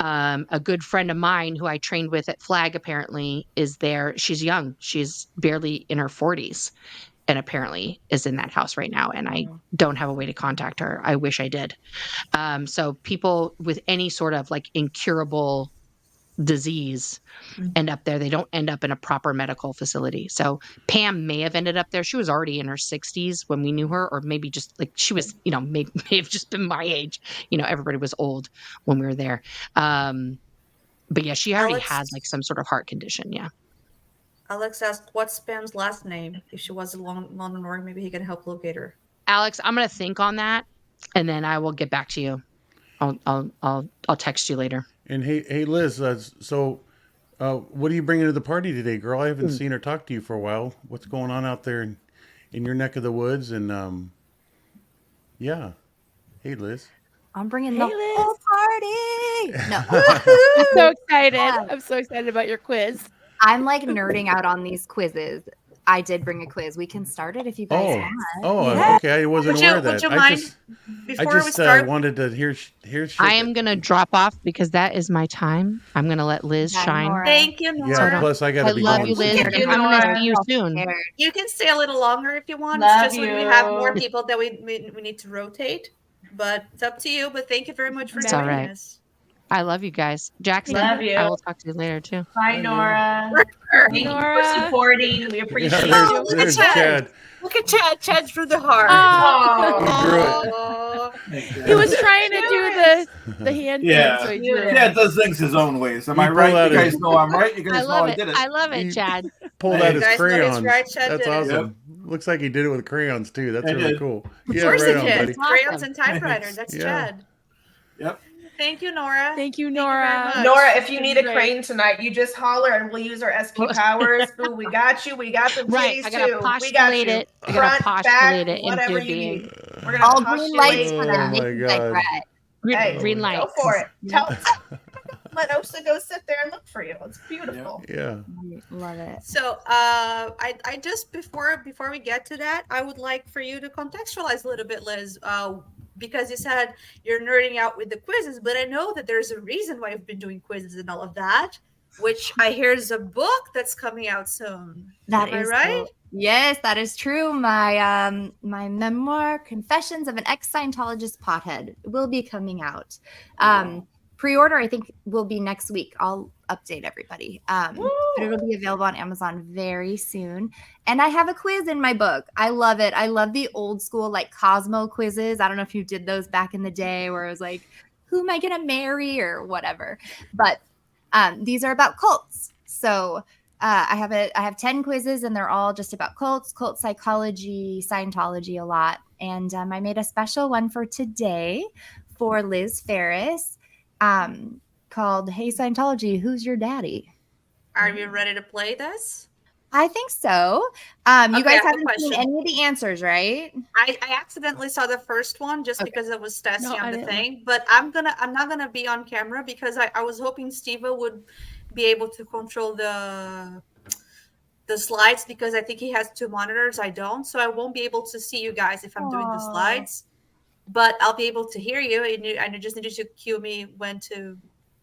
A good friend of mine who I trained with at Flag apparently is there. She's young. She's barely in her 40s and apparently is in that house right now. And I don't have a way to contact her. I wish I did. So people with any sort of like incurable disease end up there. They don't end up in a proper medical facility. So Pam may have ended up there. She was already in her 60s when we knew her, or maybe just like she was, you know, may have just been my age. You know, everybody was old when we were there. But yeah, she already Alex? had like some sort of heart condition. Yeah. Alex asked, what's Pam's last name? If she was a London org, maybe he can help locate her. Alex, I'm going to think on that and then I will get back to you. I'll text you later. And hey, Liz. So, what are you bringing to the party today, girl? I haven't seen or talked to you for a while. What's going on out there in your neck of the woods? And yeah, hey, Liz. I'm bringing Hey, the Liz. whole party. No, I'm so excited. Yeah. I'm so excited about your quiz. I'm like nerding out on these quizzes. I did bring a quiz. We can start it if you guys want. Yeah. Okay. I wasn't Would you- aware of would that. you I mind just Before we start, wanted to hear shit. I am going to drop off because that is my time. I'm going to let Liz Yeah, shine. Nora. thank you, Nora. Yeah. Plus, I got I to be love going you, Liz. soon. Thank you, And I'm going to Nora. see you soon. Scared. You can stay a little longer if you want. Love It's just when we have more you. people that we need to rotate. But it's up to you. But thank you very much for It's joining all right. us. I love you guys. Jackson, Love you. I will talk to you later too. Bye, Nora. Thank you for Nora. supporting. We Yeah, appreciate there's, you. look at there's Chad. Chad. Look at Chad. Chad's from the heart. Oh, He was trying to do the hand thing, Yeah. so he Yeah. drew. Chad does things his own ways. Am He I pulled right? out You his- guys know I'm right. You I guys know love I it. did it. I love it, He- Chad. Pulled Hey. out his You guys know he's crayons. right, Chad That's did it. awesome. Looks like he did it with crayons too. That's I really did. cool. Of Yeah, course right it on, did. buddy. Crayons and typewriter. That's Yeah. Chad. Yep. Thank you, Nora. Thank you, Thank you very Nora. much. Nora, if you need a Great. crane tonight, you just holler and we'll use our SQ powers. Boo, we got you. We got them Right. titties I gotta too. We got postulate you. it. I gotta Front, postulate back, it whatever into you being. need. We're gonna All green lights postulate. for Oh the my naked bike God. ride. Hey, Green go lights. for it. Let Osa go sit there and look for you. It's beautiful. Yeah. Love it. So, I just before we get to that, I would like for you to contextualize a little bit, Liz, because you said you're nerding out with the quizzes, but I know that there's a reason why you've been doing quizzes and all of that, which I hear is a book that's coming out soon. That Am I is right? so- yes, that is true. My my memoir, Confessions of an Ex-Scientologist Pothead, will be coming out. Pre-order, I think, will be next week. I'll update everybody. But it'll be available on Amazon very soon. And I have a quiz in my book. I love it. I love the old school like Cosmo quizzes. I don't know if you did those back in the day where it was like, who am I gonna marry or whatever. But these are about cults. So I have 10 quizzes and they're all just about cults, cult psychology, Scientology a lot. And I made a special one for today for Liz Ferris called Hey Scientology, Who's Your Daddy? Are you ready to play this? I think so. You Okay, I guys have a haven't seen question. any of the answers, right? I accidentally saw the first one just Okay. because it was testing No, I on the didn't. thing, but I'm not gonna be on camera because I was hoping Steve would be able to control the slides because I think he has 2 monitors. I don't, so I won't be able to see you guys if I'm doing the Aw. slides, but I'll be able to hear you, and you just needed to cue me when to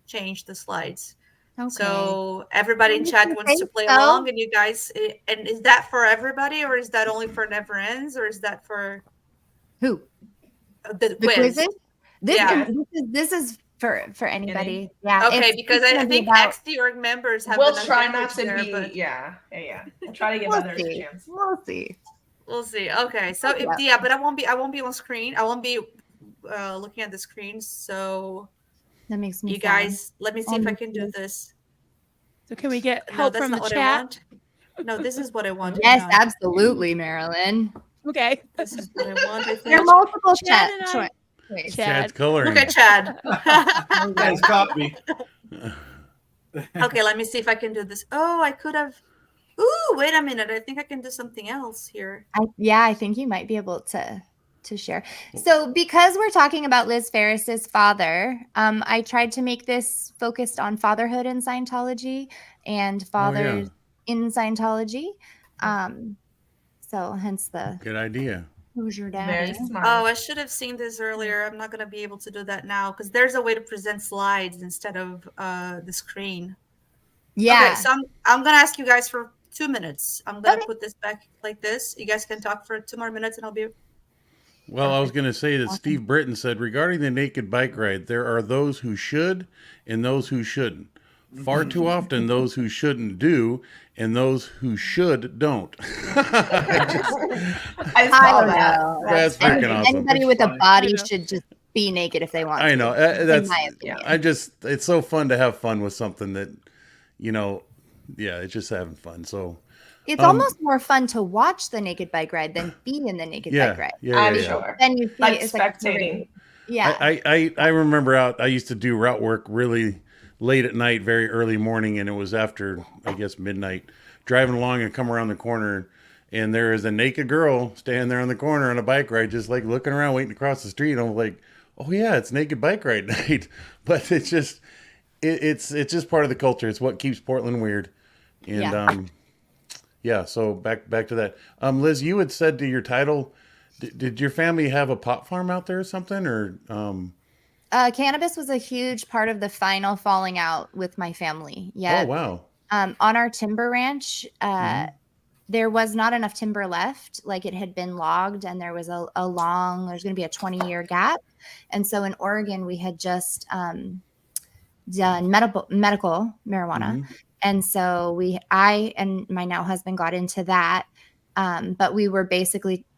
change the slides. Okay. So everybody in You chat can wants to think play so. along, and you guys, and is that for everybody, or is that only for Never Ends, or is that for Who? the The quiz? quizzes? Yeah. This is for anybody. Yeah. Okay, it's because gonna I be think about- ex-org members have We'll an try advantage not to there, be. but Yeah. We'll try to give We'll others a see. chance. We'll see. we'll see. Okay, so Yeah. but I won't be on screen. I won't be looking at the screen. So That makes me you sad. guys, let me see if I can do this. So can we get No, help that's from not the what I chat? want. No, this is what I want. Yes, No, absolutely, Marilyn. Okay. this is what I want. I There are think. multiple Chad chat and I- choices. Chad's Chad. coloring. Look at Chad. You guys caught me. Okay, let me see if I can do this. Oh, I could have. Ooh, wait a minute. I think I can do something else here. I think you might be able to share. So because we're talking about Liz Ferris's father, I tried to make this focused on fatherhood in Scientology and fathers in Scientology. So hence the Good idea. Who's Your Very Daddy? smart. Oh, I should have seen this earlier. I'm not going to be able to do that now because there's a way to present slides instead of the screen. Yeah. Okay, so I'm going to ask you guys for 2 minutes. I'm going to Okay. put this back like this. You guys can talk for 2 more minutes and I'll be. Well, I was going to say that Steve Britton said regarding the naked bike ride, there are those who should and those who shouldn't. Far too often, those who shouldn't do and those who should don't. I I saw don't that. know. That's freaking awesome. Anybody with a funny. body should just be naked if they want. I to, know. in That's. my opinion. It's so fun to have fun with something that, it's just having fun. So It's almost more fun to watch the naked bike ride than be in the naked bike ride. I'm sure. Then you see Like it's spectating. Like, yeah. I remember I used to do route work really late at night, very early morning, and it was after, I guess, midnight, driving along and come around the corner, and there is a naked girl standing there on the corner on a bike ride, just like looking around, waiting to cross the street. And I'm like, oh yeah, it's naked bike ride night. But it's just, it's just part of the culture. It's what keeps Portland weird. And so back to that. Liz, you had said to your title, did your family have a pot farm out there or something, or Cannabis was a huge part of the final falling out with my family. Yeah. Oh wow. On our timber ranch, there was not enough timber left. Like it had been logged, and there was there's going to be a 20-year gap. And so in Oregon, we had just done medical marijuana. Mhm. And so I and my now husband got into that. But we were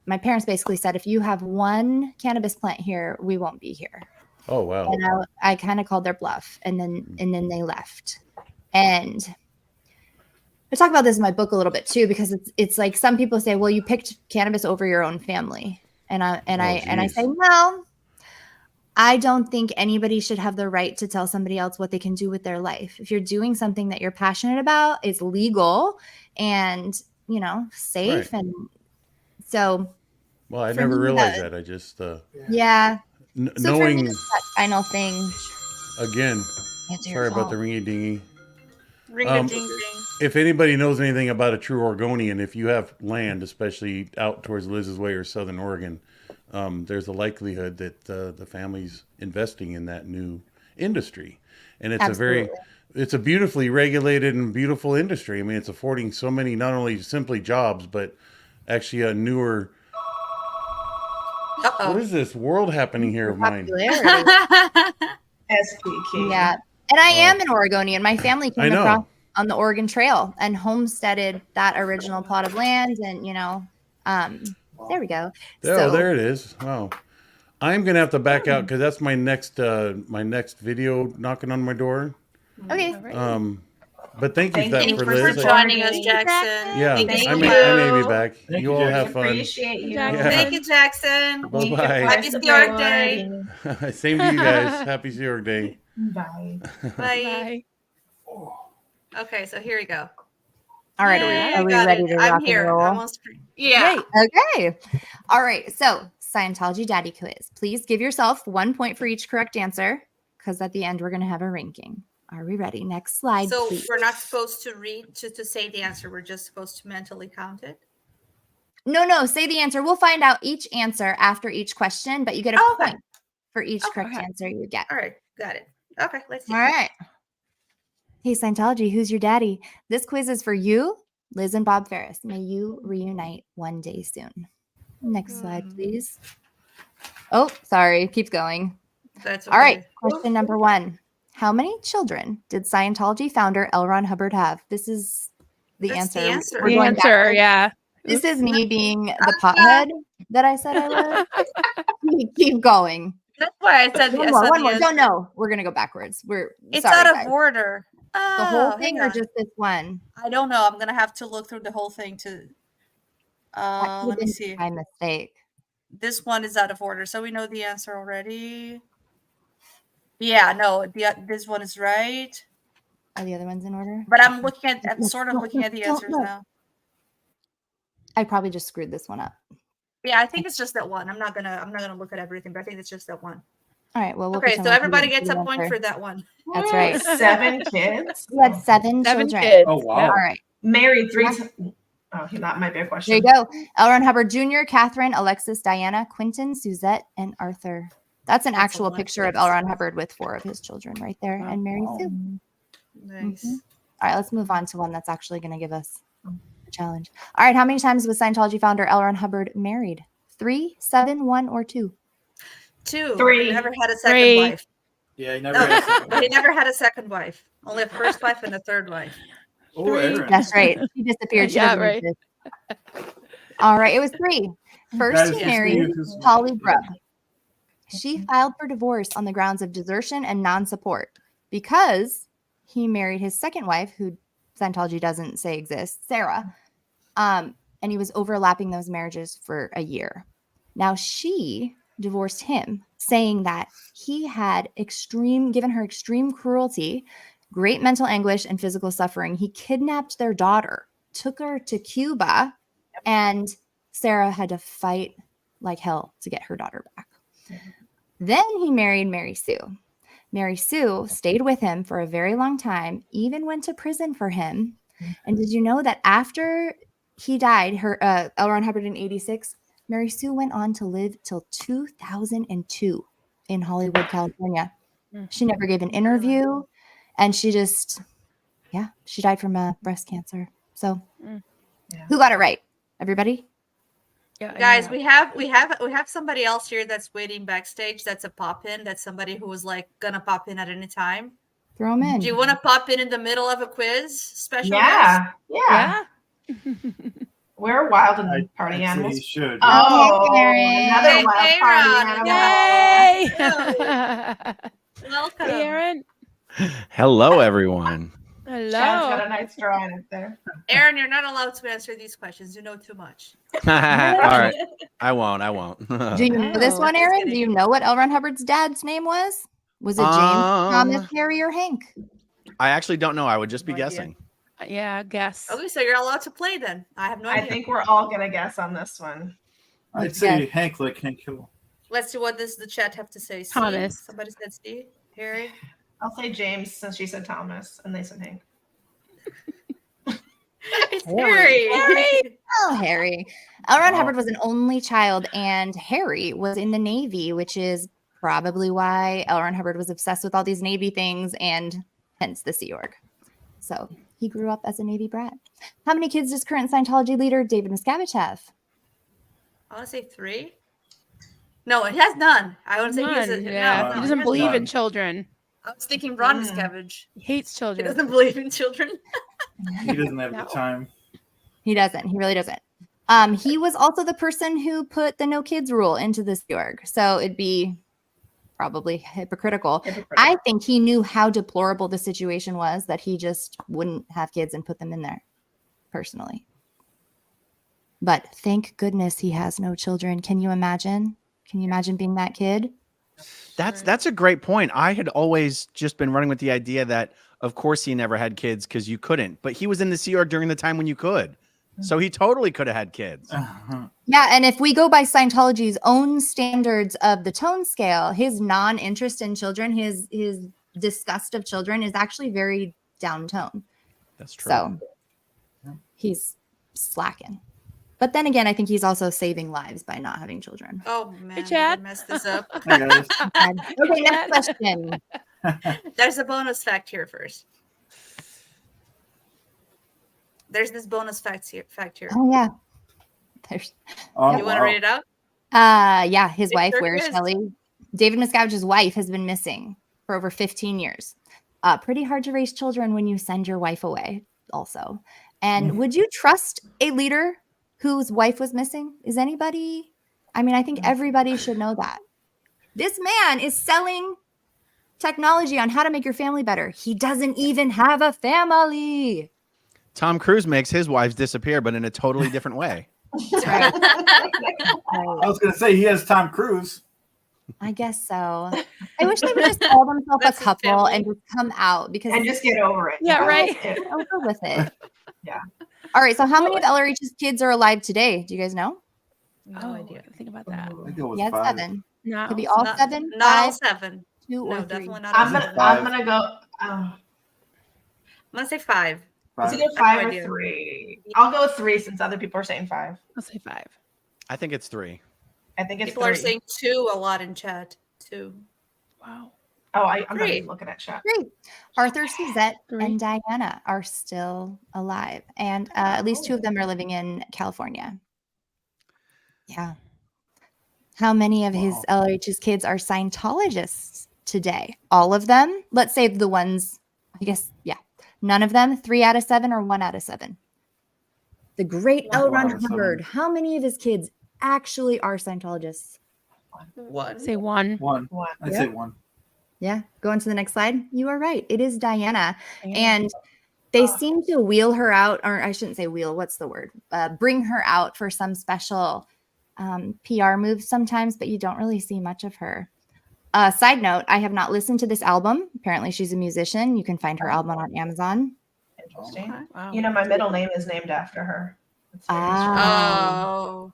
my parents basically said, if you have one cannabis plant here, we won't be here. Oh wow. And I kind of called their bluff, and then they left. And I talk about this in my book a little bit too, because it's like some people say, well, you picked cannabis over your own family. And I say, well, I don't think anybody should have the right to tell somebody else what they can do with their life. If you're doing something that you're passionate about, it's legal and, safe. Right. And so. Well, I for never me, realized that. I just yeah. So for me, knowing that's that final thing. again. Answer your Sorry about the phone. ringy dingy. Ring a ding ding. If anybody knows anything about a true Oregonian, if you have land, especially out towards Liz's Way or Southern Oregon, there's a likelihood that the family's investing in that new industry, and it's Absolutely. it's a beautifully regulated and beautiful industry. I mean, it's affording so many not only simply jobs, but actually a newer. What is this world happening here of mine? Popularity. SPK. Yeah. And I am an Oregonian. My family I came know. across on the Oregon Trail and homesteaded that original plot of land. And, there we go. Oh, there it is. Wow. I'm gonna have to back out because that's my next video knocking on my door. Okay. But thank you for that Thank for you Liz. For joining us, Jackson. Yeah, Thank I you. may be back. Thank You you, all Jackson. have fun. Appreciate you. Yeah. Thank you, Jackson. Bye bye. Happy New York Day. Same to you guys. Happy New York Day. Bye. Bye. Bye. Okay, so here we go. All right. Yay, Are we got ready it. to rock I'm and here. roll? I'm on screen. Yeah. Okay. All right. So, Scientology Daddy Quiz. Please give yourself 1 point for each correct answer, because at the end we're going to have a ranking. Are we ready? Next slide, So please. we're not supposed to read to say the answer. We're just supposed to mentally count it. No. Say the answer. We'll find out each answer after each question, but you get a Oh, okay. point for each correct answer you get. All right, got it. Okay, let's see. All right. Hey, Scientology, who's your daddy? This quiz is for you, Liz and Bob Ferris. May you reunite one day soon. Next slide, please. Oh, sorry. Keeps going. That's All right. okay. Question number 1. How many children did Scientology founder L. Ron Hubbard have? This is the That's answer. the answer. We're The going answer, backwards. yeah. This is me being the pothead that I said I was. Keep going. That's why I said One I more. said One the more. answer. No. We're going to go backwards. It's sorry, out of guys. order. The whole Oh, thing hang or on. just this one? I don't know. I'm gonna have to look through the whole thing to. That could have Let me been see. my mistake. This one is out of order, so we know the answer already. Yeah, no, this one is right. Are the other ones in order? But I'm sort of looking at the answers now. I probably just screwed this one up. Yeah, I think it's just that one. I'm not gonna look at everything, but I think it's just that one. All right. Well, Okay, so everybody gets a point for that one. That's right. 7 kids. You had 7 7 children. kids. Oh, wow. Yeah. All right. Married 3 Yeah. times. Oh, that might be a There question. you go. L. Ron Hubbard Jr., Catherine, Alexis, Diana, Quentin, Suzette, and Arthur. That's an That's a actual lot, picture of yes. L. Ron Hubbard with 4 of his children right there, and Mary Sue. Nice. All right, let's move on to one that's actually going to give us a challenge. All right, how many times was Scientology founder L. Ron Hubbard married? 3, 7, 1, or 2? 2. 3. He never had a second 3. wife. Yeah, he never No, has. he never had a second wife. Only a first wife and a third wife. Oh, Aaron. That's right. She disappeared. She Yeah, doesn't right. exist. All right, it was 3. First, Guys, he just married leave this- Polly Grubb. She filed for divorce on the grounds of desertion and non-support because he married his second wife, who Scientology doesn't say exists, Sarah, and he was overlapping those marriages for a year. Now she divorced him, saying that he had given her extreme cruelty, great mental anguish, and physical suffering. He kidnapped their daughter, took her to Cuba, and Sarah had to fight like hell to get her daughter back. Then he married Mary Sue. Mary Sue stayed with him for a very long time, even went to prison for him. And did you know that after he died, L. Ron Hubbard in 86, Mary Sue went on to live till 2002 in Hollywood, California. She never gave an interview, and she died from breast cancer. So, who got it right? Everybody? Yeah, Guys, we have somebody else here that's waiting backstage. That's a pop-in. That's somebody who was like gonna pop in at any time. Throw them in. Do you want to pop in the middle of a quiz? Special guest? Yeah. Yeah. We're wild and I- party I'd say animals. you should. Oh, hey, Aaron. another Hey, wild hey, party Ron. animal. Yay! Welcome. Hey, Aaron. Hello, everyone. Chad's Hello. got a nice drawing up there. Aaron, you're not allowed to answer these questions. You know too much. All right. I won't. Do you know this Oh. one, Just Aaron? kidding. Do you know what L. Ron Hubbard's dad's name was? Was it James, Thomas, Harry, or Hank? I actually don't know. I would just be No idea. guessing. Yeah, I guess. Okay, so you're allowed to play then. I have no I idea. think we're all gonna guess on this one. I'd say Hank, like Hank Hill. Let's see what does the chat have to say. C? Thomas. Somebody said C. Harry. I'll say James since she said Thomas and they said Hank. It's Harry. Oh, Harry. L. Ron Hubbard was an only child, and Harry was in the Navy, which is probably why L. Ron Hubbard was obsessed with all these Navy things and hence the Sea Org. So he grew up as a Navy brat. How many kids does current Scientology leader David Miscavige have? I want to say 3. No, it has none. I want to say he's None, a, yeah. no, He no, doesn't has believe none. in children. I was thinking Ron Mm. Miscavige. He hates He children. doesn't believe in children. He doesn't have No. the time. He doesn't. He really doesn't. He was also the person who put the no kids rule into the Sea Org. So it'd be probably hypocritical. I think he knew how deplorable the situation was that he just wouldn't have kids and put them in there personally. But thank goodness he has no children. Can you imagine? Can you imagine being that kid? That's a great point. I had always just been running with the idea that, of course, he never had kids because you couldn't. But he was in the Sea Org during the time when you could. So he totally could have had kids. Yeah, and if we go by Scientology's own standards of the tone scale, his non-interest in children, his disgust of children is actually very down tone. That's true. So he's slacking. But then again, I think he's also saving lives by not having children. Oh man, you Chad. messed this up. Hi, guys. Okay, next question. There's a bonus fact here first. There's this bonus fact here. Oh yeah. There's Oh, You want to wow. read it out? yeah, his It wife, sure where is is. Shelley? David Miscavige's wife has been missing for over 15 years. Pretty hard to raise children when you send your wife away, also. And would you trust a leader whose wife was missing? Is anybody? I mean, I think everybody should know that. This man is selling technology on how to make your family better. He doesn't even have a family. Tom Cruise makes his wives disappear, but in a totally different way. Right. I was gonna say he has Tom Cruise. I guess so. I wish they would just call themselves That's a his couple family. and just come out because And just get over it. Yeah, right. over with it. Yeah. All right. So, how many of LRH's kids are alive today? Do you guys know? No idea. Think about that. I think it was Yeah, 5. 7. No. Could be all Not- 7, Not all 5, 7. 2, or No, 3. definitely not all I'm 7. gonna go. I'm gonna say 5. It's 5. either no 5 or idea. 3. I'll go with 3 since other people are saying 5. I'll say 5. I think it's 3. I think it's People 3. are saying 2 a lot in chat. 2. Wow. Oh, I'm not 3. even looking at chat. 3. Arthur, Suzette, 3. and Diana are still alive. And at least 2 of them are living in California. Yeah. How many of his LRH's kids are Scientologists today? All of them? Let's say the ones, I guess, yeah. None of them? 3 out of 7 or 1 out of 7? The great L. Ron out of 7. Hubbard. How many of his kids actually are Scientologists? 1. Say 1. 1. 1. I'd say 1. Yeah. Go on to the next slide. You are right. It is Diana. And they seem to wheel her out, or I shouldn't say wheel. What's the word? Bring her out for some special PR moves sometimes, but you don't really see much of her. Side note, I have not listened to this album. Apparently she's a musician. You can find her album on Amazon. Interesting. Wow. You know, my middle name is named after her. It's very interesting. Oh.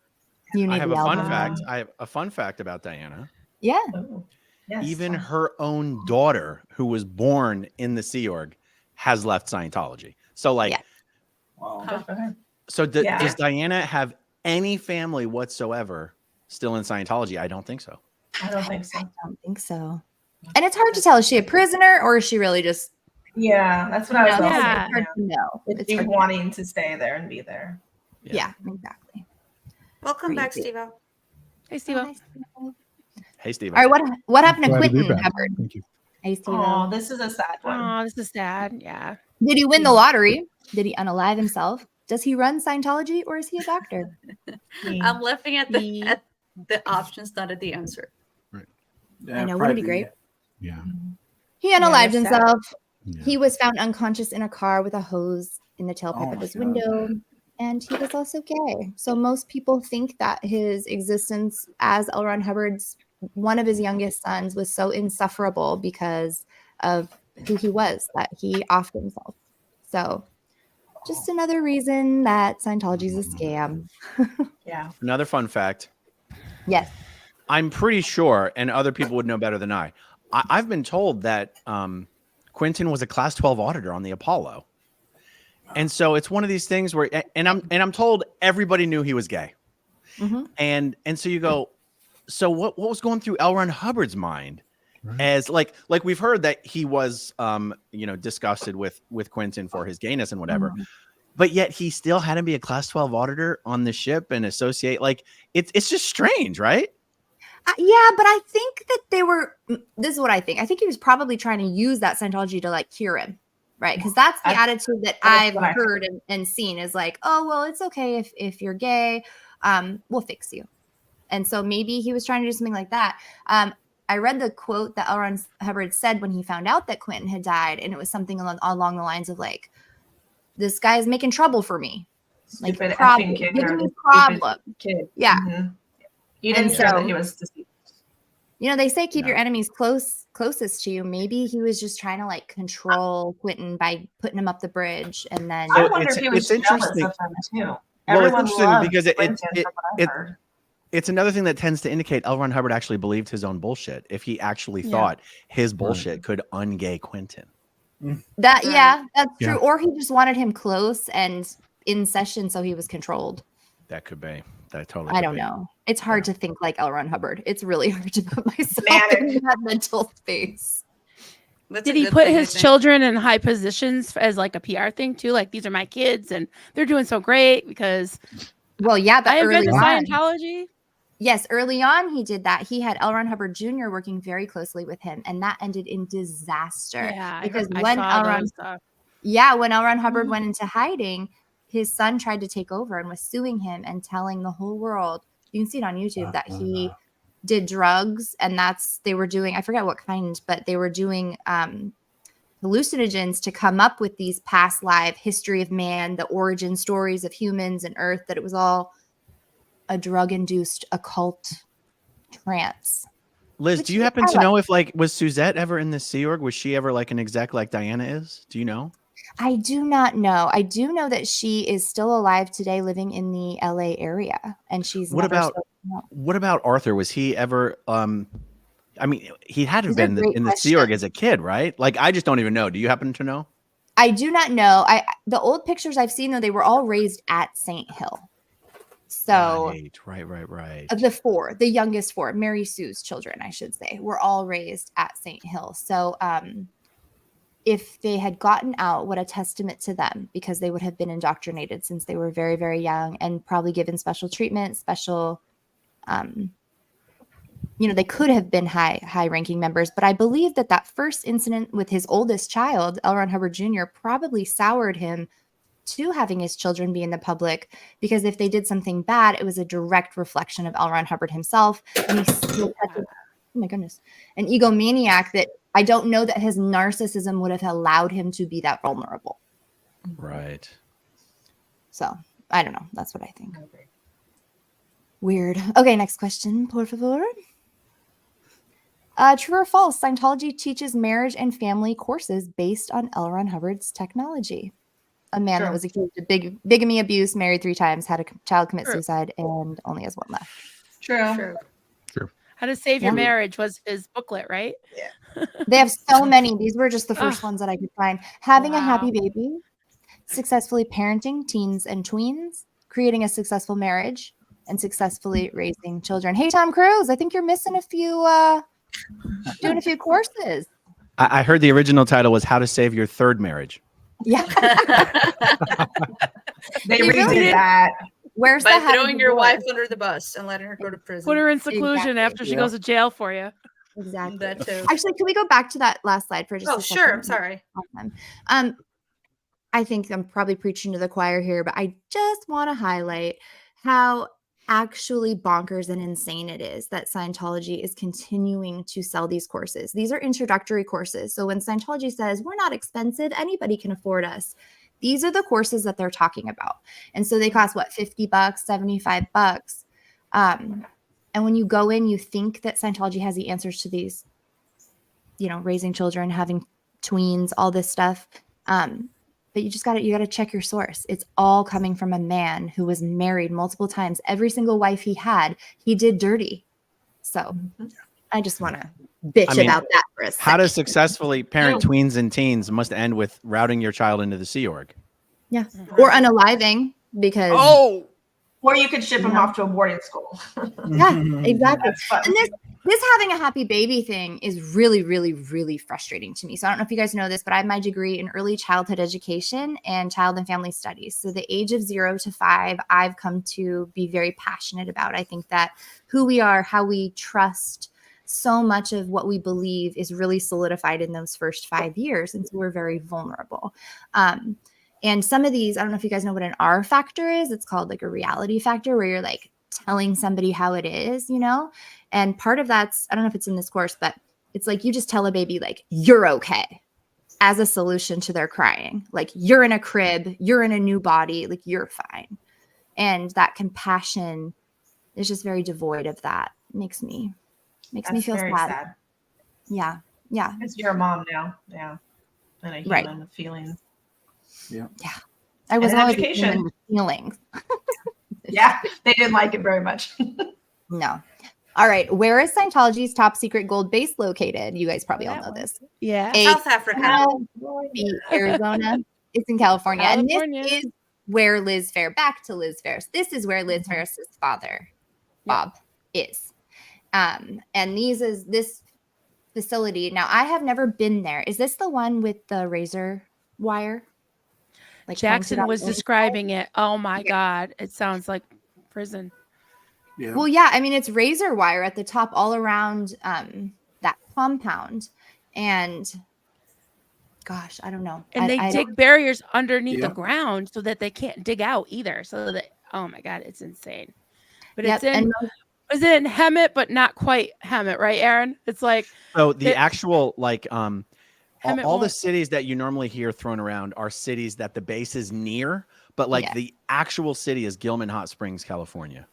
You need I have the a fun album. fact. I have a fun fact about Diana. Yeah. Ooh. Yes. Even her own daughter, who was born in the Sea Org, has left Scientology. So, like, Yeah. Wow. Good for her. so Yeah. does Diana have any family whatsoever still in Scientology? I don't think so. I don't think so. I don't think so. And it's hard to tell. Is she a prisoner or is she really just Yeah, that's what I was also Yeah. thinking. hard to know? Is It's she hard to wanting to stay there and be there? Yeah, exactly. Welcome back, Crazy. Steve-O. Hey, Steve. Oh, nice. Hey, Steve. All right, what happened to Glad to be Quentin back. Hubbard? Thank you. Ice Oh, this is a sad one. Oh, this is sad. Yeah. Did he win the lottery? Did he unalive himself? Does he run Scientology, or is he a doctor? I'm laughing at the options, not at the answer. I know, wouldn't it be great? Yeah. He unalived that's sad. himself. Yeah. He was found unconscious in a car with a hose in the tailpipe Oh of my his God. window. And he was also gay. So most people think that his existence as L. Ron Hubbard's one of his youngest sons was so insufferable because of who he was that he offed himself. So just another reason that Scientology is a scam. Yeah. Another fun fact. Yes. I'm pretty sure, and other people would know better than I've been told that Quentin was a class 12 auditor on the Apollo. And so it's one of these things where, and I'm told everybody knew he was gay. Mhm. And so you go, so what was going through L. Ron Hubbard's mind? Right. As like we've heard that he was disgusted with Quentin for his gayness and whatever, but yet he still had to be a class 12 auditor on the ship and associate. Like it's just strange, right? Yeah, but I think that this is what I think. I think he was probably trying to use that Scientology to like cure him, right? Because that's the attitude that I've what I heard and seen is like, oh, well, it's okay if you're gay, we'll fix you. And so maybe he was trying to do something like that. I read the quote that L. Ron Hubbard said when he found out that Quentin had died, and it was something along the lines of like, this guy's making trouble for me. Like Stupid problem, effing kid. giving or me the problem. stupid kid. Yeah. Mhm. You didn't And care so- that he was deceased. You know, they say keep your enemies closest to you. Maybe he was just trying to like control Quentin by putting him up the bridge, and then I So wonder if he was it's jealous interesting. of them too. Well, Everyone it's interesting loved because Quentin, from what I've it heard. it's another thing that tends to indicate L. Ron Hubbard actually believed his own bullshit. If he actually Yeah. thought his bullshit could ungay Quentin. that's Yeah. true. Or he just wanted him close and in session, so he was controlled. That could be. That totally. I could don't be. know. It's hard to think like L. Ron Hubbard. It's really hard to put myself Manic. in that mental space. That's Did a he good put thing, I his think. children in high positions as like a PR thing too? Like these are my kids and they're doing so great because Well, yeah, but I early invented on, Scientology. yes, early on he did that. He had L. Ron Hubbard Jr. working very closely with him, and that ended in disaster. Yeah, because I when saw L. Ron those stuff. Yeah, when L. Ron Hubbard went into hiding, his son tried to take over and was suing him and telling the whole world, you can see it on YouTube, that he did drugs, and they were doing, I forget what kind, but they were doing hallucinogens to come up with these past life history of man, the origin stories of humans and Earth, that it was all a drug-induced occult trance. Liz, Which do you is happen to kinda know if was Suzette ever in the Sea Org? Was she ever like an exec like Diana is? Do you know? I do not know. I do know that she is still alive today, living in the LA area, and she's What never about spoken up. what about Arthur? Was he ever I mean, he had to have These are been great in the Sea Org questions. as a kid, right? Like I just don't even know. Do you happen to know? I do not know. The old pictures I've seen, though, they were all raised at St. Hill. So Right. of the youngest four, Mary Sue's children, I should say, were all raised at St. Hill. So if they had gotten out, what a testament to them, because they would have been indoctrinated since they were very, very young and probably given special treatment, special, they could have been high-ranking members. But I believe that first incident with his oldest child, L. Ron Hubbard Jr., probably soured him to having his children be in the public, because if they did something bad, it was a direct reflection of L. Ron Hubbard himself. And he's still oh my goodness, an egomaniac that I don't know that his narcissism would have allowed him to be that vulnerable. Right. So I don't know. That's what I think. Weird. Okay, next question, por favor. True or false? Scientology teaches marriage and family courses based on L. Ron Hubbard's technology. A man that was accused of bigamy abuse, married 3 times, had a child commit suicide, and only has 1 left. True. How to Save Your Marriage was his booklet, right? Yeah. They have so many. These were just the first ones that I could find. Having a happy Wow. baby, successfully parenting teens and tweens, creating a successful marriage, and successfully raising children. Hey, Tom Cruise, I think you're missing a few, doing a few courses. I heard the original title was How to Save Your Third Marriage. Yeah. They You redid really did. that. Where's the By having throwing the your divorce? wife under the bus and letting her go to prison. Put her in seclusion Exactly. after she goes to jail for you. Exactly. That too. Actually, can we go back to that last slide for just Oh, a sure. second? I'm sorry. I think I'm probably preaching to the choir here, but I just want to highlight how actually bonkers and insane it is that Scientology is continuing to sell these courses. These are introductory courses. So when Scientology says we're not expensive, anybody can afford us. These are the courses that they're talking about. And so they cost what, $50, $75. And when you go in, you think that Scientology has the answers to these, raising children, having tweens, all this stuff. But you got to check your source. It's all coming from a man who was married multiple times. Every single wife he had, he did dirty. So I just want to bitch about that for a second. How to successfully parent tweens and teens must end with routing your child into the Sea Org. Yeah. Or unaliving, because or you could ship them off to a boarding school. Yeah, exactly. And this having a happy baby thing is really, really, really frustrating to me. So I don't know if you guys know this, but I have my degree in early childhood education and child and family studies. So the age of 0 to 5, I've come to be very passionate about. I think that who we are, how we trust, so much of what we believe is really solidified in those first 5 years. And so we're very vulnerable. And some of these, I don't know if you guys know what an R factor is. It's called like a reality factor, where you're like telling somebody how it is, And part of that's, I don't know if it's in this course, but it's like you just tell a baby like, you're okay, as a solution to their crying. Like, you're in a crib, you're in a new body, like you're fine. And that compassion is just very devoid of that. Makes me feel very sad. Yeah. Yeah. Because you're a mom now. Yeah. And a human with feelings. Yeah. I wasn't always a human with feelings. Yeah. They didn't like it very much. No. All right. Where is Scientology's top secret gold base located? You guys probably all know this. Yeah. South Africa. Arizona. It's in California. And this is where Liz Phair, back to Liz Phair. This is where Liz Phair's father, Bob, is. And this facility. Now, I have never been there. Is this the one with the razor wire? Like Jackson was describing it. Oh my God. It sounds like prison. Yeah. Well, yeah. I mean, it's razor wire at the top all around that compound. And gosh, I don't know. And they dig barriers underneath the ground so that they can't dig out either. So that, oh my God, it's insane. But it's in, is it in Hemet, but not quite Hemet, right, Aaron? It's like, so the actual, like, all the cities that you normally hear thrown around are cities that the base is near, but like the actual city is Gilman Hot Springs, California.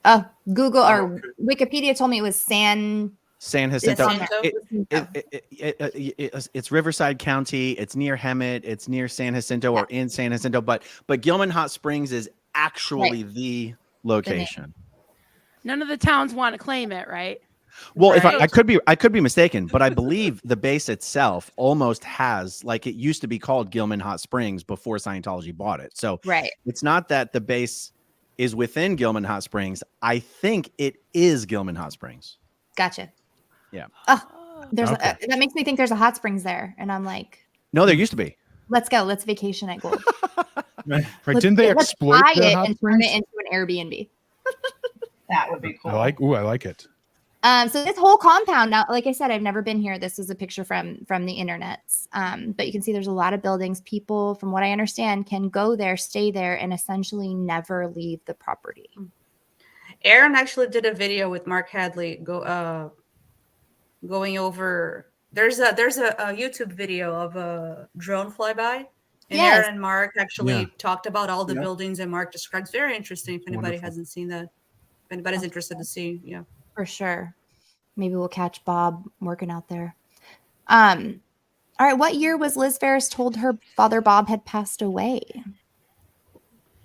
Oh, Google or Wikipedia told me it was San Jacinto. It's Riverside County. It's near Hemet. It's near San Jacinto or in San Jacinto. But Gilman Hot Springs is actually the location. None of the towns want to claim it, right? Well, if I could be mistaken, but I believe the base itself almost has, like, it used to be called Gilman Hot Springs before Scientology bought it. So it's not that the base is within Gilman Hot Springs. I think it is Gilman Hot Springs. Gotcha. Yeah. Oh, that makes me think there's a hot springs there, and I'm like, no, there used to be. Let's go. Let's vacation at Gold. Right? Didn't they exploit buy the it hot and springs? turn it into an Airbnb? That would be cool. I like it. So this whole compound, now, like I said, I've never been here. This is a picture from the internet. But you can see there's a lot of buildings. People, from what I understand, can go there, stay there, and essentially never leave the property. Aaron actually did a video with Mark Hadley going over. There's a YouTube video of a drone flyby. And Aaron and Mark actually talked about all the buildings, and Mark describes. Very interesting. If anybody hasn't seen that, if anybody's interested to see, for sure. Maybe we'll catch Bob working out there. All right. What year was Liz Phair told her father Bob had passed away?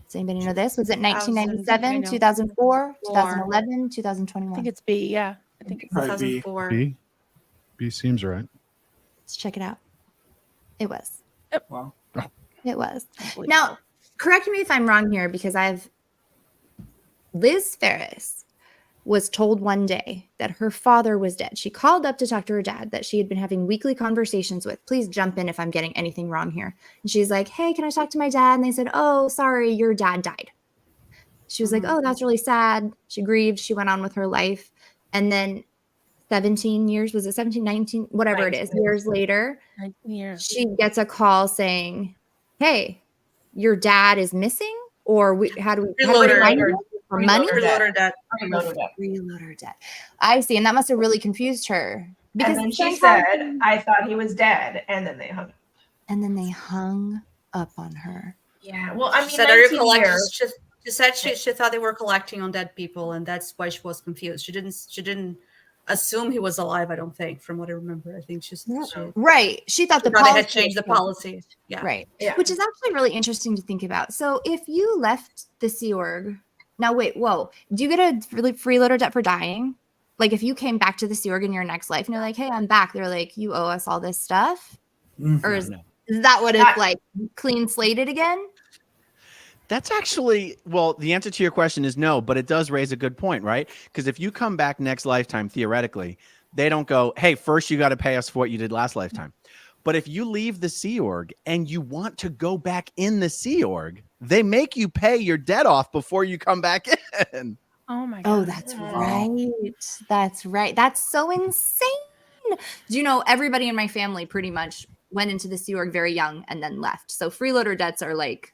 Does anybody know this? Was it 1997, 2004, 2011, 2021? I think it's B. Yeah, I think it's 2004. B seems right. Let's check it out. It was. Yep. Wow. It was. Now, correct me if I'm wrong here, because Liz Phair was told one day that her father was dead. She called up to talk to her dad that she had been having weekly conversations with. Please jump in if I'm getting anything wrong here. And she's like, hey, can I talk to my dad? And they said, oh, sorry, your dad died. She was like, oh, that's really sad. She grieved. She went on with her life. And then 17 years, was it 17, 19, whatever it is, 19 years later, 19 years. she gets a call saying, hey, your dad is missing, or how do we Freeloader. find him? For money? Freeloader debt. Freeloader debt. I see. And that must have really confused her. And then she said, I thought he was dead. And then they hung up. And then they hung up on her. Yeah. Well, I mean, She said, "Are you 19 collecting?" years. She said she thought they were collecting on dead people, and that's why she was confused. She didn't assume he was alive. I don't think, from what I remember. I think she right. She thought the they policy had changed the policy. Yeah. Right. Yeah. Which is actually really interesting to think about. So if you left the Sea Org, now wait, whoa, do you get a freeloader debt for dying? Like if you came back to the Sea Org in your next life and you're like, hey, I'm back. They're like, you owe us all this stuff? Or is that what it's like, clean slated again? That's actually, well, the answer to your question is no, but it does raise a good point, right? Because if you come back next lifetime, theoretically, they don't go, hey, first you got to pay us for what you did last lifetime. But if you leave the Sea Org and you want to go back in the Sea Org, they make you pay your debt off before you come back in. Oh my God. Oh, that's right. That's right. That's so insane. Do you know, everybody in my family pretty much went into the Sea Org very young and then left. So freeloader debts are like,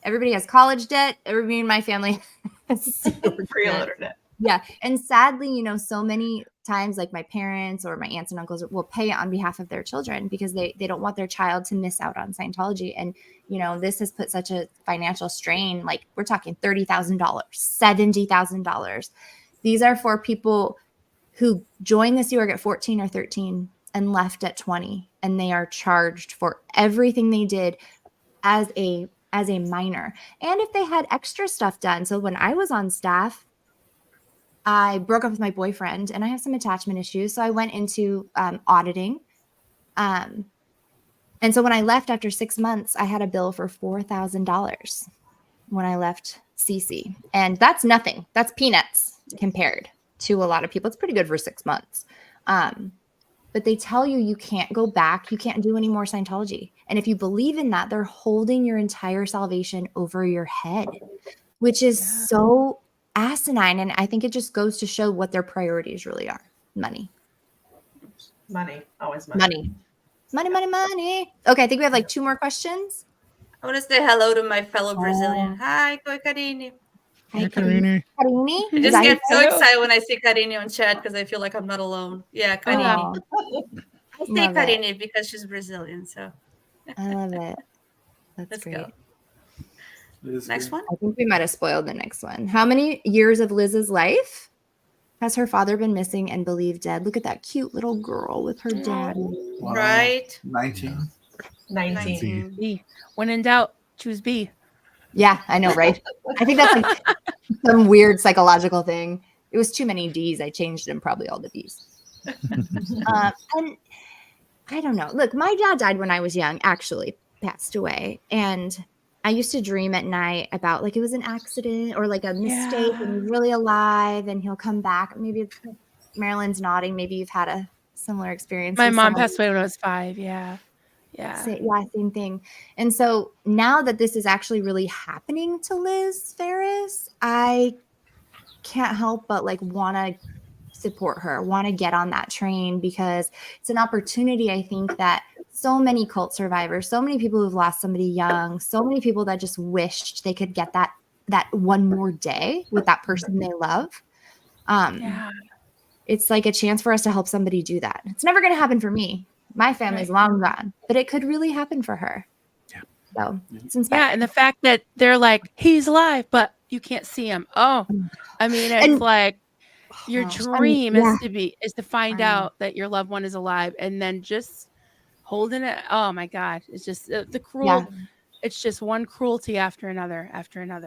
everybody has college debt. Everybody in my family has Freeloader debt. Yeah. And sadly, you know, so many times like my parents or my aunts and uncles will pay on behalf of their children because they don't want their child to miss out on Scientology. And, you know, this has put such a financial strain. Like we're talking $30,000, $70,000. These are for people who joined the Sea Org at 14 or 13 and left at 20. And they are charged for everything they did as a minor. And if they had extra stuff done. So when I was on staff, I broke up with my boyfriend and I have some attachment issues. So I went into auditing. And so when I left after 6 months, I had a bill for $4,000 when I left CC. And that's nothing. That's peanuts compared to a lot of people. It's pretty good for 6 months. But they tell you can't go back. You can't do any more Scientology. And if you believe in that, they're holding your entire salvation over your head, which is so asinine. And I think it just goes to show what their priorities really are. Money. Always money. Money. Okay, I think we have like 2 more questions. I want to say hello to my fellow Brazilian. Hi, Koi Karine. Hi, Karine. Karine? I just get so excited when I see Karine on chat because I feel like I'm not alone. Yeah, Karine. I say Karine because she's Brazilian. So I love it. That's Let's great. go. Next one. I think we might have spoiled the next one. How many years of Liz's life has her father been missing and believed dead? Look at that cute little girl with her dad. Wow. Right. 19. 19. B. When in doubt, choose B. Yeah, I know, right? I think that's like some weird psychological thing. It was too many D's. I changed them, probably all the B's. And I don't know. Look, my dad died when I was young, actually passed away. And I used to dream at night about like it was an accident or like a mistake and he's really alive and he'll come back. Maybe Marilyn's nodding. Maybe you've had a similar experience. My mom passed away when I was 5. Yeah. Same thing. And so now that this is actually really happening to Liz Ferris, I can't help but like want to support her, want to get on that train because it's an opportunity. I think that so many cult survivors, so many people who've lost somebody young, so many people that just wished they could get that one more day with that person they love. It's like a chance for us to help somebody do that. It's never going to happen for me. My family's long gone, but it could really happen for her. Yeah. So it's inspiring. Yeah, and the fact that they're like, he's alive, but you can't see him. Oh, I mean, it's like your dream is to find out that your loved one is alive, and then just holding it. Oh my God, it's just the cruel. Yeah. It's just one cruelty after another.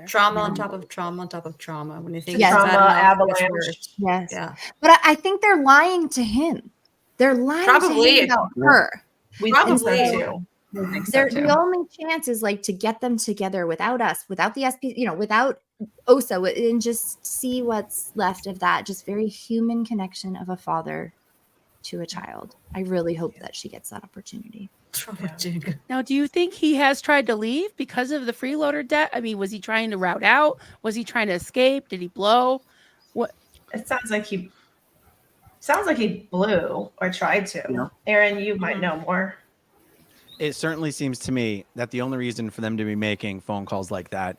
Trauma on top of trauma on top of trauma. When you think trauma, avalanche. Yes. Yeah. But I think they're lying to him. They're lying to him about her. We probably too. The only chance is like to get them together without us, without the SP, without OSA, and just see what's left of that just very human connection of a father to a child. I really hope that she gets that opportunity. Now, do you think he has tried to leave because of the freeloader debt? I mean, was he trying to route out? Was he trying to escape? Did he blow? What? It sounds like he Sounds like he blew or tried to. Yeah. Aaron, you might know more. It certainly seems to me that the only reason for them to be making phone calls like that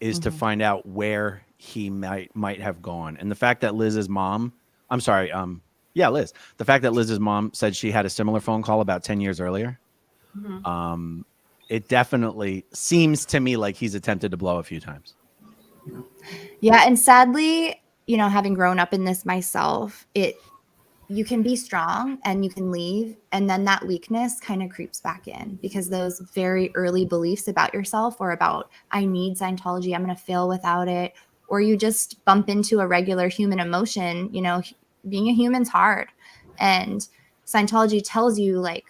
is to find out where he might have gone. And the fact that Liz's mom, I'm sorry, Liz, the fact that Liz's mom said she had a similar phone call about 10 years earlier, it definitely seems to me like he's attempted to blow a few times. Yeah, and sadly, you know, having grown up in this myself, you can be strong and you can leave, and then that weakness kind of creeps back in because those very early beliefs about yourself or about I need Scientology, I'm going to fail without it, or you just bump into a regular human emotion. You know, being a human's hard, and Scientology tells you like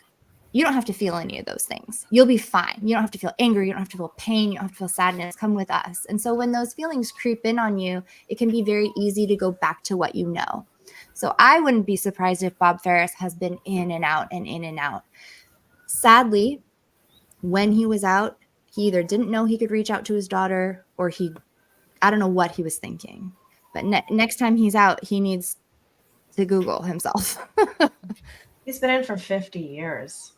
you don't have to feel any of those things. You'll be fine. You don't have to feel angry. You don't have to feel pain. You don't have to feel sadness. Come with us. And so when those feelings creep in on you, it can be very easy to go back to what you know. So I wouldn't be surprised if Bob Ferris has been in and out and in and out. Sadly, when he was out, he either didn't know he could reach out to his daughter or I don't know what he was thinking. But next time he's out, he needs to Google himself. He's been in for 50 years.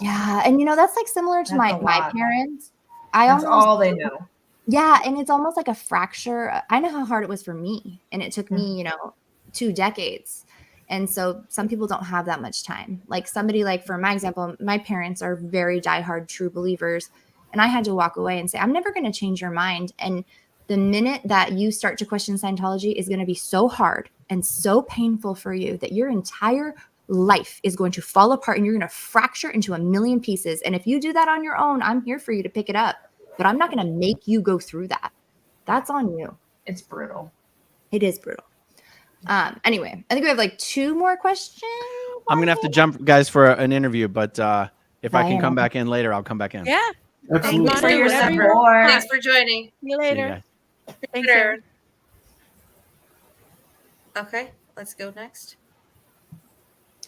Yeah. And, you know, that's like similar to my parents. That's all they know. Yeah. And it's almost like a fracture. I know how hard it was for me. And it took me, you know, 2 decades. And so some people don't have that much time. Like somebody like, for my example, my parents are very diehard true believers. And I had to walk away and say, I'm never going to change your mind. And the minute that you start to question Scientology is going to be so hard and so painful for you that your entire life is going to fall apart and you're going to fracture into a million pieces. And if you do that on your own, I'm here for you to pick it up. But I'm not going to make you go through that. That's on you. It's brutal. It is brutal. Anyway, I think we have like 2 more questions. I'm gonna have to jump, guys, for an interview, but if I can come back in later, I'll come back in. Yeah. Thank you for your Whatever you support. Thanks for joining. See you later. Thanks, Later. Aaron. Okay, let's go next.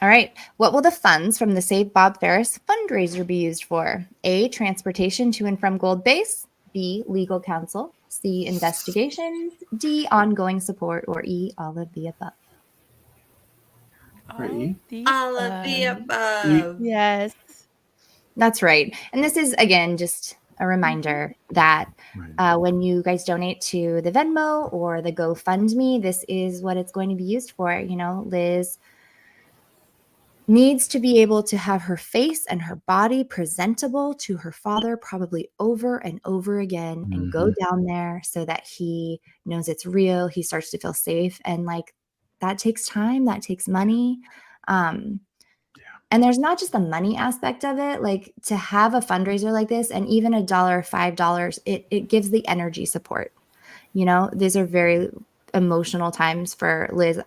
All right. What will the funds from the Save Bob Ferris fundraiser be used for? A, transportation to and from Gold Base. B, legal counsel. C, investigations. D, ongoing support. Or E, all of the above. All of the above. Yes. That's right. And this is, again, just a reminder that when you guys donate to the Venmo or the GoFundMe, this is what it's going to be used for. You know, Liz needs to be able to have her face and her body presentable to her father probably over and over again and go down there so that he knows it's real. He starts to feel safe. And like that takes time, that takes money. And there's not just the money aspect of it, like to have a fundraiser like this and even $1, $5, it gives the energy support. You know, these are very emotional times for Liz.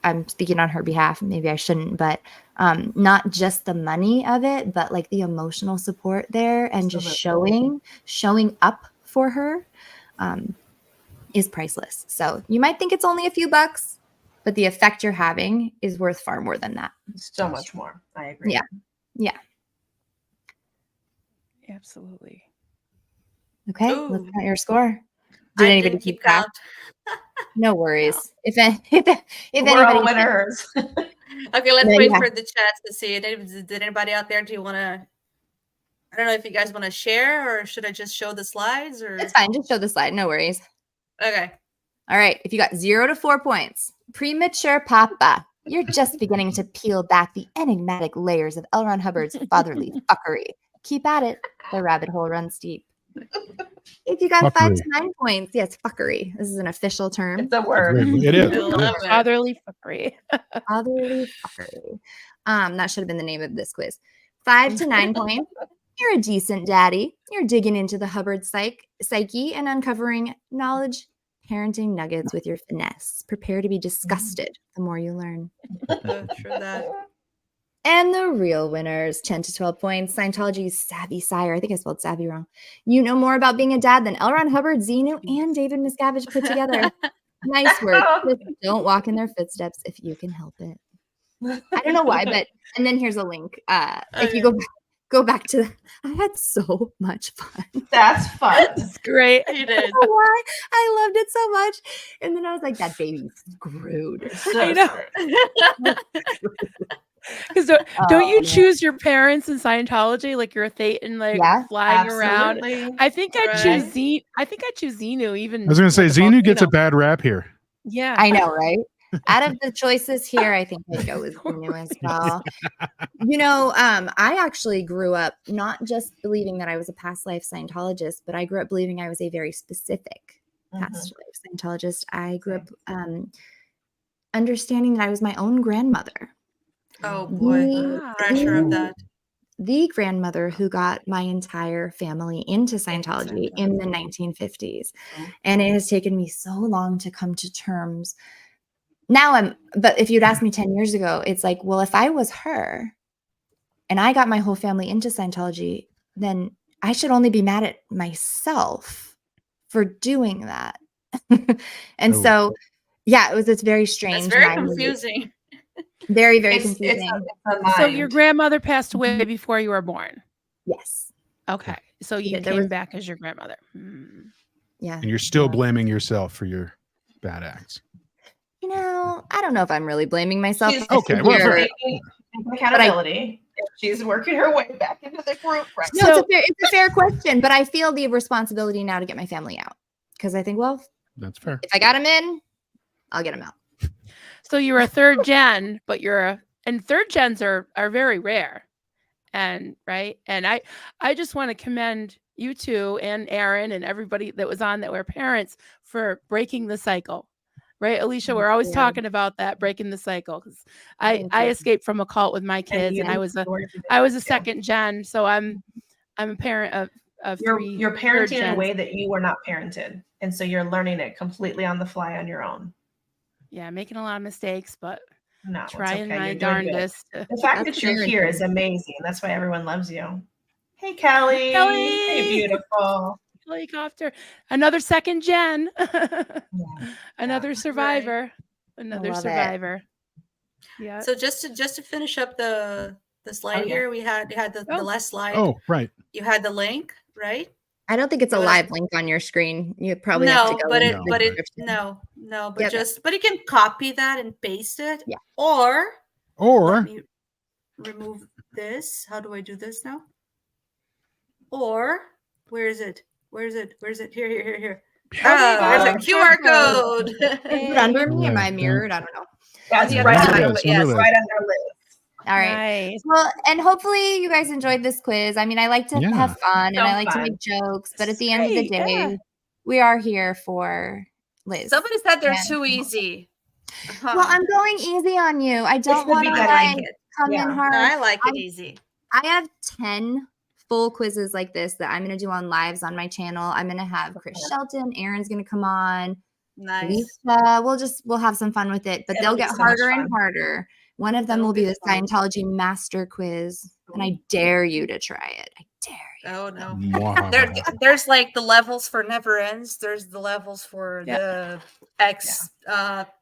I'm speaking on her behalf. Maybe I shouldn't, but not just the money of it, but like the emotional support there and just showing up for her is priceless. So you might think it's only a few bucks, but the effect you're having is worth far more than that. So much more. I agree. Yeah. Yeah. Absolutely. Okay. Ooh. Let's count your score. I Did anybody didn't keep track? count. No worries. If We're all anybody winners. Okay, let's No, wait yeah. for the chat to see. Did anybody out there, do you want to, I don't know if you guys want to share or should I just show the slides or? It's fine. Just show the slide. No worries. Okay. All right. If you got 0 to 4 points, premature papa, you're just beginning to peel back the enigmatic layers of L. Ron Hubbard's fatherly fuckery. Keep at it. The rabbit hole runs deep. If you got 5 to 9 points, yes, fuckery. This is an official term. It's a word. It is. I love it. Fatherly fuckery. Fatherly fuckery. That should have been the name of this quiz. 5 to 9 points. You're a decent daddy. You're digging into the Hubbard psyche and uncovering knowledge, parenting nuggets with your finesse. Prepare to be disgusted the more you learn. True that. And the real winners, 10 to 12 points. Scientology's savvy sire. I think I spelled savvy wrong. You know more about being a dad than L. Ron Hubbard, Xenu, and David Miscavige put together. Nice work. Just don't walk in their footsteps if you can help it. I don't know why, but and then here's a link. If you go back to that. I had so much fun. That's fun. It's great. You I did. don't know why. I loved it so much. And then I was like, that baby's screwed. So I know. screwed. Because don't you man. choose your parents in Scientology? Like you're a Thetan, like Yeah, flying around. Absolutely. I think I Right. choose Xenu. I think I choose Xenu. Even I was going to say with the Xenu gets a volcano. bad rap here. Yeah. I know, right? Out of the choices here, I think I'd go with Xenu as well. You know, I actually grew up not just believing that I was a past life Scientologist, but I grew up believing I was a very specific past life Scientologist. I grew up understanding that I was my own grandmother. Oh boy, Ah. pressure of that. The grandmother who got my entire family into Scientology in the 1950s. And it has taken me so long to come to terms. Now but if you'd asked me 10 years ago, it's like, well, if I was her and I got my whole family into Scientology, then I should only be mad at myself for doing that. And Oh. so, yeah, it's very strange. That's very mind. confusing. Very, very It's confusing. a So your mind. grandmother passed away before you were born. Yes. Okay. So you There came was- back as your grandmother. Hmm. Yeah. And you're still blaming yourself for your bad acts. You know, I don't know if I'm really blaming myself. She's Okay, well, Here. taking accountability. She's working her way back into the group right No, So- it's a fair question, but I feel the responsibility now to get my family out because I think, well, That's fair. if I got them in, I'll get them out. So you're a third gen, but and third gens are very rare. And right. And I just want to commend you two and Aaron and everybody that was on that were parents for breaking the cycle. Right, Alicia, we're always talking about that, breaking the cycle. Because I escaped from a cult with my kids, and I was a second gen, so I'm a parent of three. You're third parenting in a gens. way that you were not parented, and so you're learning it completely on the fly on your own. Yeah, making a lot of mistakes, but No, it's trying okay. my You're doing darndest. good. The fact that you're here is amazing. That's why everyone loves you. Hey, Kelly. Kelly! Hey, beautiful. Helicopter, another second gen, Yeah. another survivor, another love it. survivor. Yeah. So just to finish up the slide yeah. here, we had the last slide. Oh, right. You had the link, right? I don't think it's a Well, live link on your screen. You probably have to No, go. but into it the but it description. no, but Yeah. but you can copy that and paste it. Yeah. Or Or let me remove this. How do I do this now? Or where is it? Where is it? Here. There's a QR code. Is it under me? Am I Yeah. mirrored? I don't know. That's Yeah, right right under under Liz. Liz. Under Liz. Right under Liz. All right. Nice. Well, and hopefully you guys enjoyed this quiz. I mean, I like to Yeah. have fun So and I like to fun. make jokes, but at the end of the Great, yeah. day, we are here for Liz. Somebody said they're Yeah. too easy. Well, I'm going easy on you. I don't would want be to good. I like like it. come Yeah. in No, hard. I like it easy. I have 10 full quizzes like this that I'm going to do on lives on my channel. I'm going to have Chris Shelton, Aaron's going to come on. Nice. Lisa, we'll have some fun with it, but It'll they'll be get so much harder and fun. harder. One of them That'll will be be the fun. Scientology master quiz, and I dare you to try it. I dare you. Oh no. Mwah. There's like the levels for never ends. There's the levels for Yeah. the ex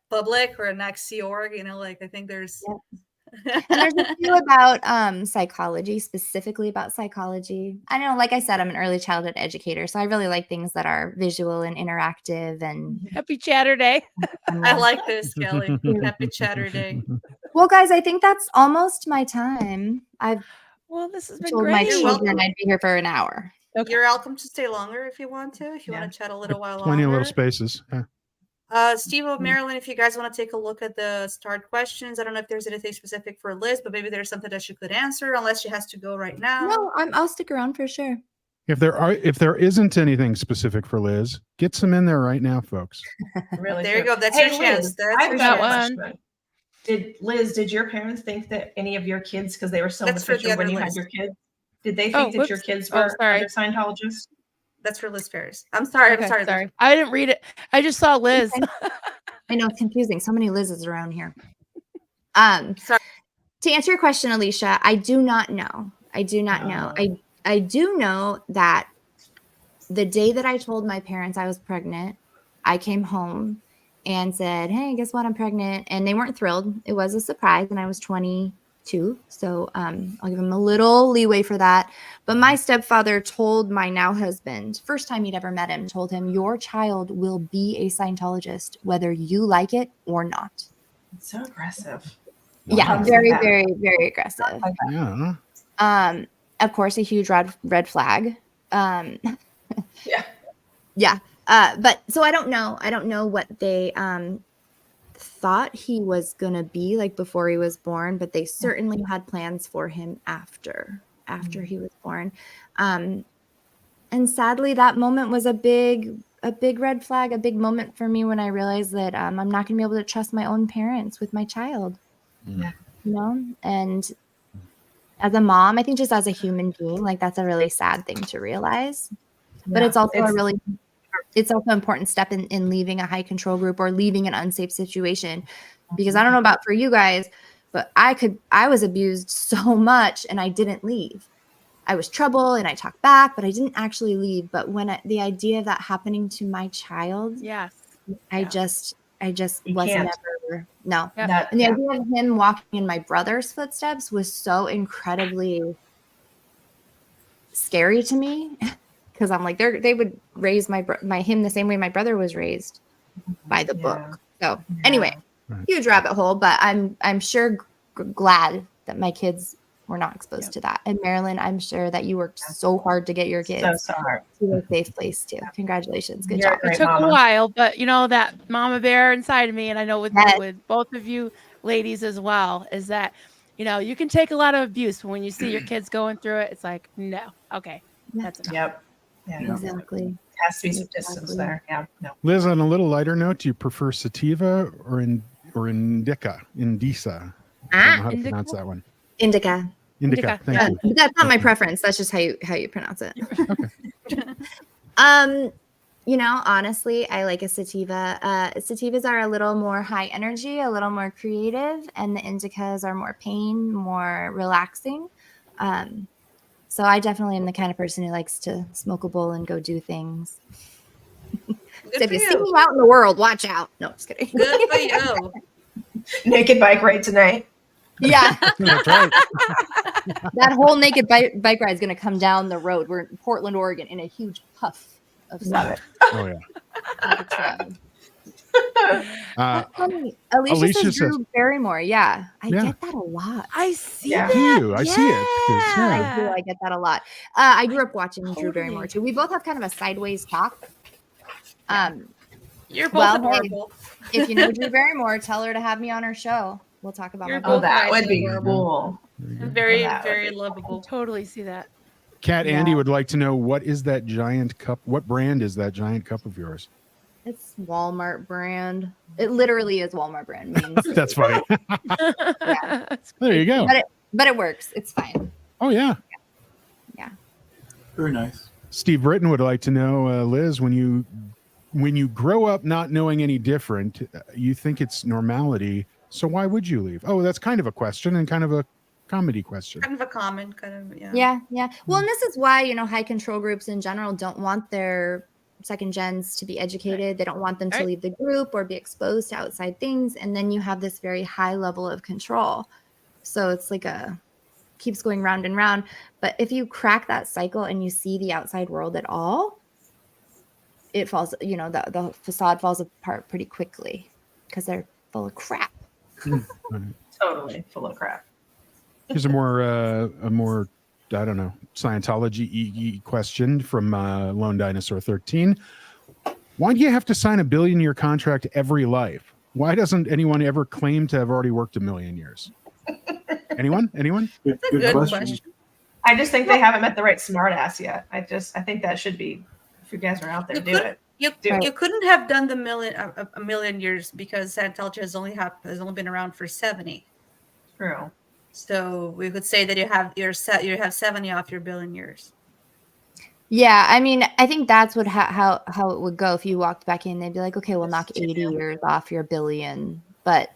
public or an ex Sea Org. You know, like I think there's. And there's a few about psychology, specifically about psychology. I know, like I said, I'm an early childhood educator, so I really like things that are visual and interactive. And Happy Chatter Day. I like this, Kelly. Happy Chatter Day. well, guys, I think that's almost my time. I've Well, this has been told my great. You're children welcome. I'd be here for an hour. Okay. You're welcome to stay longer if you want to. If you Yeah. want to chat a little while Plenty of longer. little spaces. Yeah. Steve of Maryland, if you guys want to take a look at the start questions, I don't know if there's anything specific for Liz, but maybe there's something that she could answer, unless she has to go right now. No, I'll stick around for sure. If there isn't anything specific for Liz, get some in there right now, folks. Really There you good. go. That's Hey, your chance. Liz, That's I've your got a chance. question. Did your parents think that any of your kids, because they were so That's for the mature when other you had Liz. your kids, did they Oh, think that your whoops. kids Oh, were sorry. other Scientologists? That's for Liz Ferris. I'm sorry. Okay, I'm sorry. sorry. I didn't read it. I just saw Liz. I know it's confusing. So many Liz's around here. Sorry. To answer your question, Alicia, I do not know. I do not know. I do know that the day that I told my parents I was pregnant, I came home and said, "Hey, guess what? I'm pregnant." And they weren't thrilled. It was a surprise, and I was 22 too. So I'll give him a little leeway for that. But my stepfather told my now husband, first time he'd ever met him, told him, your child will be a Scientologist, whether you like it or not. It's so aggressive. Yeah, Wow. very, Yeah. very, very aggressive. Yeah. Of course, a huge red flag. Yeah. Yeah. But so I don't know what they thought he was gonna be like before he was born, but they certainly had plans for him after he was born. And sadly, that moment was a big red flag, a big moment for me when I realized that I'm not gonna be able to trust my own parents with my child. Yeah. You know, and as a mom, I think just as a human being, like that's a really sad thing to realize. But it's also it's also an important step in leaving a high control group or leaving an unsafe situation. Because I don't know about for you guys, but I was abused so much and I didn't leave. I was trouble and I talked back, but I didn't actually leave. But when the idea of that happening to my child, Yes. I just You was can't. never no. Yep. And the idea of him walking in my brother's footsteps was so incredibly scary to me because I'm like they would raise him the same way my brother was raised by the book. So anyway, huge rabbit hole, but I'm sure glad that my kids were not exposed to that. And Marilyn, I'm sure that you worked so hard to get your kids So hard. to a safe place too. Congratulations. Good You're a job. great It took mama. a while, but you know that mama bear inside of me, and I know with both of you ladies as well, is that you can take a lot of abuse, but when you see your kids going through it, it's like, no, okay, that's enough. Yep. Yeah. Exactly. Has to be some distance there. Yeah. No. Liz, on a little lighter note, do you prefer sativa or indica? Indisa. I don't know how to pronounce that one. Indica. Indica. Thank you. But that's not my preference. That's just how you pronounce it. Honestly, I like a sativa. Sativas are a little more high energy, a little more creative, and the indicas are more pain, more relaxing. So I definitely am the kind of person who likes to smoke a bowl and go do things. So if you see me out in the world, watch out. No, just kidding. Good for you. Naked bike ride tonight. Yeah. That's right. That whole naked bike ride is going to come down the road. We're in Portland, Oregon, in a huge puff of smoke. Oh yeah. That's funny. Alicia Alicia says Drew says- Barrymore. Yeah, I Yeah. get that a lot. I see Yeah. that. I see it. 'Cause, I do. I get that a lot. I grew up watching Drew Barrymore too. We both have kind of a sideways talk. You're both Well, hey, adorable. if you know Drew Barrymore, tell her to have me on her show. We'll talk about You're my Oh, both that nice would be and cool. Very, That would very be lovable. Totally see that. Kat Yeah. Andy would like to know, what is that giant cup? What brand is that giant cup of yours? It's Walmart brand. It literally is Walmart brand. Means That's funny. There you go. but it works. It's fine. Oh yeah. Yeah. Very nice. Steve Britton would like to know, Liz, when you grow up not knowing any different, you think it's normality. So why would you leave? Oh, that's kind of a question and kind of a comedy question. Kind of a common, yeah. Yeah. Well, and this is why, high control groups in general don't want their second gens to be educated. They don't want them to leave the group or be exposed to outside things. And then you have this very high level of control. So it's like keeps going round and round. But if you crack that cycle and you see the outside world at all, it falls, the facade falls apart pretty quickly because they're full of crap. Totally full of crap. Here's a more I don't know, Scientology question from Lone Dinosaur 13. Why do you have to sign a billion-year contract every life? Why doesn't anyone ever claim to have already worked 1,000,000 years? Anyone? That's a good question. I just think they haven't met the right smartass yet. I think that should be, if you guys are out there, do it. You couldn't have done the a million years because Scientology has only been around for 70. True. So we could say that you have 70 off your billion years. Yeah, I mean, I think that's how it would go if you walked back in. They'd be like, okay, we'll knock 80 years off your billion. But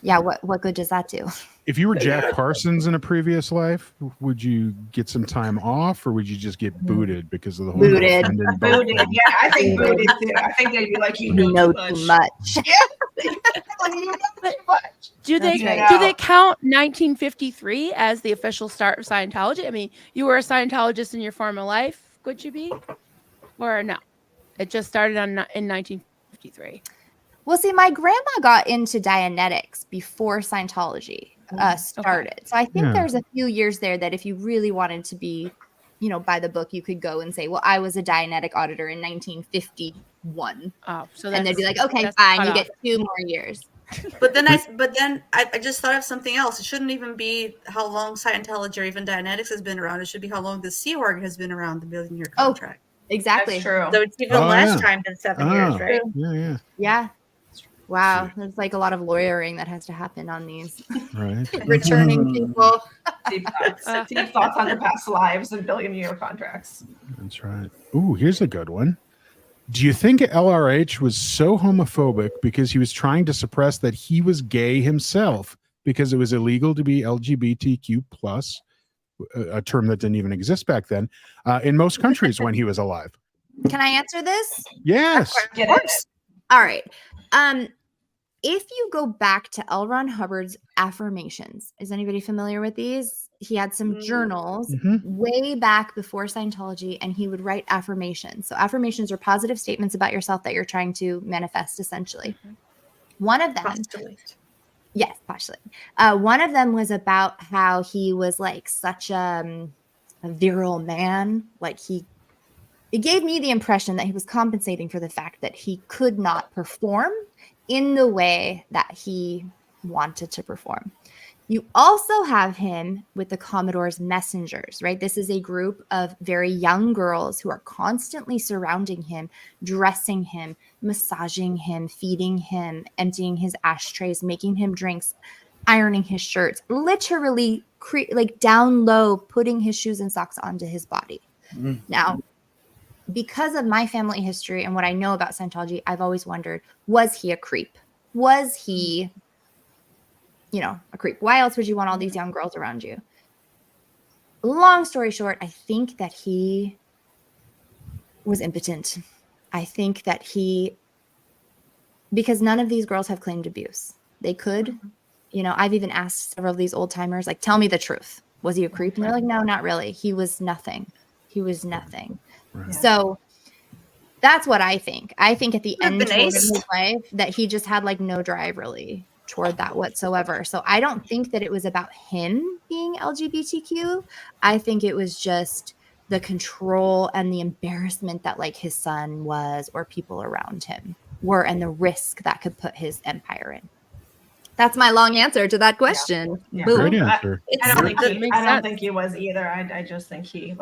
yeah, what good does that do? If you were Jack Parsons in a previous life, would you get some time off, or would you just get booted because of the whole Booted. Booted. Yeah, I think booted too. I think they'd be like, you know too much. Too much. Yeah. Like, you know too much. Do they That's right. do they count 1953 as the official start of Scientology? I mean, you were a Scientologist in your former life, could you be? Or no? It just started in 1953. Well, see, my grandma got into Dianetics before Scientology started. So I think Yeah. there's a few years there that if you really wanted to be, by the book, you could go and say, well, I was a Dianetic auditor in 1951. Oh, so And they'd be like, okay, that's fine, cut you off. get 2 more years. But then I just thought of something else. It shouldn't even be how long Scientology or even Dianetics has been around. It should be how long the Sea Org has been around, the billion-year contract. Exactly. That's true. So it's even Oh, less yeah. time than 7 years, right? Yeah. Yeah. Wow. There's like a lot of lawyering that has to happen on these Right. returning people. Deep thoughts on their past lives and billion-year contracts. That's right. Ooh, here's a good one. Do you think LRH was so homophobic because he was trying to suppress that he was gay himself because it was illegal to be LGBTQ plus, a term that didn't even exist back then, in most countries when he was alive? Can I answer this? Yes. Get it? All right. If you go back to L. Ron Hubbard's affirmations, is anybody familiar with these? He had some journals way back before Scientology, and he would write affirmations. So affirmations are positive statements about yourself that you're trying to manifest, essentially. One of them, yes, postulate. One of them was about how he was like such a virile man. Like it gave me the impression that he was compensating for the fact that he could not perform in the way that he wanted to perform. You also have him with the Commodore's messengers, right? This is a group of very young girls who are constantly surrounding him, dressing him, massaging him, feeding him, emptying his ashtrays, making him drinks, ironing his shirts, literally like down low, putting his shoes and socks onto his body. Now, because of my family history and what I know about Scientology, I've always wondered, was he a creep? Was he, a creep? Why else would you want all these young girls around you? Long story short, I think that he was impotent. I think that because none of these girls have claimed abuse. They could, I've even asked several of these old timers, like, tell me the truth. Was he a creep? And they're like, no, not really. He was nothing. He was nothing. Right. So that's what I think. I think at the end of nice. his life that he just had like no drive really toward that whatsoever. So I don't think that it was about him being LGBTQ. I think it was just the control and the embarrassment that like his son was or people around him were and the risk that could put his empire in. That's my long answer to that question. Yeah. Boom. Great answer. I don't sense. think he was either. I just think he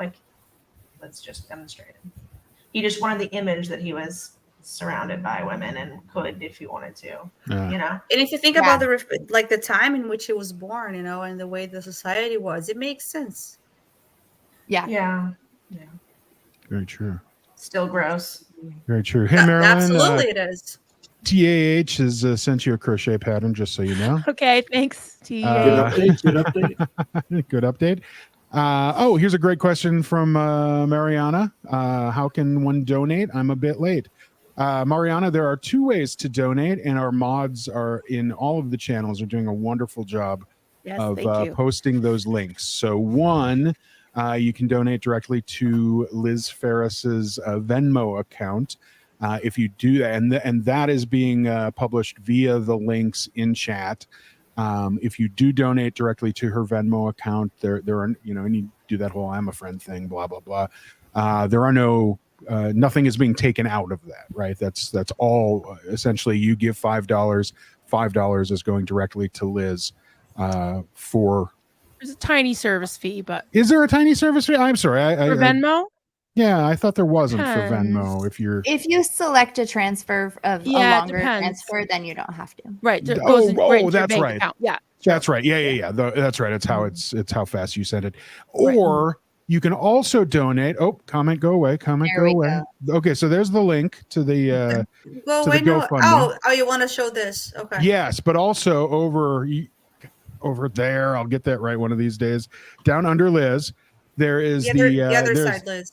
let's just demonstrate it. He just wanted the image that he was surrounded by women and could if he wanted to. Yeah. And if you think about the time in which he was born, and the way the society was, it makes sense. Yeah. Very true. Still gross. Very true. Hey, Marilyn. Absolutely, it is. TAH has sent you a crochet pattern, just so you know. Okay, thanks. Good update. Good update. Here's a great question from Mariana. How can one donate? I'm a bit late. Mariana, there are 2 ways to donate, and our mods are in all of the channels are doing a wonderful job of posting those links. So one, you can donate directly to Liz Ferris's Venmo account. If you do that, and that is being published via the links in chat. If you do donate directly to her Venmo account, there are, and you do that whole I'm a friend thing, blah, blah, blah. There are no, nothing is being taken out of that, right? That's all essentially you give $5 is going directly to Liz for. There's a tiny service fee, but. Is there a tiny service fee? I'm sorry. For Venmo? Yeah, I thought there wasn't for Venmo. If you select a transfer of a longer transfer, then you don't have to. Right. That's right. Account. Yeah. That's right. Yeah. That's right. It's how fast you send it. Or you can also donate. Oh, comment go away. Okay, so there's the link to the GoFundMe. Oh, you want to show this? Okay. Yes, but also over there, I'll get that right one of these days. Down under Liz, there is the other side, Liz.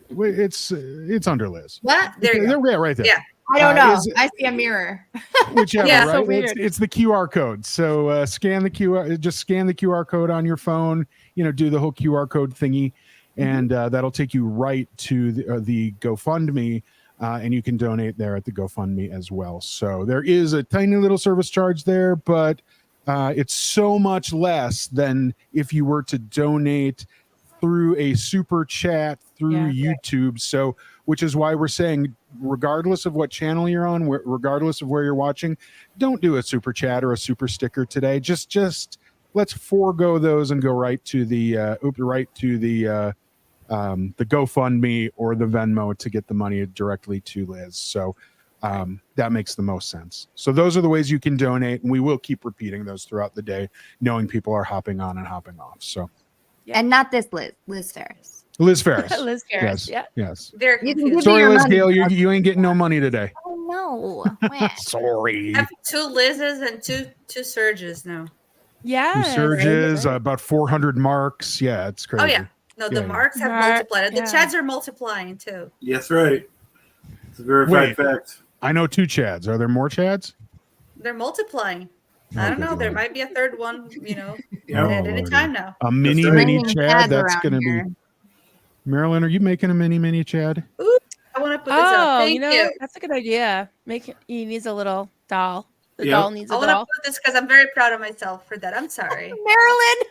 It's under Liz. What? There you go. Yeah, right there. Yeah. I don't know. is I see a mirror. whichever, Yeah. right? So weird. It's the QR code. So scan the QR, just scan the QR code on your phone. Do the whole QR code thingy, and that'll take you right to the GoFundMe, and you can donate there at the GoFundMe as well. So there is a tiny little service charge there, but it's so much less than if you were to donate through a super chat through YouTube. So, which is why we're saying, regardless of what channel you're on, regardless of where you're watching, don't do a super chat or a super sticker today. Just let's forego those and go right to the GoFundMe or the Venmo to get the money directly to Liz. So that makes the most sense. So those are the ways you can donate, and we will keep repeating those throughout the day, knowing people are hopping on and hopping off. So. And not this Liz Ferris. Liz Ferris. Liz Ferris, Yes. Yes. Very You can confused. give me Sorry, your Liz money. Gale, you ain't getting no money today. Oh no. Wah. Sorry. I have 2 Liz's and two Surges now. Yeah. Two surges, about 400 marks. Yeah, it's crazy. Oh yeah. No, the Yeah. marks have multiplied. The Chads are multiplying too. Yes, right. It's a verified fact. I know 2 Chads. Are there more Chads? They're multiplying. Oh, I don't good know. There Lord. might be a third one, Oh, at any Lordy. time now. A mini right. Chad. Chads That's around going to here. be. Marilyn, are you making a mini Chad? Ooh, I want to put this up. Oh, Thank you. that's a good idea. He needs a little doll. The Yep. doll needs I a want to doll. put this because I'm very proud of myself for that. I'm sorry. Marilyn.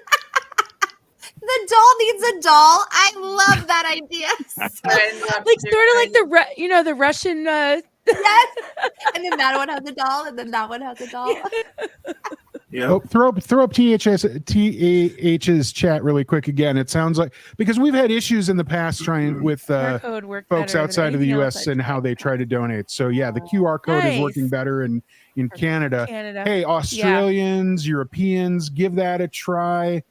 The doll needs a doll. I love that idea. Like sort of like the Russian. Yes. And then that one has a doll, and then that one has a doll. Yeah. Oh, throw up TH's chat really quick again. It sounds like, because we've had issues in the past trying with Code worked folks better than outside of the anything U.S. else and how they try to donate. So yeah, the QR code is working Nice. better in Canada. Canada. Hey, Australians, Europeans, give that a try.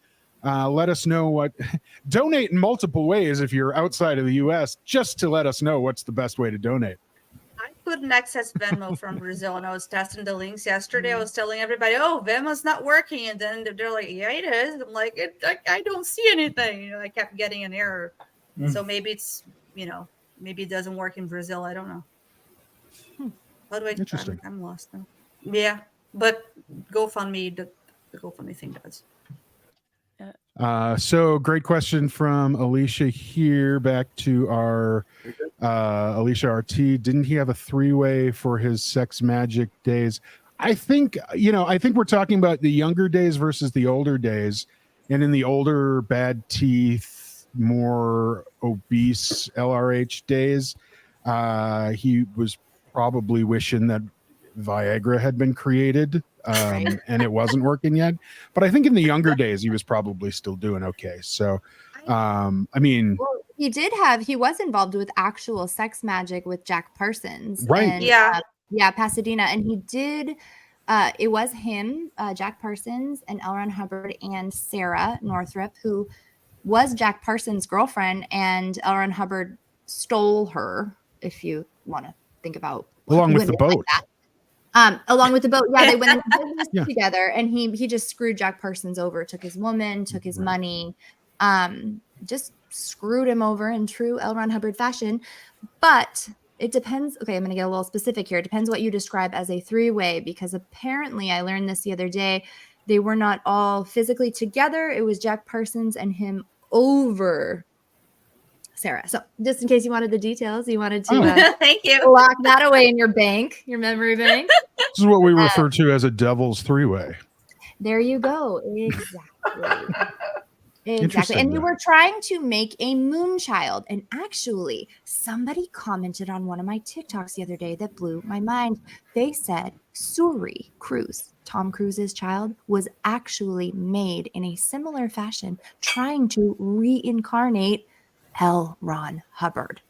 Let us know what. Donate in multiple ways if you're outside of the U.S. just to let us know what's the best way to donate. I couldn't access Venmo from Brazil, and I was testing the links yesterday. I was telling everybody, "Oh, Venmo's not working," and then they're like, "Yeah, it is." I'm like, I don't see anything." I kept getting an error. So maybe it's, maybe it doesn't work in Brazil. I don't know. How do I? Interesting. I'm lost now. Yeah, but GoFundMe, the GoFundMe thing does. So great question from Alicia here. Back to our Alicia RT. Didn't he have a 3-way for his sex magic days? I think we're talking about the younger days versus the older days. And in the older bad teeth, more obese LRH days, he was probably wishing that Viagra had been created. And it wasn't working yet. But I think in the younger days, he was probably still doing okay. So, I mean, Well, he was involved with actual sex magic with Jack Parsons. Right. And, Yeah. Pasadena. And he did, it was him, Jack Parsons, and L. Ron Hubbard, and Sarah Northrup, who was Jack Parsons' girlfriend. And L. Ron Hubbard stole her, if you want to think about along with the women like boat. that. Along with the boat. Yeah, they went into business together, and he just screwed Jack Parsons over, took his woman, took his money, just screwed him over in true L. Ron Hubbard fashion. But it depends. Okay, I'm going to get a little specific here. It depends what you describe as a 3-way, because apparently I learned this the other day. They were not all physically together. It was Jack Parsons and him over Sarah. So just in case you wanted the details, you wanted to Thank you. lock that away in your bank, your memory bank. This is what we refer to as a devil's 3-way. There you go. Exactly. Exactly. Interesting, And they though. were trying to make a moon child. And actually, somebody commented on one of my TikToks the other day that blew my mind. They said Suri Cruise, Tom Cruise's child, was actually made in a similar fashion, trying to reincarnate L. Ron Hubbard.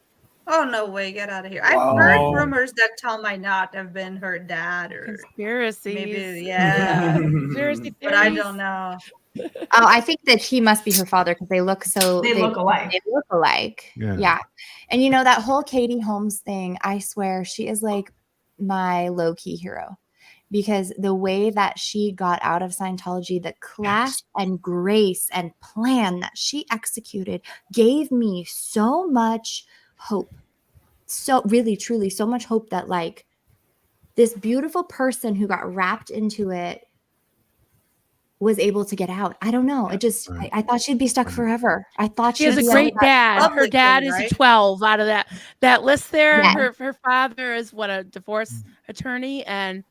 Oh, no way. Get out of here. Wow. I've heard rumors that Tom might not have been her dad, or Conspiracies. maybe, yeah. Conspiracy But I theories. don't know. Oh, I think that he must be her father because they look so. They look alike. They look alike. Yeah. Yeah. And that whole Katie Holmes thing, I swear she is like my low-key hero, because the way that she got out of Scientology, the class and grace and plan that she executed gave me so much hope. So really, truly, so much hope that, like, this beautiful person who got wrapped into it was able to get out. I don't know. It just, I thought she'd be stuck forever. I thought She has she'd a be great dad. Her public dad thing, is right? a 12 out of that list there. Yeah. Her father is a divorce attorney, and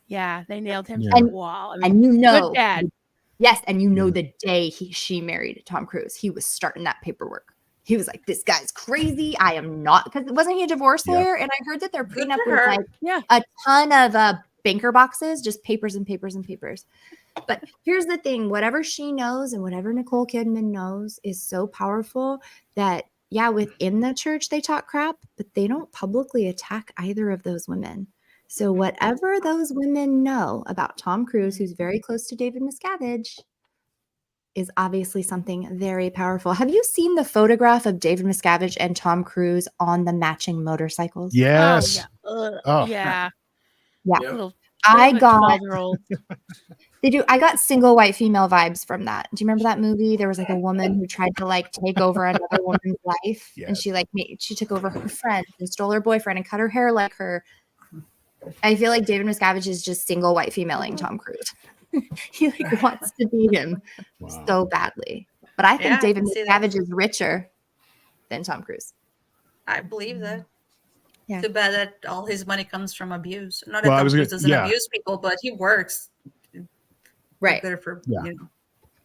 yeah, they nailed him Yeah. to the wall. I mean, And you know, good dad. yes, and you know Yeah. the day she married Tom Cruise, he was starting that paperwork. He was like, "This guy's crazy. I am not," because wasn't he a divorce Yeah. lawyer? And I heard that their Good prenup for was her. like Yeah. a ton of banker boxes, just papers and papers and papers. But here's the thing: whatever she knows and whatever Nicole Kidman knows is so powerful that yeah, within the church they talk crap, but they don't publicly attack either of those women. So whatever those women know about Tom Cruise, who's very close to David Miscavige, is obviously something very powerful. Have you seen the photograph of David Miscavige and Tom Cruise on the matching motorcycles? Yes. Oh, Oh. yeah. Yeah. Little I got 12-year-old. I got single white female vibes from that. Do you remember that movie? There was like a woman who tried to like take over another woman's life, and she she took over her friend and stole her boyfriend and cut her hair like her. I feel like David Miscavige is just single white femaling Tom Cruise. He like wants to be him so badly. But I think Yeah, I David can see that. Miscavige is richer than Tom Cruise. I believe that. Yeah. Too bad that all his money comes from abuse. Not Well, I that Tom was Cruise gonna- doesn't yeah. abuse people, but he works. Right. There for Yeah. you know,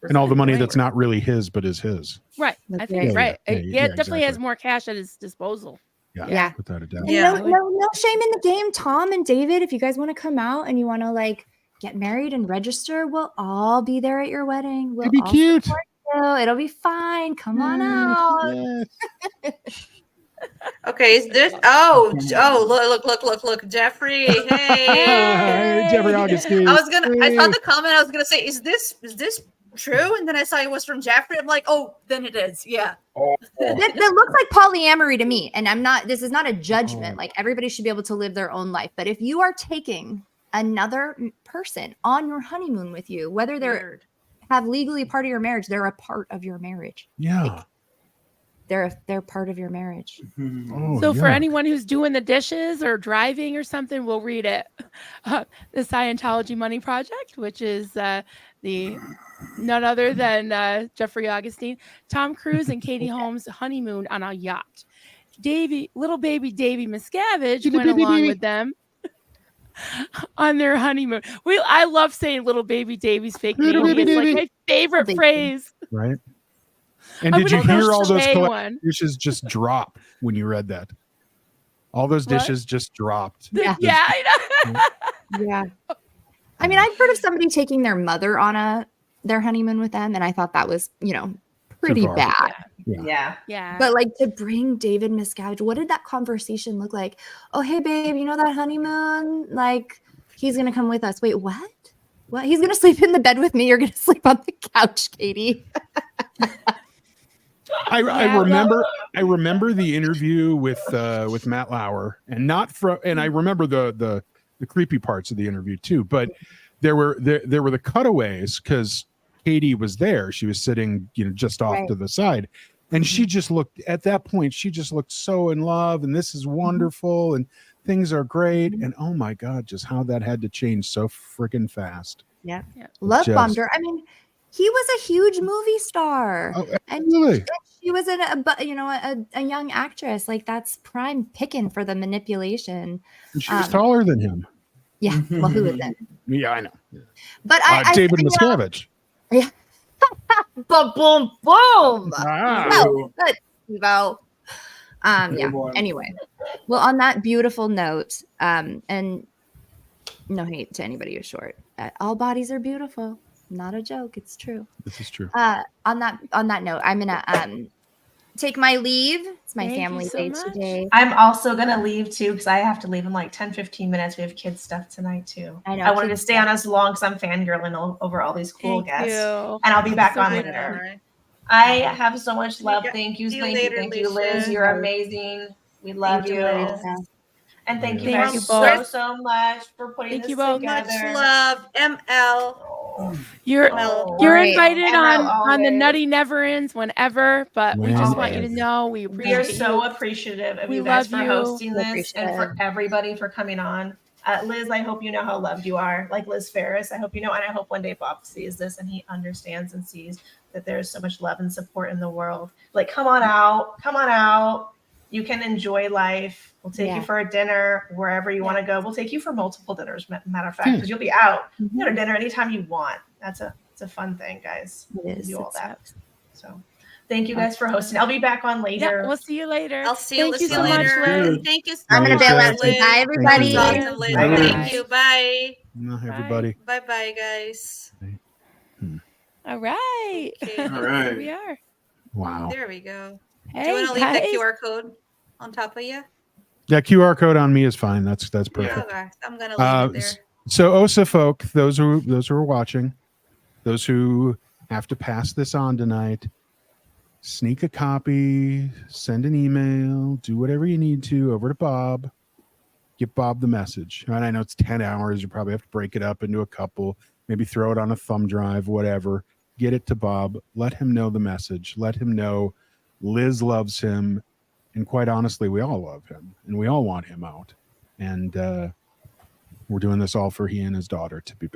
for And all the some money labor. that's not really his, but is his. Right. That's I think right. right. Yeah, Yeah, definitely has exactly. more cash at his disposal. Yeah. Yeah. Without a doubt. And Yeah. no shame in the game. Tom and David, if you guys want to come out and you want to like get married and register, we'll all be there at your wedding. We'll It'd be all cute. support you. It'll be fine. Come on out. Yes. Okay, is this look, Jeffrey. Hey. Jeffrey Augustine. I saw the comment, I was gonna say, is this true? And then I saw it was from Jeffrey. I'm like, oh, then it is. Yeah. That looks like polyamory to me. And this is not a judgment. Like everybody should be able to live their own life. But if you are taking another person on your honeymoon with you, whether they're have legally part of your marriage, they're a part of your marriage. Yeah. They're part of your marriage. Oh, So for yeah. anyone who's doing the dishes or driving or something, we'll read it. The Scientology Money Project, which is the none other than Jeffrey Augustine, Tom Cruise and Katie Holmes' honeymoon on a yacht. Little baby Davy Miscavige went along with them on their honeymoon. I love saying little baby Davy's fake name. Little baby It's like Davy. my favorite Baby. phrase. Right. And I'm did you gonna hear all those crochet one. dishes just drop when you read that? All those What? dishes just dropped. Yeah. Yeah, I know. Yeah. I mean, I've heard of somebody taking their mother on their honeymoon with them, and I thought that was, pretty Too far. bad. Yeah. Yeah. But like to bring David Miscavige, what did that conversation look like? Oh, hey babe, you know that honeymoon? Like he's gonna come with us. Wait, what? What? He's gonna sleep in the bed with me. You're gonna sleep on the couch, Katie. I remember the interview with Matt Lauer, and I remember the creepy parts of the interview too. But there were the cutaways because Katie was there. She was sitting, just off to the side, and she just looked at that point. She just looked so in love, and this is wonderful, and things are great. And oh my God, just how that had to change so freaking fast. Yeah. Love Just- bombed her. I mean, he was a huge movie star. Oh, And absolutely. she was a young actress. Like that's prime picking for the manipulation. And she was taller than him. Yeah. Well, who is it? Yeah, I know. But David Miscavige. Yeah. Boom, boom, boom. Ah. Oh, good, Evo. Yeah. Anyway, well, on that beautiful note, and no hate to anybody who's short. All bodies are beautiful. Not a joke. It's true. This is true. On that note, I'm gonna take my leave. It's my Thank you family so day much. today. I'm also going to leave too because I have to leave in like 10-15 minutes. We have kids stuff tonight too. I know, I wanted to kids stay on as long because I'm fangirling over all these cool Thank guests. you. And I'll be back So on good. later. Right. I have so much love. Yeah. Thank you. See you Thank later, you. Thank you, Alicia. Liz. You're amazing. We love Thank you, you. Liz. And thank you Thank guys you so much for putting Thank this you both. together. Much love, ML. You're Oh, you're right. invited And on always. the Nutty Never Ends whenever, but we just want you to Whenever. know we We are appreciate so you. appreciative of We you guys love for you. hosting We this and for everybody for coming on. Liz, I hope you know how loved you are. Like Liz Ferris, I hope you know, and I hope one day Bob sees this and he understands and sees that there's so much love and support in the world. Like, come on out. Come on out. You can enjoy life. We'll take you for a dinner wherever you want to go. We'll take you for multiple dinners, matter of fact, because you'll be out. You go to dinner anytime you want. It's a fun thing, guys. It is. Do all It's that. So thank you guys for awesome. hosting. I'll be back on later. Yeah, we'll see you later. I'll see you, Thank you see so you much, later. Liz. Thank you so I'm gonna much, bail out. Liz. Bye, everybody. That was awesome, Liz. Bye. Thank you. Bye. No, everybody. Bye bye, guys. All right. Okay. All Here right. we are. Wow. There we go. Hey, Do you want to leave guys. the QR code on top of you? Yeah, QR code on me is fine. That's perfect. Okay, I'm gonna leave it there. So OSA folk, those who are watching, those who have to pass this on tonight, sneak a copy, send an email, do whatever you need to over to Bob. Get Bob the message. And I know it's 10 hours. You probably have to break it up into a couple, maybe throw it on a thumb drive, whatever. Get it to Bob. Let him know the message. Let him know Liz loves him. And quite honestly, we all love him and we all want him out. And we're doing this all for he and his daughter to be better.